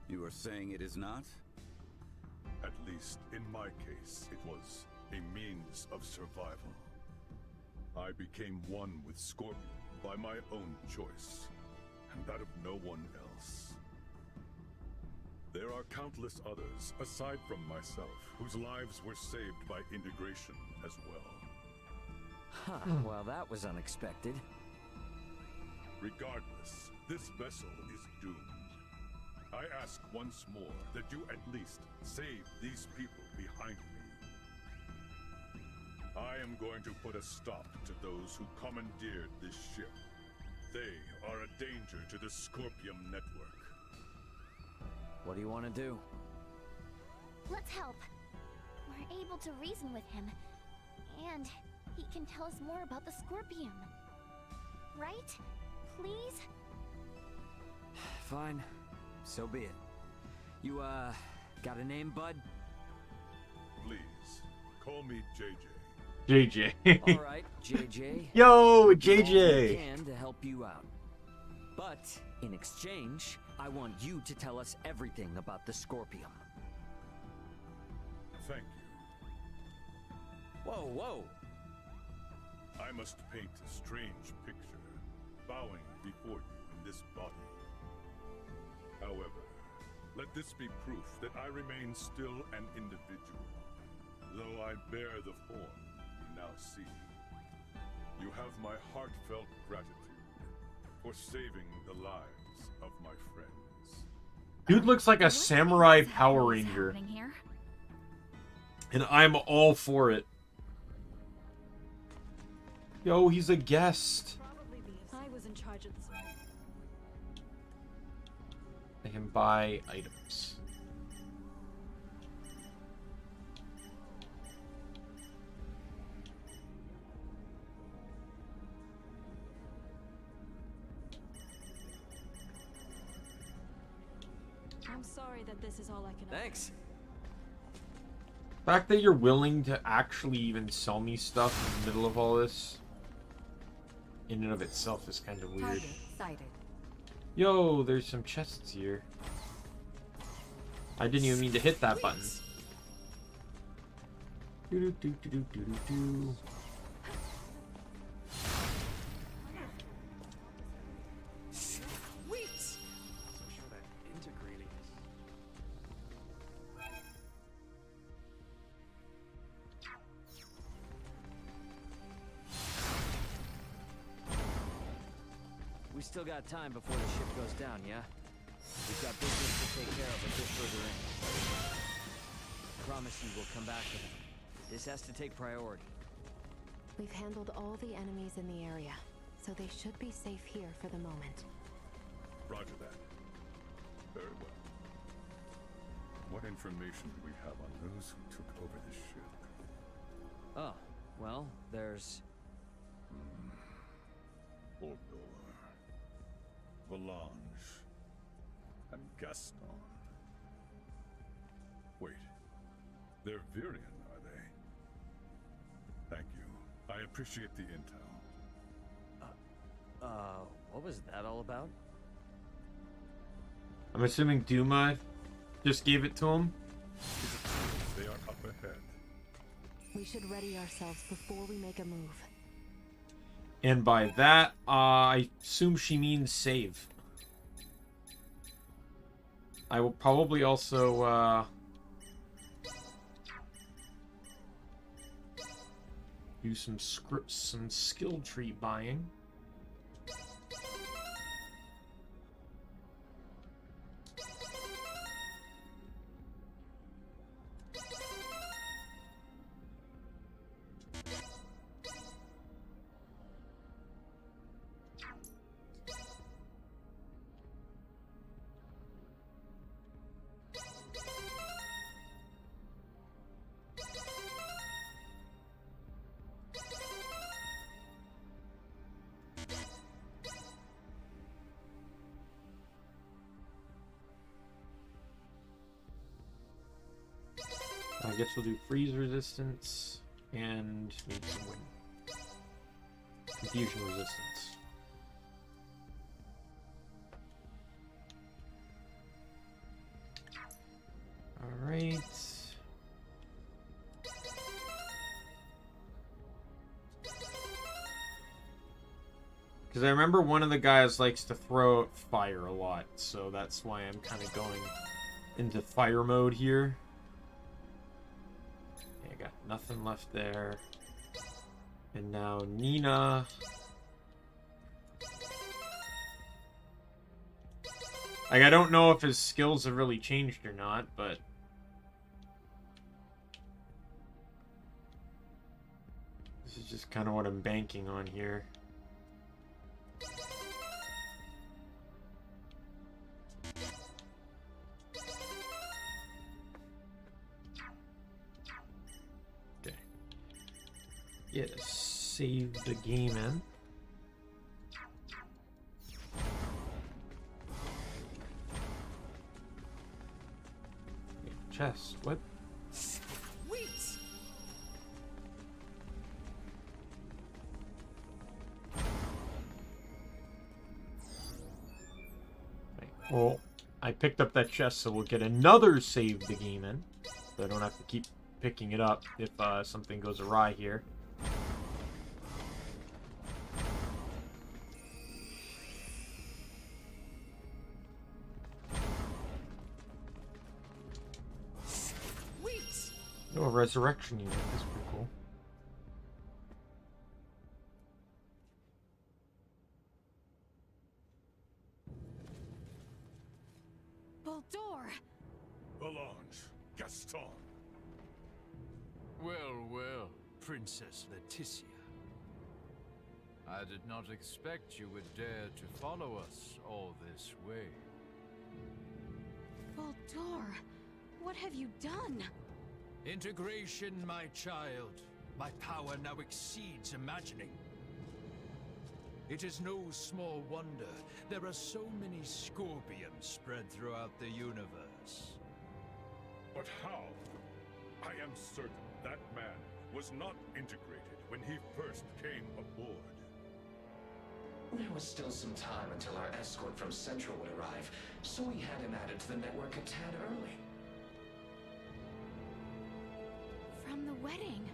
[SPEAKER 14] You are saying it is not?
[SPEAKER 11] At least in my case, it was a means of survival. I became one with Scorpion by my own choice, and that of no one else. There are countless others, aside from myself, whose lives were saved by integration as well.
[SPEAKER 4] Huh, well that was unexpected.
[SPEAKER 11] Regardless, this vessel is doomed. I ask once more that you at least save these people behind me. I am going to put a stop to those who commandeered this ship. They are a danger to the Scorpium network.
[SPEAKER 4] What do you want to do?
[SPEAKER 16] Let's help. We're able to reason with him. And he can tell us more about the Scorpium. Right? Please?
[SPEAKER 4] Fine. So be it. You, got a name, bud?
[SPEAKER 11] Please, call me JJ.
[SPEAKER 1] JJ.
[SPEAKER 4] All right, JJ.
[SPEAKER 1] Yo,
[SPEAKER 4] We'll do all
[SPEAKER 1] JJ.
[SPEAKER 4] we can to help you out. But in exchange, I want you to tell us everything about the Scorpium.
[SPEAKER 11] Thank you.
[SPEAKER 4] Whoa, whoa.
[SPEAKER 11] I must paint a strange picture, bowing before you in this body. However, let this be proof that I remain still an individual, though I bear the form you now see. You have my heartfelt gratitude for saving the lives of my friends.
[SPEAKER 1] Dude looks like a samurai Power Ranger. And I'm all for it. Yo, he's a guest.
[SPEAKER 6] I was in charge of this.
[SPEAKER 1] I can buy items.
[SPEAKER 6] I'm sorry that this is all I can.
[SPEAKER 4] Thanks.
[SPEAKER 1] The fact that you're willing to actually even sell me stuff in the middle of all this, in and of itself, is kind of weird.
[SPEAKER 8] Target sighted.
[SPEAKER 1] Yo, there's some chests here. I didn't even mean to hit that button. Do-do-do-do-do-do-do.
[SPEAKER 17] Sweet! So sure that integrating is...
[SPEAKER 4] We still got time before the ship goes down, yeah? We've got business to take care of a bit further in. I promise you we'll come back to them. This has to take priority.
[SPEAKER 5] We've handled all the enemies in the area, so they should be safe here for the moment.
[SPEAKER 11] Roger that. Very well. What information do we have on those who took over the ship?
[SPEAKER 4] Oh, well, there's...
[SPEAKER 11] Ordor, Valange, and Gaston. Wait, they're Virian, are they? Thank you. I appreciate the intel.
[SPEAKER 4] What was that all about?
[SPEAKER 1] I'm assuming Duma just gave it to him.
[SPEAKER 11] They are up ahead.
[SPEAKER 5] We should ready ourselves before we make a move.
[SPEAKER 1] And by that, I assume she means save. I will probably also, do some skill tree buying. I guess we'll do freeze resistance and maybe some wind. Confusion resistance. Alright. Because I remember one of the guys likes to throw out fire a lot, so that's why I'm kind of going into fire mode here. Okay, I got nothing left there. And now Nina. Like, I don't know if his skills have really changed or not, but... this is just kind of what I'm banking on here. Okay. Yeah, save the game in. Chest, what?
[SPEAKER 17] Sweet!
[SPEAKER 1] I picked up that chest, so we'll get another save the game in. So I don't have to keep picking it up if something goes awry here. Oh, a resurrection unit. That's pretty cool.
[SPEAKER 2] Baldur!
[SPEAKER 11] Valange, Gaston.
[SPEAKER 7] Well, well, Princess Leticia. I did not expect you would dare to follow us all this way.
[SPEAKER 2] Baldur, what have you done?
[SPEAKER 7] Integration, my child. My power now exceeds imagining. It is no small wonder there are so many Scorpions spread throughout the universe.
[SPEAKER 11] But how? I am certain that man was not integrated when he first came aboard.
[SPEAKER 13] There was still some time until our escort from Central would arrive, so we had him added to the network a tad early.
[SPEAKER 2] From the wedding.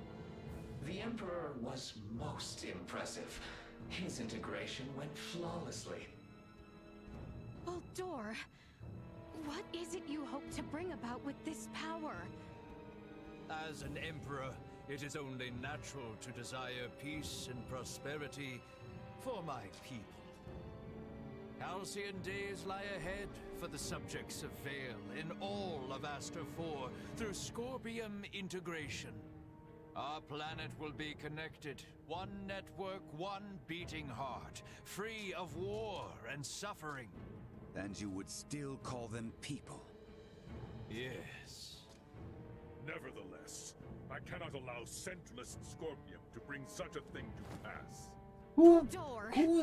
[SPEAKER 13] The Emperor was most impressive. His integration went flawlessly.
[SPEAKER 2] Baldur, what is it you hope to bring about with this power?
[SPEAKER 7] As an emperor, it is only natural to desire peace and prosperity for my people. Halcyon days lie ahead for the subjects of Vale in all of Aster 4 through Scorpium integration. Our planet will be connected, one network, one beating heart, free of war and suffering.
[SPEAKER 14] And you would still call them people?
[SPEAKER 7] Yes.
[SPEAKER 11] Nevertheless, I cannot allow Centralist Scorpium to bring such a thing to pass.
[SPEAKER 1] Who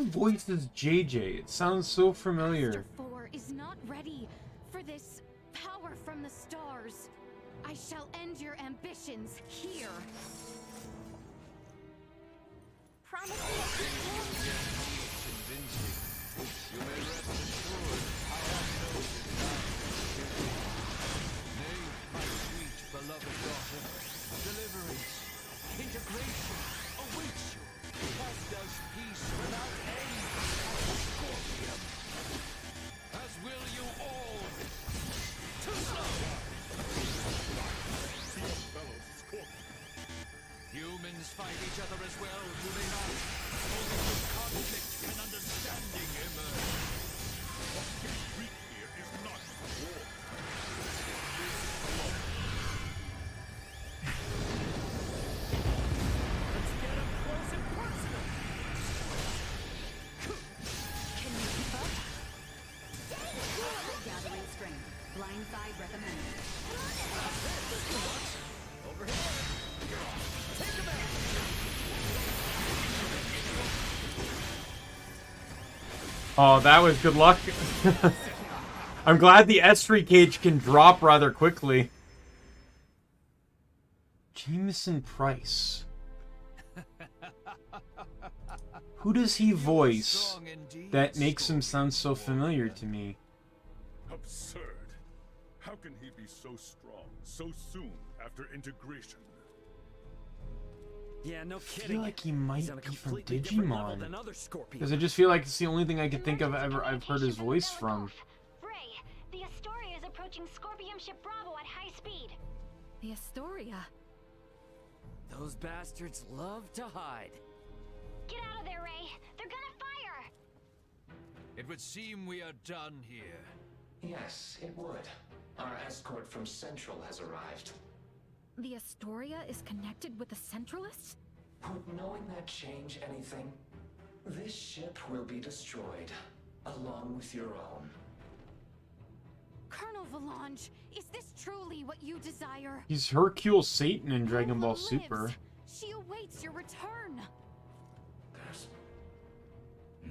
[SPEAKER 1] voices JJ? It sounds so familiar.
[SPEAKER 2] Aster 4 is not ready for this power from the stars. I shall end your ambitions here.
[SPEAKER 16] Promise me
[SPEAKER 7] You may rest assured I have no desire. Nay, my sweet beloved daughter, deliverance, integration awaits you. As does peace without end at Scorpium. As will you all. To love! Humans fight each other as well, do they not? Only through conflict can understanding emerge.
[SPEAKER 11] What gets weak here is not war.
[SPEAKER 8] Let's get up close and personal! Can you keep up? Gathering strength. Blindside recommended. Over here!
[SPEAKER 1] Oh, that was good luck. I'm glad the S3 cage can drop rather quickly. Jameson Price. Who does he voice that makes him sound so familiar to me?
[SPEAKER 11] Absurd. How can he be so strong so soon after integration?
[SPEAKER 4] Yeah, no
[SPEAKER 1] I
[SPEAKER 4] kidding.
[SPEAKER 1] feel like he might
[SPEAKER 4] He's on a
[SPEAKER 1] be from
[SPEAKER 4] completely different level
[SPEAKER 1] Digimon.
[SPEAKER 4] than other Scorpions.
[SPEAKER 1] Because I just feel like it's the only thing I can think of I've heard his voice from.
[SPEAKER 16] Ray, the Astoria is approaching Scorpium ship Bravo at high speed.
[SPEAKER 6] The Astoria.
[SPEAKER 4] Those bastards love to hide.
[SPEAKER 16] Get out of there, Ray. They're gonna fire.
[SPEAKER 7] It would seem we are done here.
[SPEAKER 13] Yes, it would. Our escort from Central has arrived.
[SPEAKER 6] The Astoria is connected with the Centralists?
[SPEAKER 13] Would knowing that change anything? This ship will be destroyed, along with your own.
[SPEAKER 2] Colonel Valange, is this truly what you desire?
[SPEAKER 1] He's Hercule Satan in Dragon Ball Super.
[SPEAKER 2] She awaits your return.
[SPEAKER 13] There's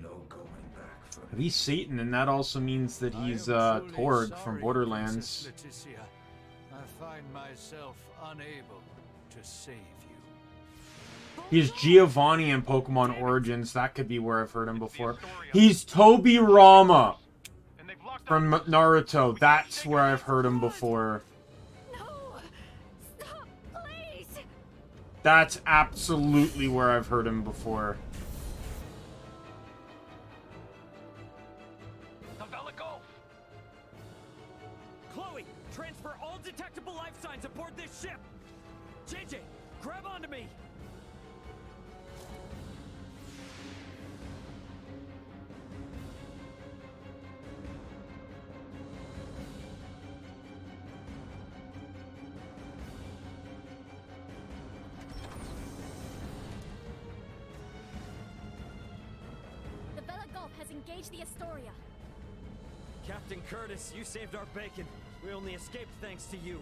[SPEAKER 13] no going back for
[SPEAKER 1] If he's Satan, and that also means that he's Torg from Borderlands.
[SPEAKER 7] Princess Leticia. I find myself unable to save you.
[SPEAKER 1] He's Giovanni in Pokemon Origins. That could be where I've heard him before. He's Toby Rama.
[SPEAKER 22] And they've locked
[SPEAKER 1] From Naruto. That's where I've heard him before.
[SPEAKER 6] No! Stop, please!
[SPEAKER 1] That's absolutely where I've heard him before.
[SPEAKER 4] The Vela Gulf! Chloe, transfer all detectable life signs aboard this ship! JJ, grab onto me!
[SPEAKER 6] The Vela Gulf has engaged the Astoria.
[SPEAKER 4] Captain Curtis, you saved our bacon. We only escaped thanks to you.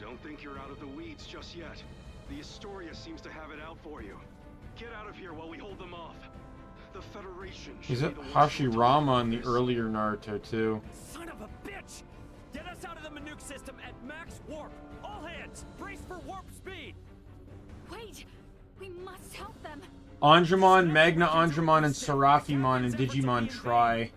[SPEAKER 19] Don't think you're out of the weeds just yet. The Astoria seems to have it out for you. Get out of here while we hold them off. The Federation
[SPEAKER 1] Is
[SPEAKER 19] should
[SPEAKER 1] it
[SPEAKER 19] be the ones who
[SPEAKER 1] Hashirama in the earlier Naruto too?
[SPEAKER 4] Son of a bitch! Get us out of the Manuk system at max warp! All hands, brace for warp speed!
[SPEAKER 6] Wait! We must help them!
[SPEAKER 1] Anjumon, Magna Anjumon, and Serafimon in Digimon Tri.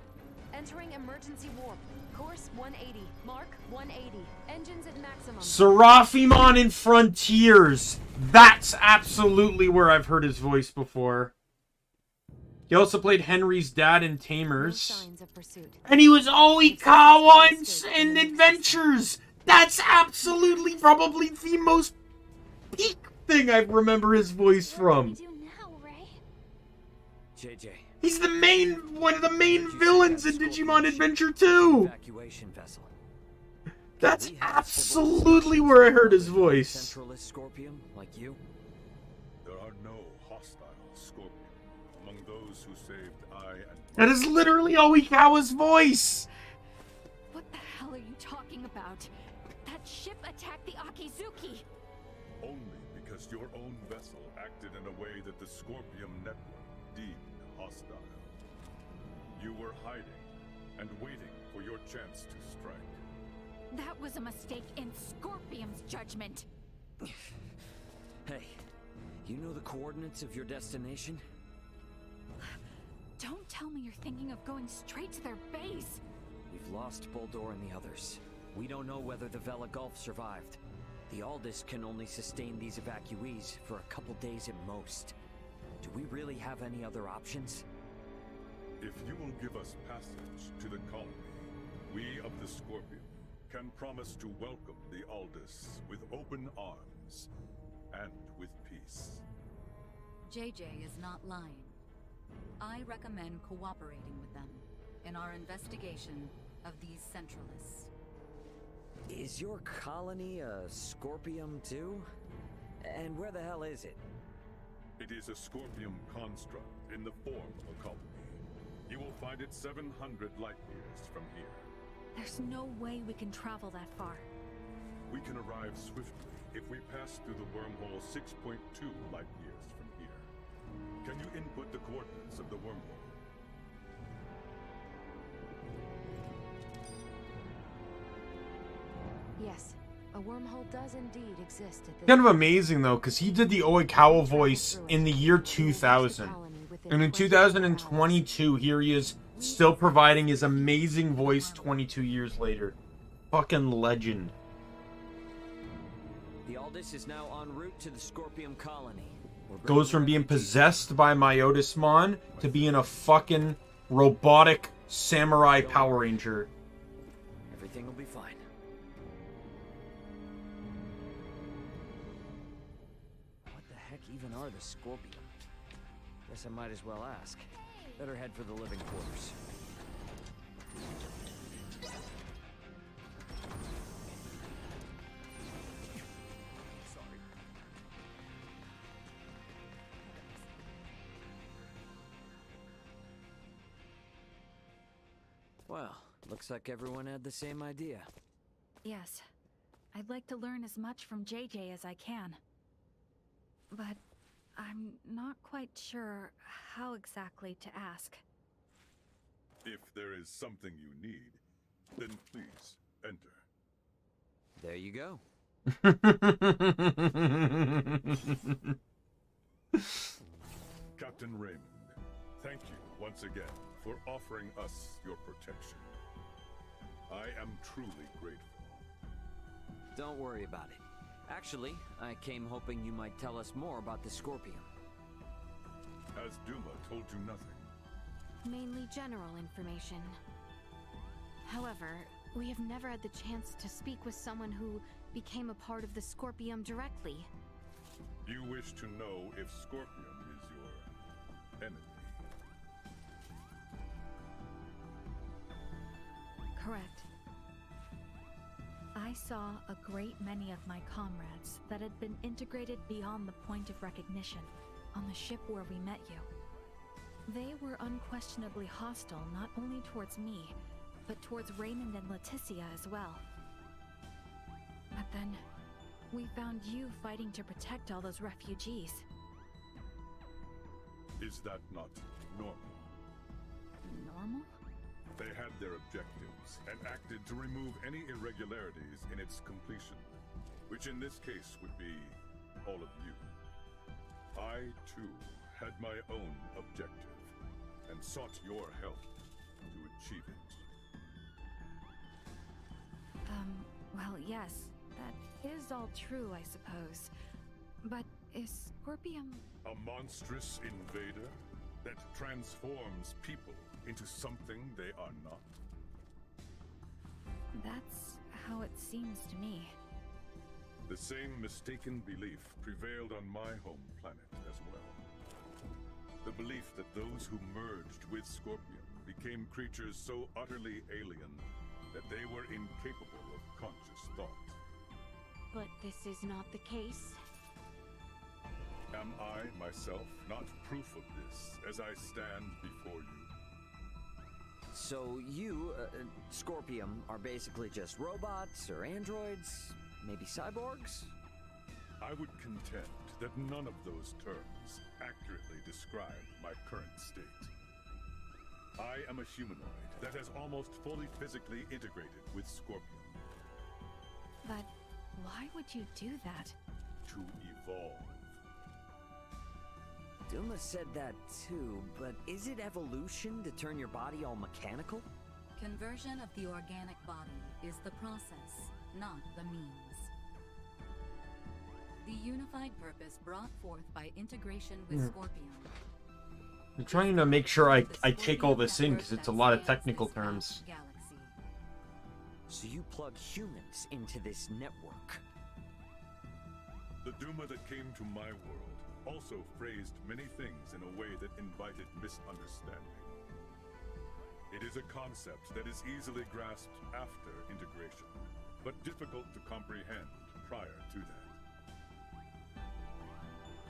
[SPEAKER 5] Entering emergency warp. Course 180. Mark 180. Engines at maximum.
[SPEAKER 1] Serafimon in Frontiers! That's absolutely where I've heard his voice before. He also played Henry's dad in Tamers. And he was Oikawa in Adventures! That's absolutely probably the most peak thing I remember his voice from.
[SPEAKER 4] JJ.
[SPEAKER 1] He's the one of the main villains in Digimon Adventure 2!
[SPEAKER 4] Evacuation vessel.
[SPEAKER 1] That's absolutely where I heard his voice.
[SPEAKER 4] Centralist Scorpium, like you?
[SPEAKER 11] There are no hostile Scorpion among those who saved I and...
[SPEAKER 1] That is literally Oikawa's voice!
[SPEAKER 6] What the hell are you talking about? That ship attacked the Akizuki!
[SPEAKER 11] Only because your own vessel acted in a way that the Scorpium network deemed hostile. You were hiding and waiting for your chance to strike.
[SPEAKER 6] That was a mistake in Scorpium's judgment.
[SPEAKER 4] Hey, you know the coordinates of your destination?
[SPEAKER 6] Don't tell me you're thinking of going straight to their base.
[SPEAKER 4] We've lost Boldor and the others. We don't know whether the Vela Gulf survived. The Aldous can only sustain these evacuees for a couple days at most. Do we really have any other options?
[SPEAKER 11] If you will give us passage to the colony, we of the Scorpion can promise to welcome the Aldous with open arms and with peace.
[SPEAKER 8] JJ is not lying. I recommend cooperating with them in our investigation of these Centralists.
[SPEAKER 4] Is your colony a Scorpium too? And where the hell is it?
[SPEAKER 11] It is a Scorpium construct in the form of a colony. You will find it 700 light years from here.
[SPEAKER 6] There's no way we can travel that far.
[SPEAKER 11] We can arrive swiftly if we pass through the wormhole 6.2 light years from here. Can you input the coordinates of the wormhole?
[SPEAKER 5] Yes, a wormhole does indeed exist at this.
[SPEAKER 1] Kind of amazing though, because he did the Oikawa voice in the year 2000. And in 2022, here he is, still providing his amazing voice 22 years later. Fucking legend.
[SPEAKER 4] The Aldous is now en route to the Scorpium colony.
[SPEAKER 1] Goes from being possessed by Myotismon to being a fucking robotic samurai Power Ranger.
[SPEAKER 4] Everything will be fine. What the heck even are the Scorpium? Guess I might as well ask. Better head for the living quarters. Sorry. Well, looks like everyone had the same idea.
[SPEAKER 6] Yes. I'd like to learn as much from JJ as I can. But I'm not quite sure how exactly to ask.
[SPEAKER 11] If there is something you need, then please enter.
[SPEAKER 4] There you go.
[SPEAKER 11] Captain Raymond, thank you once again for offering us your protection. I am truly grateful.
[SPEAKER 4] Don't worry about it. Actually, I came hoping you might tell us more about the Scorpion.
[SPEAKER 11] Has Duma told you nothing?
[SPEAKER 2] Mainly general information. However, we have never had the chance to speak with someone who became a part of the Scorpium directly.
[SPEAKER 11] You wish to know if Scorpium is your enemy?
[SPEAKER 6] Correct. I saw a great many of my comrades that had been integrated beyond the point of recognition on the ship where we met you. They were unquestionably hostile not only towards me, but towards Raymond and Leticia as well. But then, we found you fighting to protect all those refugees.
[SPEAKER 11] Is that not normal?
[SPEAKER 6] Normal?
[SPEAKER 11] They had their objectives and acted to remove any irregularities in its completion, which in this case would be all of you. I, too, had my own objective and sought your help to achieve it.
[SPEAKER 6] Well, yes, that is all true, I suppose. But is Scorpium...
[SPEAKER 11] A monstrous invader that transforms people into something they are not?
[SPEAKER 6] That's how it seems to me.
[SPEAKER 11] The same mistaken belief prevailed on my home planet as well. The belief that those who merged with Scorpion became creatures so utterly alien that they were incapable of conscious thought.
[SPEAKER 2] But this is not the case.
[SPEAKER 11] Am I, myself, not proof of this as I stand before you?
[SPEAKER 4] So you, Scorpium, are basically just robots or androids? Maybe cyborgs?
[SPEAKER 11] I would contend that none of those terms accurately describe my current state. I am a humanoid that has almost fully physically integrated with Scorpion.
[SPEAKER 6] But why would you do that?
[SPEAKER 11] To evolve.
[SPEAKER 4] Duma said that too, but is it evolution to turn your body all mechanical?
[SPEAKER 8] Conversion of the organic body is the process, not the means. The unified purpose brought forth by integration with Scorpion.
[SPEAKER 1] I'm trying to make sure I take all this in because it's a lot of technical terms.
[SPEAKER 4] So you plug humans into this network.
[SPEAKER 11] The Duma that came to my world also phrased many things in a way that invited misunderstanding. It is a concept that is easily grasped after integration, but difficult to comprehend prior to that.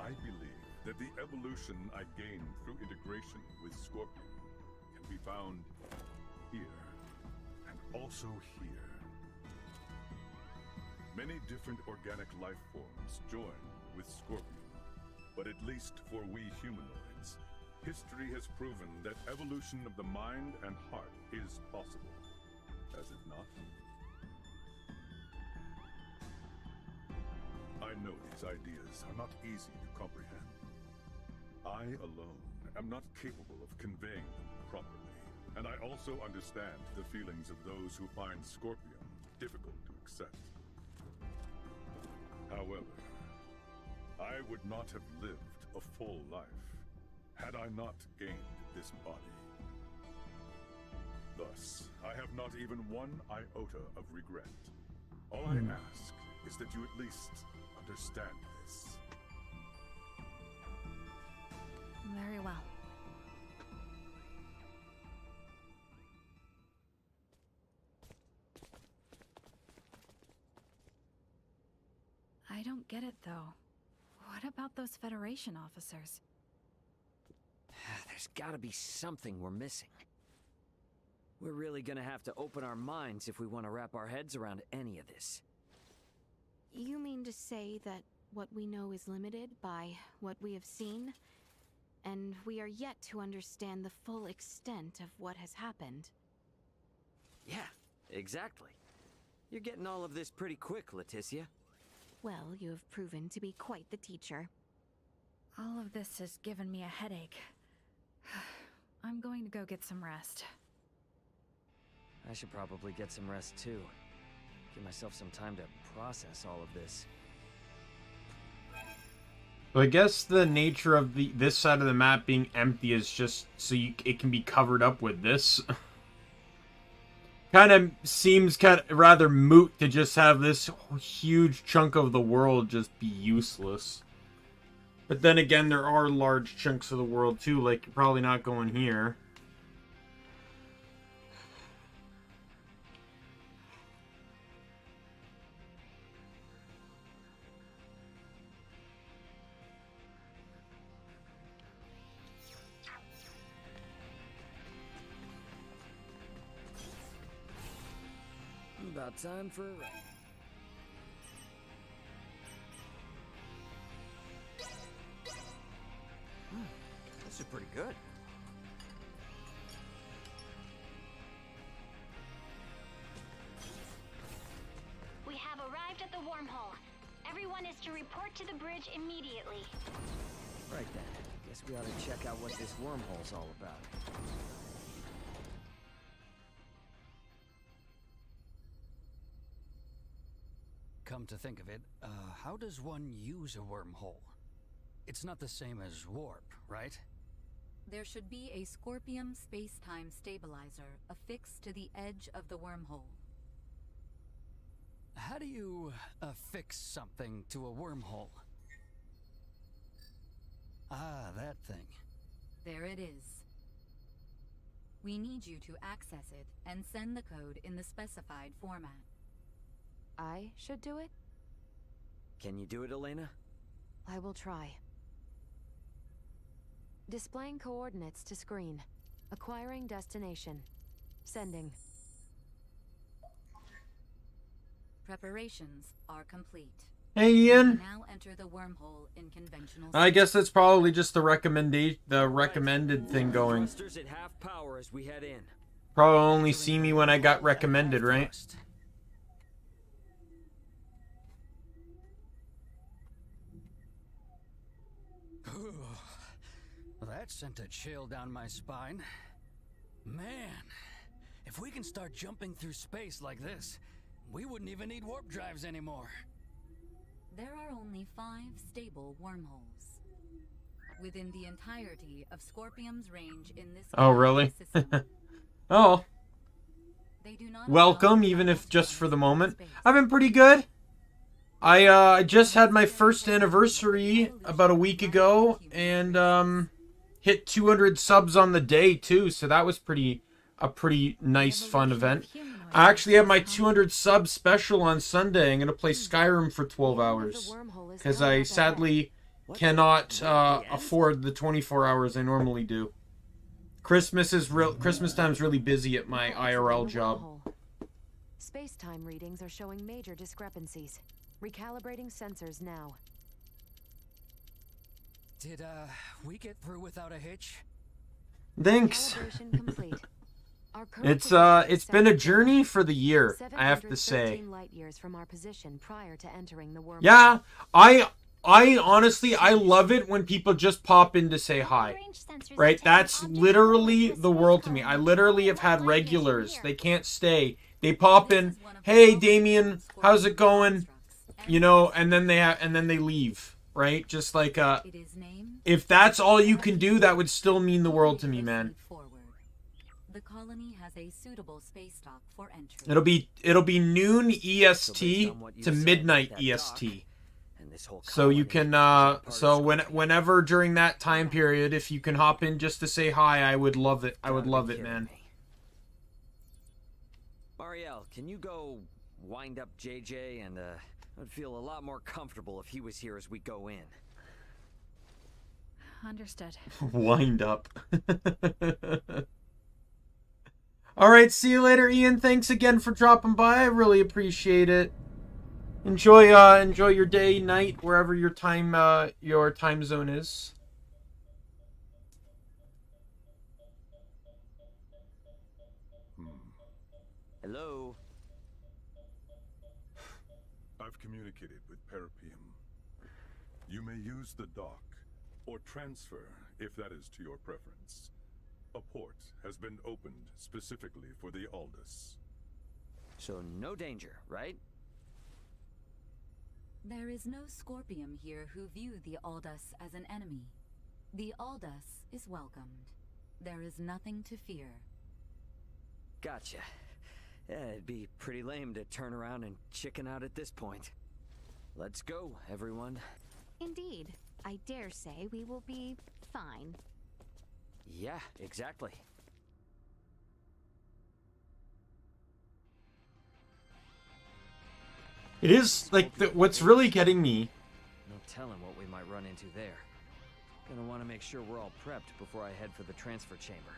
[SPEAKER 11] I believe that the evolution I gained through integration with Scorpion can be found here, and also here. Many different organic life forms join with Scorpion, but at least for we humanoids, history has proven that evolution of the mind and heart is possible, has it not? I know these ideas are not easy to comprehend. I alone am not capable of conveying them properly, and I also understand the feelings of those who find Scorpion difficult to accept. However, I would not have lived a full life had I not gained this body. Thus, I have not even one iota of regret. All I ask is that you at least understand this.
[SPEAKER 6] Very well. I don't get it, though. What about those Federation officers?
[SPEAKER 4] There's gotta be something we're missing. We're really gonna have to open our minds if we want to wrap our heads around any of this.
[SPEAKER 2] You mean to say that what we know is limited by what we have seen? And we are yet to understand the full extent of what has happened?
[SPEAKER 4] Yeah, exactly. You're getting all of this pretty quick, Leticia.
[SPEAKER 2] Well, you have proven to be quite the teacher.
[SPEAKER 6] All of this has given me a headache. I'm going to go get some rest.
[SPEAKER 4] I should probably get some rest too. Give myself some time to process all of this.
[SPEAKER 1] Well, I guess the nature of this side of the map being empty is just so it can be covered up with this. Kind of seems rather moot to just have this huge chunk of the world just be useless. But then again, there are large chunks of the world too, like you're probably not going here.
[SPEAKER 4] About time for a ride. This is pretty good.
[SPEAKER 3] We have arrived at the wormhole. Everyone is to report to the bridge immediately.
[SPEAKER 4] Right then. Guess we ought to check out what this wormhole's all about.
[SPEAKER 15] Come to think of it, how does one use a wormhole? It's not the same as warp, right?
[SPEAKER 8] There should be a Scorpium space-time stabilizer affixed to the edge of the wormhole.
[SPEAKER 15] How do you affix something to a wormhole? Ah, that thing.
[SPEAKER 8] There it is. We need you to access it and send the code in the specified format.
[SPEAKER 5] I should do it?
[SPEAKER 4] Can you do it, Elena?
[SPEAKER 5] I will try. Displaying coordinates to screen. Acquiring destination. Sending.
[SPEAKER 8] Preparations are complete.
[SPEAKER 1] Hey, Ian.
[SPEAKER 8] Now enter the wormhole in conventional.
[SPEAKER 1] I guess that's probably just the recommended thing going.
[SPEAKER 4] Thrusters at half power as we head in.
[SPEAKER 1] Probably only see me when I got recommended, right?
[SPEAKER 15] That sent a chill down my spine. Man, if we can start jumping through space like this, we wouldn't even need warp drives anymore.
[SPEAKER 8] There are only 5 stable wormholes within the entirety of Scorpium's range in this.
[SPEAKER 1] Oh, really? Oh. Welcome, even if just for the moment. I've been pretty good. I just had my first anniversary about a week ago, and hit 200 subs on the day too, so that was a pretty nice, fun event. I actually have my 200 sub special on Sunday. I'm gonna play Skyrim for 12 hours because I sadly cannot afford the 24 hours I normally do. Christmas time's really busy at my IRL job.
[SPEAKER 5] Space-time readings are showing major discrepancies. Recalibrating sensors now.
[SPEAKER 15] Did we get through without a hitch?
[SPEAKER 1] Thanks. It's been a journey for the year, I have to say. Yeah, I honestly, I love it when people just pop in to say hi. Right? That's literally the world to me. I literally have had regulars. They can't stay. They pop in, "Hey Daimien, how's it going?" You know, and then they leave, right? Just like if that's all you can do, that would still mean the world to me, man.
[SPEAKER 8] The colony has a suitable space dock for entry.
[SPEAKER 1] It'll be noon EST to midnight EST. So you can whenever during that time period, if you can hop in just to say hi, I would love it. I would love it, man.
[SPEAKER 4] Marielle, can you go wind up JJ? And I'd feel a lot more comfortable if he was here as we go in.
[SPEAKER 6] Understood.
[SPEAKER 1] Wind up. Alright, see you later, Ian. Thanks again for dropping by. I really appreciate it. Enjoy your day, night, wherever your time zone is.
[SPEAKER 4] Hello.
[SPEAKER 11] I've communicated with Parapium. You may use the dock, or transfer, if that is to your preference. A port has been opened specifically for the Aldous.
[SPEAKER 4] So no danger, right?
[SPEAKER 8] There is no Scorpium here who view the Aldous as an enemy. The Aldous is welcomed. There is nothing to fear.
[SPEAKER 4] Gotcha. Yeah, it'd be pretty lame to turn around and chicken out at this point. Let's go, everyone.
[SPEAKER 2] Indeed. I dare say we will be fine.
[SPEAKER 4] Yeah, exactly.
[SPEAKER 1] It is like what's really getting me.
[SPEAKER 4] No telling what we might run into there. Gonna want to make sure we're all prepped before I head for the transfer chamber.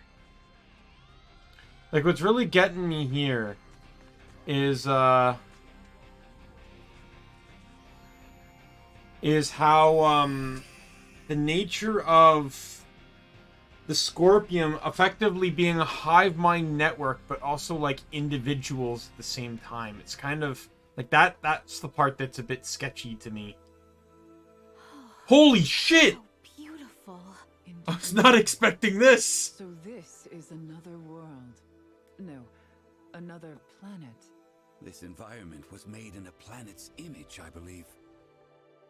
[SPEAKER 1] Like what's really getting me here is how the nature of the Scorpium effectively being a hive mind network, but also like individuals at the same time. It's kind of like that's the part that's a bit sketchy to me. Holy shit!
[SPEAKER 2] Beautiful.
[SPEAKER 1] I was not expecting this.
[SPEAKER 9] So this is another world. No, another planet.
[SPEAKER 14] This environment was made in a planet's image, I believe.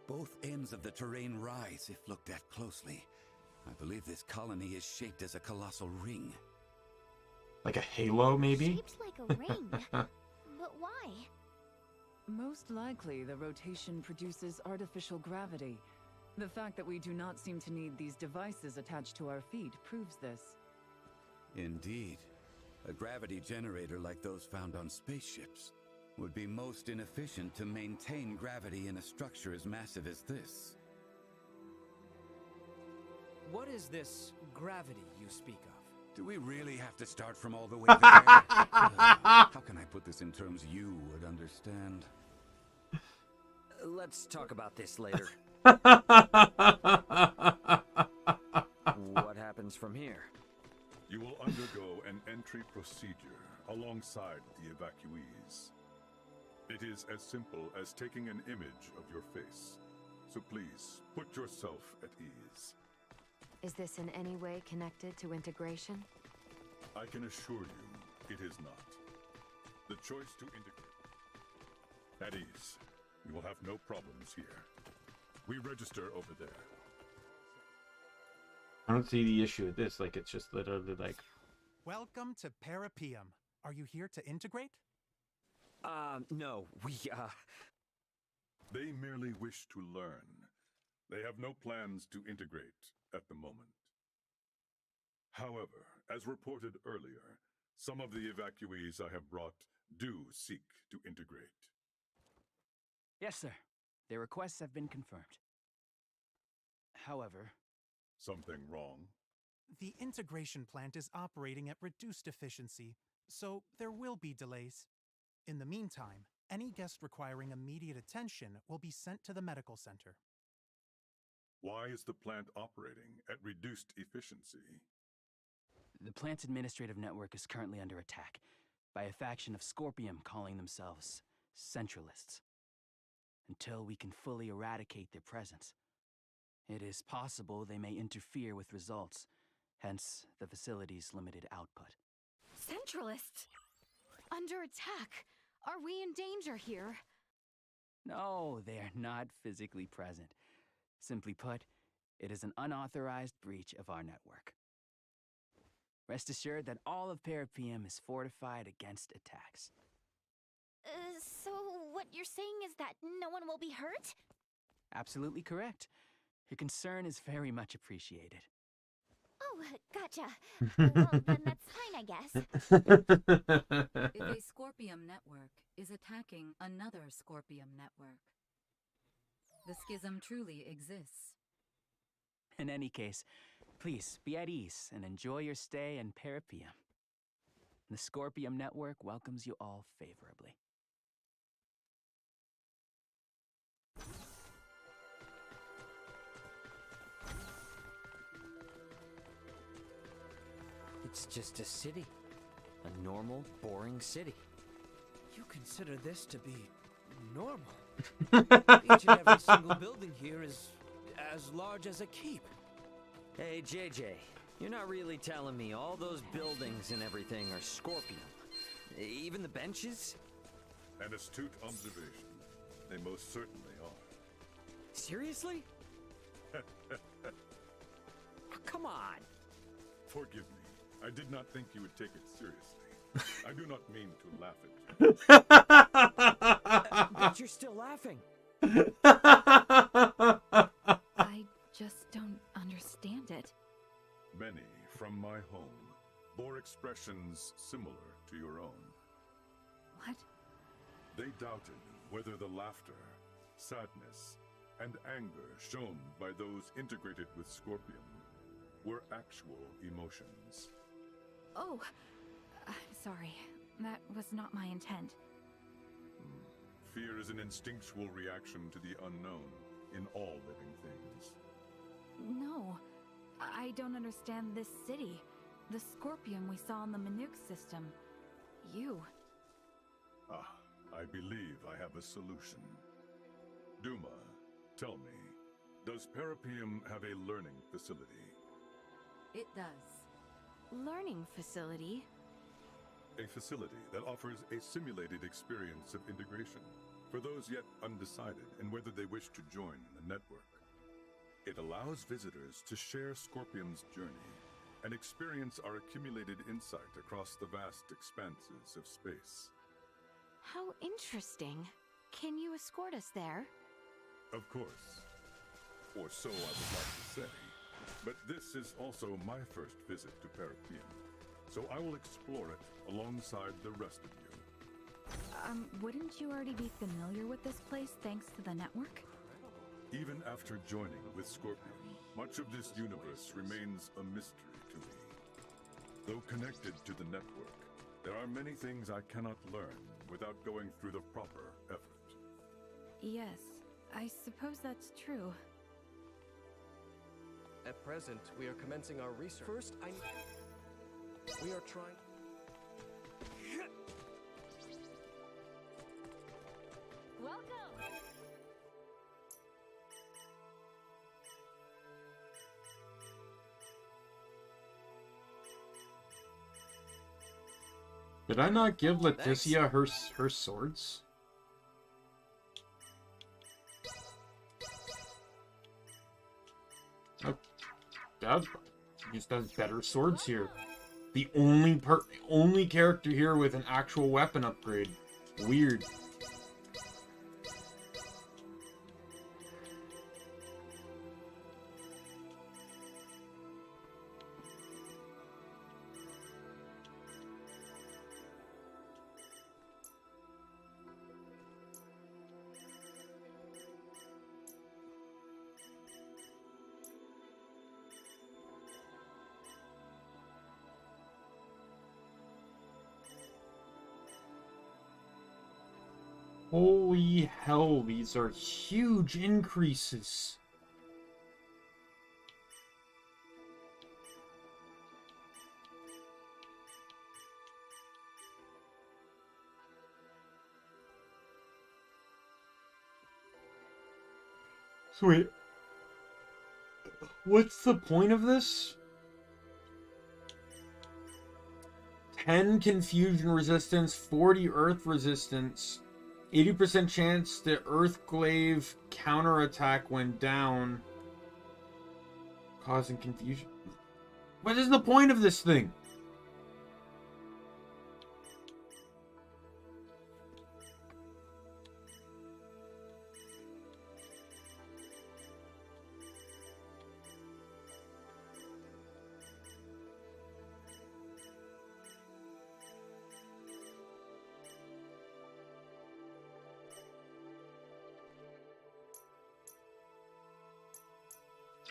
[SPEAKER 14] Both ends of the terrain rise if looked at closely. I believe this colony is shaped as a colossal ring.
[SPEAKER 1] Like a halo, maybe?
[SPEAKER 16] Shaped like a ring. But why?
[SPEAKER 9] Most likely, the rotation produces artificial gravity. The fact that we do not seem to need these devices attached to our feet proves this.
[SPEAKER 14] Indeed. A gravity generator like those found on spaceships would be most inefficient to maintain gravity in a structure as massive as this.
[SPEAKER 17] What is this gravity you speak of?
[SPEAKER 14] Do we really have to start from all the way there? How can I put this in terms you would understand?
[SPEAKER 4] Let's talk about this later. What happens from here?
[SPEAKER 11] You will undergo an entry procedure alongside the evacuees. It is as simple as taking an image of your face. So please, put yourself at ease.
[SPEAKER 5] Is this in any way connected to integration?
[SPEAKER 11] I can assure you, it is not. The choice to integrate. At ease. You will have no problems here. We register over there.
[SPEAKER 1] I don't see the issue with this. Like, it's just literally like...
[SPEAKER 18] Welcome to Parapium. Are you here to integrate?
[SPEAKER 4] No.
[SPEAKER 11] They merely wish to learn. They have no plans to integrate at the moment. However, as reported earlier, some of the evacuees I have brought do seek to integrate.
[SPEAKER 12] Yes, sir. Their requests have been confirmed. However...
[SPEAKER 11] Something wrong?
[SPEAKER 18] The integration plant is operating at reduced efficiency, so there will be delays. In the meantime, any guest requiring immediate attention will be sent to the medical center.
[SPEAKER 11] Why is the plant operating at reduced efficiency?
[SPEAKER 12] The plant's administrative network is currently under attack by a faction of Scorpium calling themselves Centralists. Until we can fully eradicate their presence, it is possible they may interfere with results, hence the facility's limited output.
[SPEAKER 2] Centralists? Under attack? Are we in danger here?
[SPEAKER 12] No, they are not physically present. Simply put, it is an unauthorized breach of our network. Rest assured that all of Parapium is fortified against attacks.
[SPEAKER 16] So what you're saying is that no one will be hurt?
[SPEAKER 12] Absolutely correct. Your concern is very much appreciated.
[SPEAKER 16] Oh, gotcha. Well, then that's fine, I guess.
[SPEAKER 8] If a Scorpium network is attacking another Scorpium network, the schism truly exists.
[SPEAKER 12] In any case, please be at ease and enjoy your stay in Parapium. The Scorpium network welcomes you all favorably.
[SPEAKER 4] It's just a city. A normal, boring city.
[SPEAKER 17] You consider this to be normal? Each and every single building here is as large as a keep.
[SPEAKER 4] Hey, JJ. You're not really telling me all those buildings and everything are Scorpion? Even the benches?
[SPEAKER 11] An astute observation. They most certainly are.
[SPEAKER 4] Seriously? Oh, come on.
[SPEAKER 11] Forgive me. I did not think you would take it seriously. I do not mean to laugh at you.
[SPEAKER 4] But you're still laughing.
[SPEAKER 6] I just don't understand it.
[SPEAKER 11] Many from my home bore expressions similar to your own.
[SPEAKER 6] What?
[SPEAKER 11] They doubted whether the laughter, sadness, and anger shown by those integrated with Scorpion were actual emotions.
[SPEAKER 6] Oh, I'm sorry. That was not my intent.
[SPEAKER 11] Fear is an instinctual reaction to the unknown in all living things.
[SPEAKER 6] No, I don't understand this city. The Scorpion we saw in the Manuk system. You.
[SPEAKER 11] Ah, I believe I have a solution. Duma, tell me, does Parapium have a learning facility?
[SPEAKER 8] It does.
[SPEAKER 2] Learning facility?
[SPEAKER 11] A facility that offers a simulated experience of integration for those yet undecided in whether they wish to join the network. It allows visitors to share Scorpion's journey and experience our accumulated insight across the vast expanses of space.
[SPEAKER 2] How interesting. Can you escort us there?
[SPEAKER 11] Of course. Or so I would like to say. But this is also my first visit to Parapium, so I will explore it alongside the rest of you.
[SPEAKER 6] Wouldn't you already be familiar with this place thanks to the network?
[SPEAKER 11] Even after joining with Scorpion, much of this universe remains a mystery to me. Though connected to the network, there are many things I cannot learn without going through the proper effort.
[SPEAKER 6] Yes, I suppose that's true.
[SPEAKER 20] At present, we are commencing our research. First, we are trying...
[SPEAKER 3] Welcome!
[SPEAKER 1] Did I not give Leticia her swords? Oh, Dad just has better swords here. The only character here with an actual weapon upgrade. Weird. Holy hell, these are huge increases. So wait, what's the point of this? 10 confusion resistance, 40 earth resistance. 80% chance the Earthglaive counterattack went down, causing confusion. What is the point of this thing?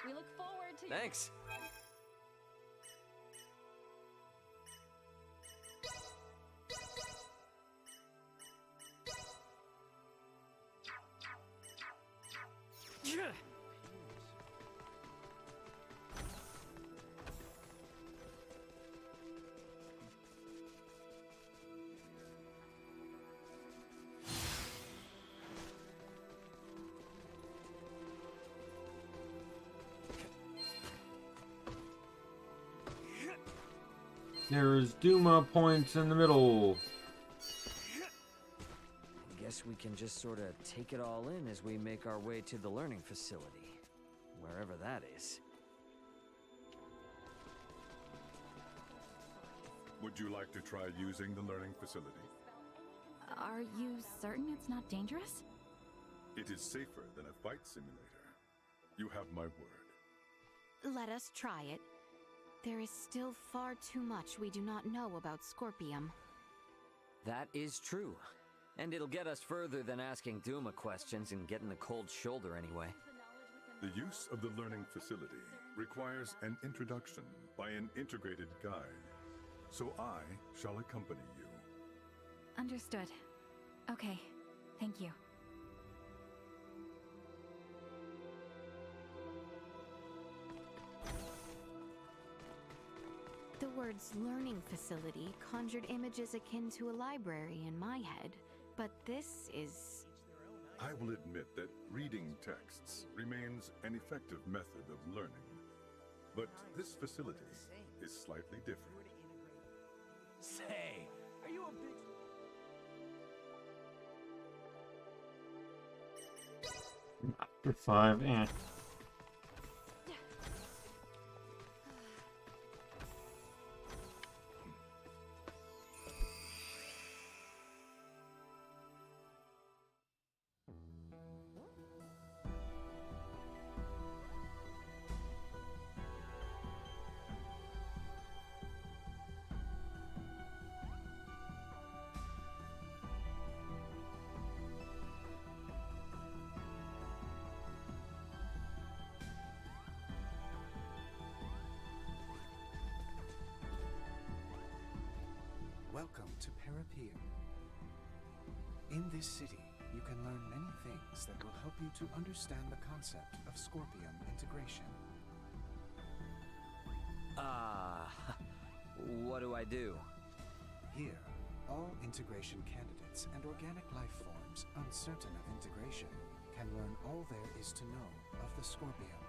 [SPEAKER 8] We look forward to...
[SPEAKER 17] Thanks.
[SPEAKER 1] There's Duma points in the middle.
[SPEAKER 4] Guess we can just sort of take it all in as we make our way to the learning facility, wherever that is.
[SPEAKER 11] Would you like to try using the learning facility?
[SPEAKER 6] Are you certain it's not dangerous?
[SPEAKER 11] It is safer than a fight simulator. You have my word.
[SPEAKER 2] Let us try it. There is still far too much we do not know about Scorpium.
[SPEAKER 4] That is true. And it'll get us further than asking Duma questions and getting the cold shoulder anyway.
[SPEAKER 11] The use of the learning facility requires an introduction by an integrated guide. So I shall accompany you.
[SPEAKER 6] Understood. Okay, thank you.
[SPEAKER 2] The words learning facility conjured images akin to a library in my head, but this is...
[SPEAKER 11] I will admit that reading texts remains an effective method of learning. But this facility is slightly different.
[SPEAKER 12] Say, are you a big...
[SPEAKER 1] After 5, eh.
[SPEAKER 10] Welcome to Parapeum. In this city, you can learn many things that will help you to understand the concept of Scorpium integration.
[SPEAKER 4] What do I do?
[SPEAKER 10] Here, all integration candidates and organic life forms uncertain of integration can learn all there is to know of the Scorpium.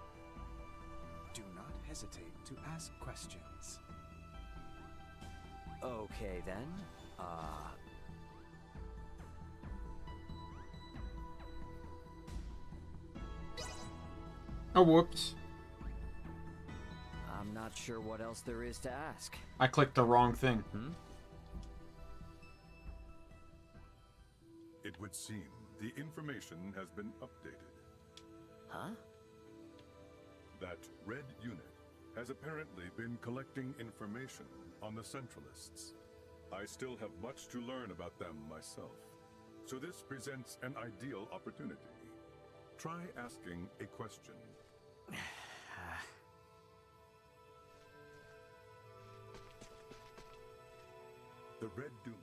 [SPEAKER 10] Do not hesitate to ask questions.
[SPEAKER 4] Okay then,
[SPEAKER 1] Oh, whoops.
[SPEAKER 4] I'm not sure what else there is to ask.
[SPEAKER 1] I clicked the wrong thing.
[SPEAKER 11] It would seem the information has been updated.
[SPEAKER 4] Huh?
[SPEAKER 11] That red unit has apparently been collecting information on the Centralists. I still have much to learn about them myself, so this presents an ideal opportunity. Try asking a question. The Red Duma.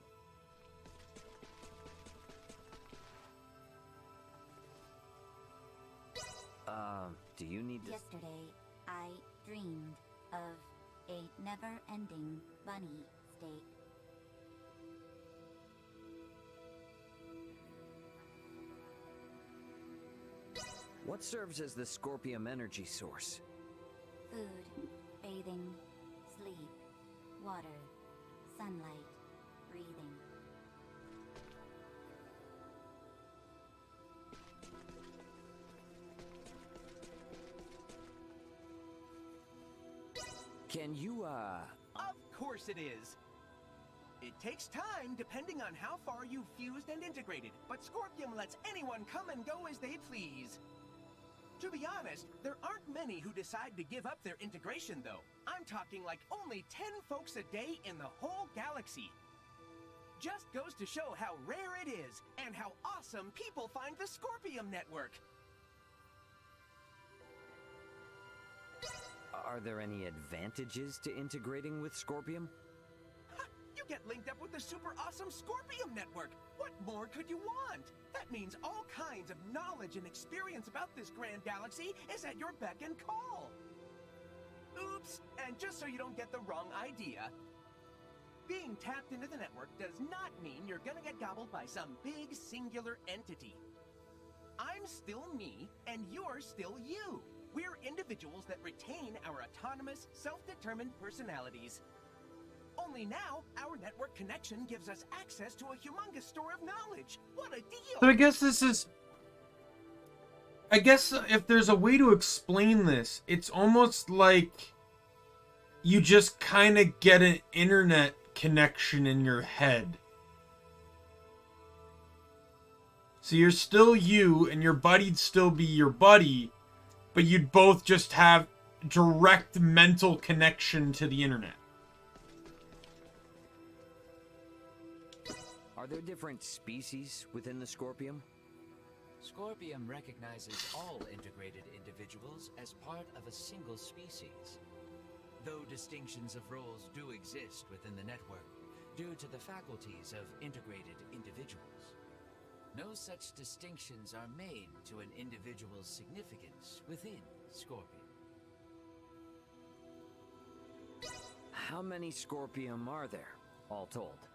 [SPEAKER 4] Do you need to...
[SPEAKER 22] Yesterday, I dreamed of a never-ending bunny steak.
[SPEAKER 4] What serves as the Scorpium energy source?
[SPEAKER 22] Food, bathing, sleep, water, sunlight, breathing.
[SPEAKER 4] Can you,
[SPEAKER 23] Of course it is! It takes time depending on how far you've fused and integrated, but Scorpium lets anyone come and go as they please. To be honest, there aren't many who decide to give up their integration, though. I'm talking like only 10 folks a day in the whole galaxy. Just goes to show how rare it is, and how awesome people find the Scorpium network.
[SPEAKER 4] Are there any advantages to integrating with Scorpium?
[SPEAKER 23] You get linked up with the super awesome Scorpium network! What more could you want? That means all kinds of knowledge and experience about this grand galaxy is at your beck and call! Oops, and just so you don't get the wrong idea, being tapped into the network does not mean you're gonna get gobbled by some big singular entity. I'm still me, and you're still you. We're individuals that retain our autonomous, self-determined personalities. Only now, our network connection gives us access to a humongous store of knowledge. What a deal!
[SPEAKER 1] So I guess this is... I guess if there's a way to explain this, it's almost like you just kind of get an internet connection in your head. So you're still you, and your buddy'd still be your buddy, but you'd both just have direct mental connection to the internet.
[SPEAKER 4] Are there different species within the Scorpium?
[SPEAKER 7] Scorpium recognizes all integrated individuals as part of a single species. Though distinctions of roles do exist within the network, due to the faculties of integrated individuals, no such distinctions are made to an individual's significance within Scorpium.
[SPEAKER 4] How many Scorpium are there, all told?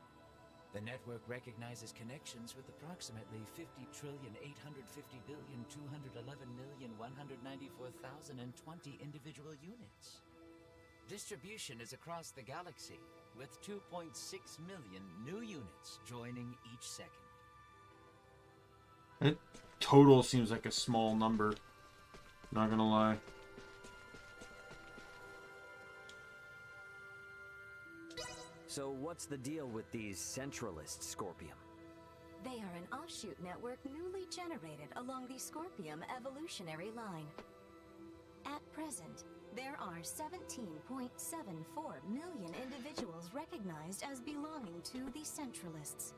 [SPEAKER 7] The network recognizes connections with approximately 50,850,211,194,020 individual units. Distribution is across the galaxy, with 2.6 million new units joining each second.
[SPEAKER 1] That total seems like a small number. Not gonna lie.
[SPEAKER 4] So what's the deal with these centralist Scorpium?
[SPEAKER 13] They are an offshoot network newly generated along the Scorpium evolutionary line. At present, there are 17.74 million individuals recognized as belonging to the Centralists.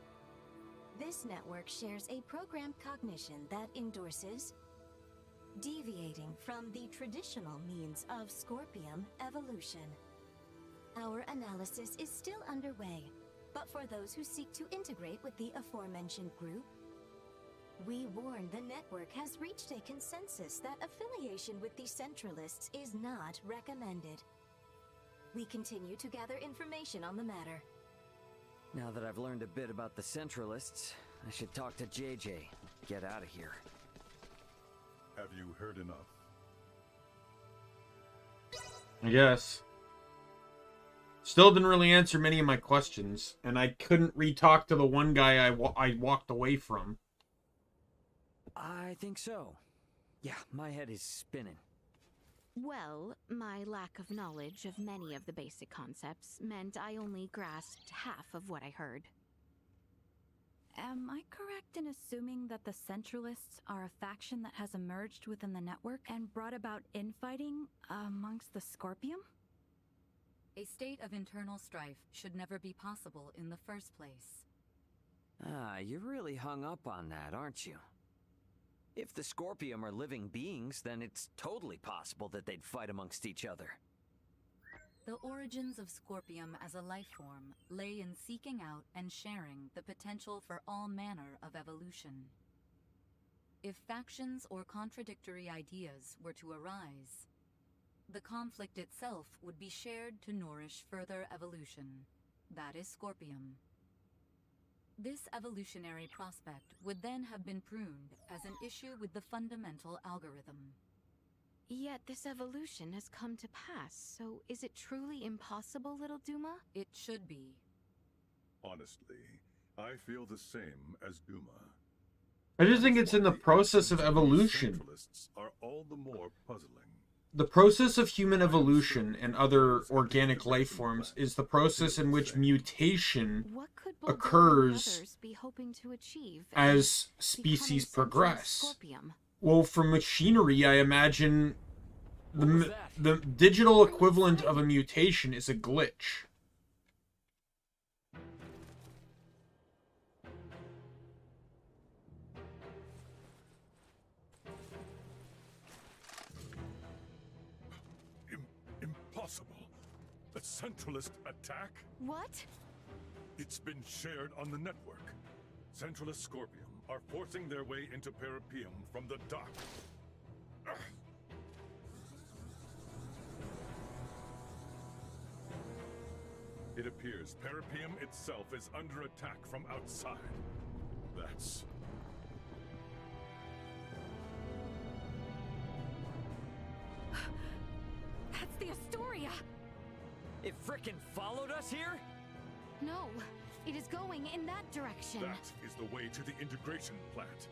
[SPEAKER 13] This network shares a programmed cognition that endorses deviating from the traditional means of Scorpium evolution. Our analysis is still underway, but for those who seek to integrate with the aforementioned group, we warn the network has reached a consensus that affiliation with the Centralists is not recommended. We continue to gather information on the matter.
[SPEAKER 4] Now that I've learned a bit about the Centralists, I should talk to JJ. Get out of here.
[SPEAKER 11] Have you heard enough?
[SPEAKER 1] I guess. Still didn't really answer many of my questions, and I couldn't re-talk to the one guy I walked away from.
[SPEAKER 4] I think so. Yeah, my head is spinning.
[SPEAKER 2] Well, my lack of knowledge of many of the basic concepts meant I only grasped half of what I heard.
[SPEAKER 6] Am I correct in assuming that the Centralists are a faction that has emerged within the network and brought about infighting amongst the Scorpium?
[SPEAKER 8] A state of internal strife should never be possible in the first place.
[SPEAKER 4] Ah, you're really hung up on that, aren't you? If the Scorpium are living beings, then it's totally possible that they'd fight amongst each other.
[SPEAKER 8] The origins of Scorpium as a life form lay in seeking out and sharing the potential for all manner of evolution. If factions or contradictory ideas were to arise, the conflict itself would be shared to nourish further evolution. That is Scorpium. This evolutionary prospect would then have been pruned as an issue with the fundamental algorithm.
[SPEAKER 2] Yet this evolution has come to pass, so is it truly impossible, little Duma?
[SPEAKER 8] It should be.
[SPEAKER 11] Honestly, I feel the same as Duma.
[SPEAKER 1] I just think it's in the process of evolution.
[SPEAKER 11] Centralists are all the more puzzling.
[SPEAKER 1] The process of human evolution and other organic life forms is the process in which mutation occurs
[SPEAKER 2] be hoping to achieve
[SPEAKER 1] as species progress. Well, for machinery, I imagine the digital equivalent of a mutation is a glitch.
[SPEAKER 11] Impossible. A centralist attack?
[SPEAKER 2] What?
[SPEAKER 11] It's been shared on the network. Centralist Scorpium are forcing their way into Parapium from the dock. It appears Parapium itself is under attack from outside. That's...
[SPEAKER 6] That's the Astoria!
[SPEAKER 4] It frickin' followed us here?
[SPEAKER 2] No, it is going in that direction.
[SPEAKER 11] That is the way to the integration plant.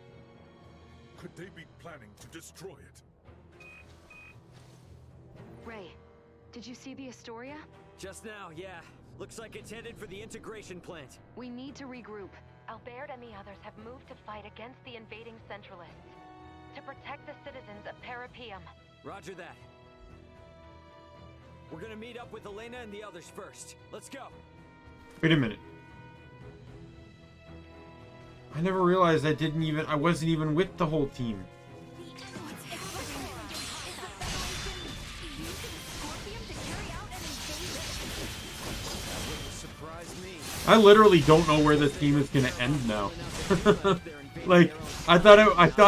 [SPEAKER 11] Could they be planning to destroy it?
[SPEAKER 5] Ray, did you see the Astoria?
[SPEAKER 4] Just now, yeah. Looks like it's headed for the integration plant.
[SPEAKER 5] We need to regroup. Albert and the others have moved to fight against the invading Centralists. To protect the citizens of Parapium.
[SPEAKER 4] Roger that. We're gonna meet up with Elena and the others first. Let's go.
[SPEAKER 1] Wait a minute. I never realized I wasn't even with the whole team. I literally don't know where this game is gonna end now. Like, I thought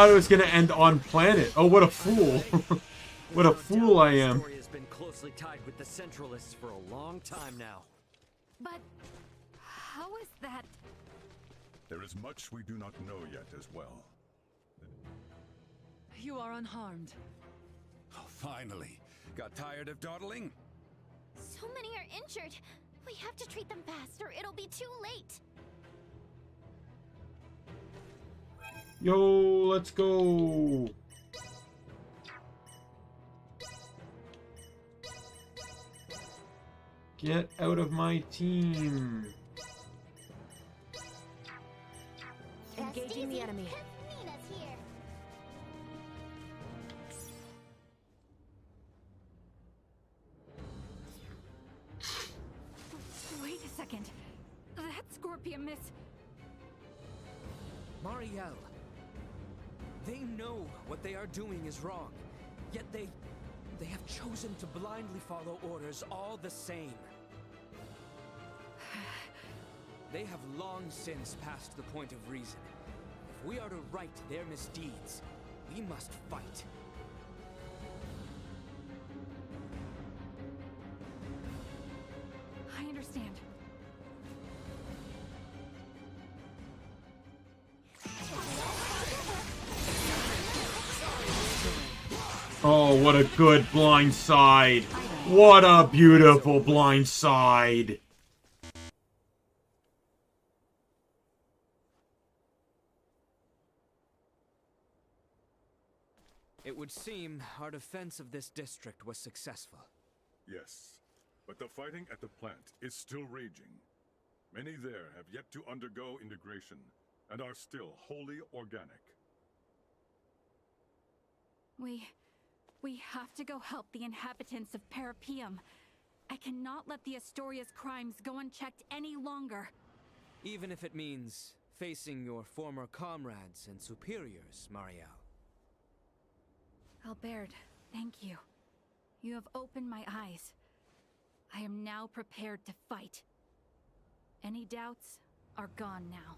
[SPEAKER 1] it was gonna end on planet. Oh, what a fool! What a fool I am.
[SPEAKER 4] Has been closely tied with the Centralists for a long time now.
[SPEAKER 2] But how is that?
[SPEAKER 11] There is much we do not know yet as well.
[SPEAKER 9] You are unharmed.
[SPEAKER 14] Oh, finally. Got tired of dawdling?
[SPEAKER 16] So many are injured. We have to treat them fast or it'll be too late.
[SPEAKER 1] Yo, let's go. Get out of my team.
[SPEAKER 5] Engaging the enemy.
[SPEAKER 6] Wait a second. That Scorpion miss.
[SPEAKER 17] Marielle. They know what they are doing is wrong. Yet they have chosen to blindly follow orders all the same. They have long since passed the point of reason. If we are to right their misdeeds, we must fight.
[SPEAKER 6] I understand.
[SPEAKER 1] Oh, what a good blind side. What a beautiful blind side.
[SPEAKER 17] It would seem our defense of this district was successful.
[SPEAKER 11] Yes, but the fighting at the plant is still raging. Many there have yet to undergo integration and are still wholly organic.
[SPEAKER 6] We have to go help the inhabitants of Parapium. I cannot let the Astoria's crimes go unchecked any longer.
[SPEAKER 17] Even if it means facing your former comrades and superiors, Marielle.
[SPEAKER 6] Albert, thank you. You have opened my eyes. I am now prepared to fight. Any doubts are gone now.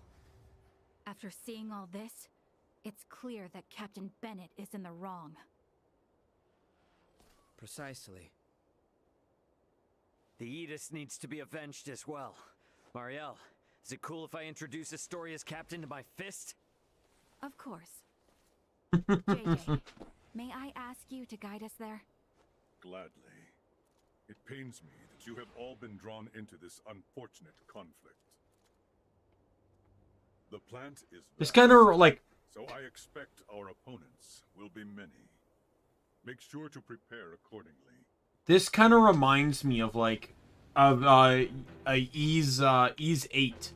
[SPEAKER 6] After seeing all this, it's clear that Captain Bennett is in the wrong.
[SPEAKER 17] Precisely.
[SPEAKER 4] The Aegis needs to be avenged as well. Marielle, is it cool if I introduce Astoria's captain to my fist?
[SPEAKER 6] Of course. JJ, may I ask you to guide us there?
[SPEAKER 11] Gladly. It pains me that you have all been drawn into this unfortunate conflict. The plant is
[SPEAKER 1] It's kind of like...
[SPEAKER 11] So I expect our opponents will be many. Make sure to prepare accordingly.
[SPEAKER 1] This kind of reminds me of like Ease 8,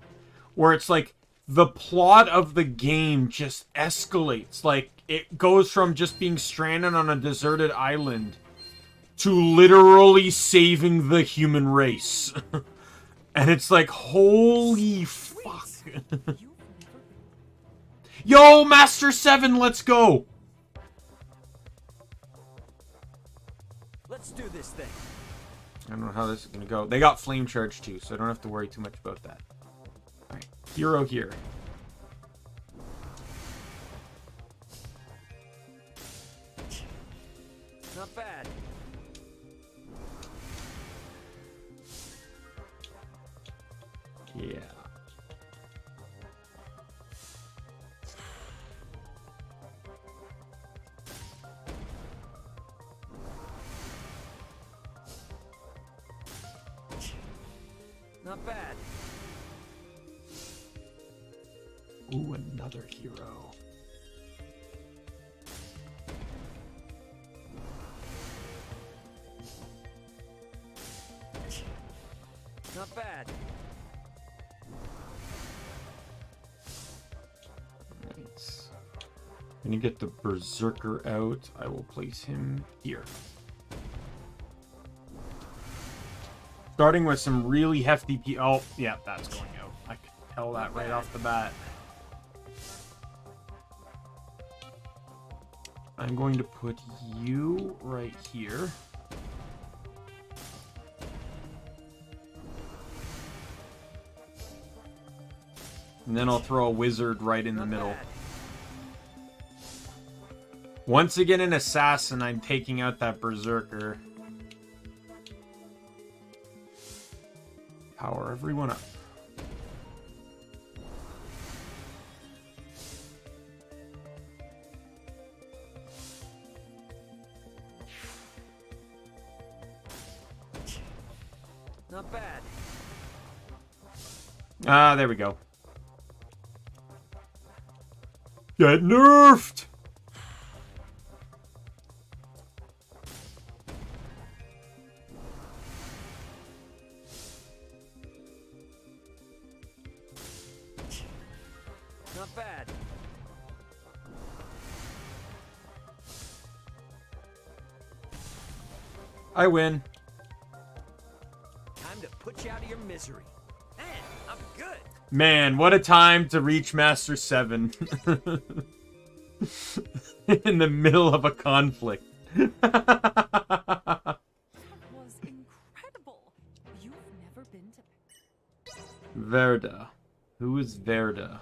[SPEAKER 1] where it's like the plot of the game just escalates. Like it goes from just being stranded on a deserted island to literally saving the human race. And it's like, holy fuck. Yo, Master 7, let's go.
[SPEAKER 4] Let's do this thing.
[SPEAKER 1] I don't know how this is gonna go. They got flame charge too, so I don't have to worry too much about that. Alright, hero here.
[SPEAKER 4] Not bad.
[SPEAKER 1] Yeah.
[SPEAKER 4] Not bad.
[SPEAKER 1] Ooh, another hero.
[SPEAKER 4] Not bad.
[SPEAKER 1] Nice. Gonna get the Berserker out. I will place him here. Starting with some really hefty oh, yeah, that's going out. I can tell that right off the bat. I'm going to put you right here. And then I'll throw a wizard right in the middle. Once again, an assassin, I'm taking out that berserker. Power everyone up.
[SPEAKER 4] Not bad.
[SPEAKER 1] Ah, there we go. Get nerfed!
[SPEAKER 4] Not bad.
[SPEAKER 1] I win.
[SPEAKER 4] Time to put you out of your misery. Man, I'm good.
[SPEAKER 1] Man, what a time to reach Master 7. In the middle of a conflict.
[SPEAKER 6] That was incredible. You've never been to...
[SPEAKER 1] Verda. Who is Verda?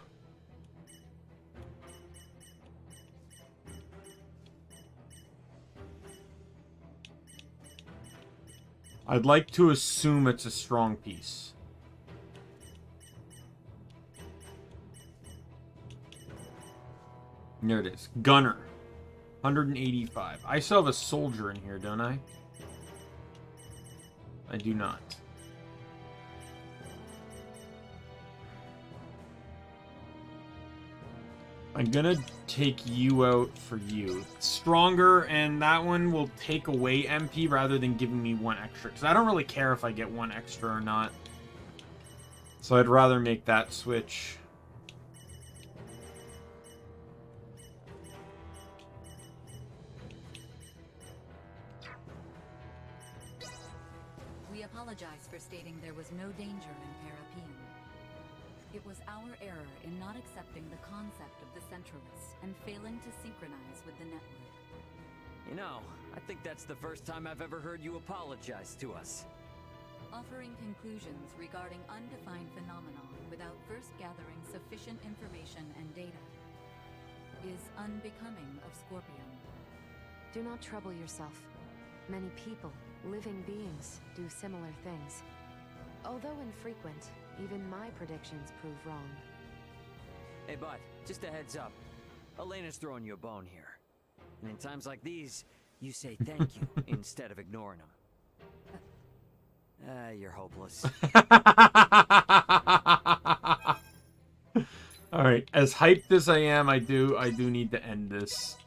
[SPEAKER 1] I'd like to assume it's a strong piece. There it is. Gunner. 185. I still have a soldier in here, don't I? I do not. I'm gonna take you out for you. Stronger, and that one will take away MP rather than giving me one extra. Because I don't really care if I get one extra or not. So I'd rather make that switch.
[SPEAKER 8] We apologize for stating there was no danger in Parapeum. It was our error in not accepting the concept of the Centralists and failing to synchronize with the network.
[SPEAKER 4] You know, I think that's the first time I've ever heard you apologize to us.
[SPEAKER 8] Offering conclusions regarding undefined phenomenon without first gathering sufficient information and data is unbecoming of Scorpion.
[SPEAKER 5] Do not trouble yourself. Many people, living beings, do similar things. Although infrequent, even my predictions prove wrong.
[SPEAKER 4] Hey, bud, just a heads up. Elena's throwing you a bone here. And in times like these, you say thank you instead of ignoring them. You're hopeless.
[SPEAKER 1] Alright, as hyped as I am, I do need to end this.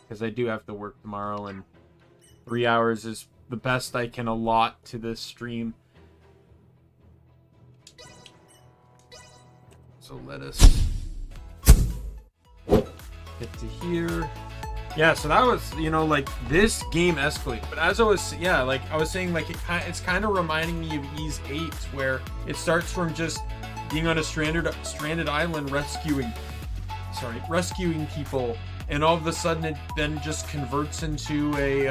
[SPEAKER 1] Because I do have to work tomorrow, and 3 hours is the best I can allot to this stream. So let us get to here. Yeah, so that was, you know, like, this game escalated. But as I was, yeah, like, I was saying, like, it's kind of reminding me of Ys 8, where it starts from just being on a stranded island rescuing people, and all of a sudden it then just converts into a,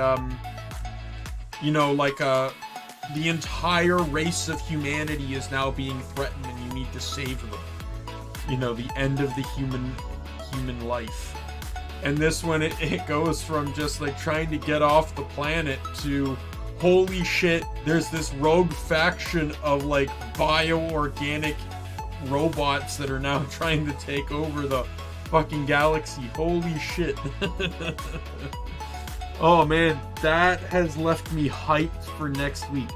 [SPEAKER 1] you know, like, the entire race of humanity is now being threatened and you need to save them. You know, the end of the human life. And this one, it goes from just like trying to get off the planet to, holy shit, there's this rogue faction of like bioorganic robots that are now trying to take over the fucking galaxy. Holy shit. Oh man, that has left me hyped for next week.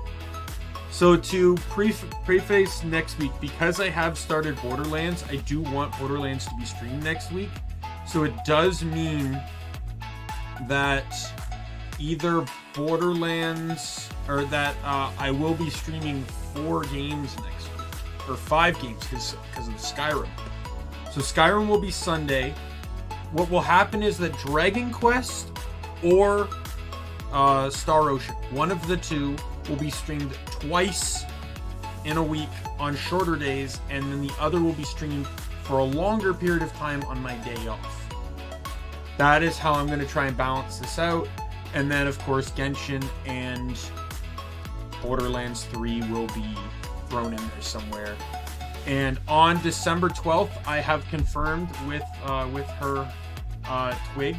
[SPEAKER 1] So to preface next week, because I have started Borderlands, I do want Borderlands to be streamed next week. So it does mean that either Borderlands or that I will be streaming 4 games next week, or 5 games because of Skyrim. So Skyrim will be Sunday. What will happen is that Dragon Quest or Star Ocean, one of the two, will be streamed twice in a week on shorter days, and then the other will be streamed for a longer period of time on my day off. That is how I'm going to try and balance this out. And then, of course, Genshin and Borderlands 3 will be thrown in there somewhere. And on December 12th, I have confirmed with her Twig,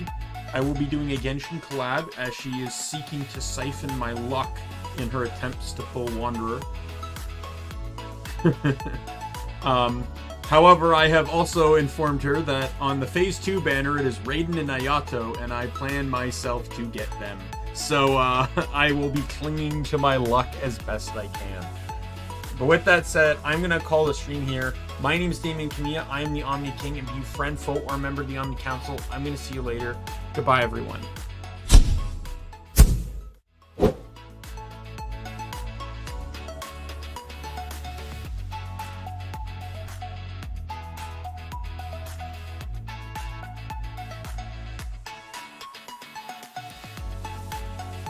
[SPEAKER 1] I will be doing a Genshin collab as she is seeking to siphon my luck in her attempts to pull Wanderer. However, I have also informed her that on the Phase 2 banner, it is Raiden and Ayato, and I plan myself to get them. So I will be clinging to my luck as best I can. But with that said, I'm going to call the stream here. My name is Daimien Kamiya. I am the Omni King. If you friend, foe, or member of the Omni Council, I'm going to see you later. Goodbye, everyone.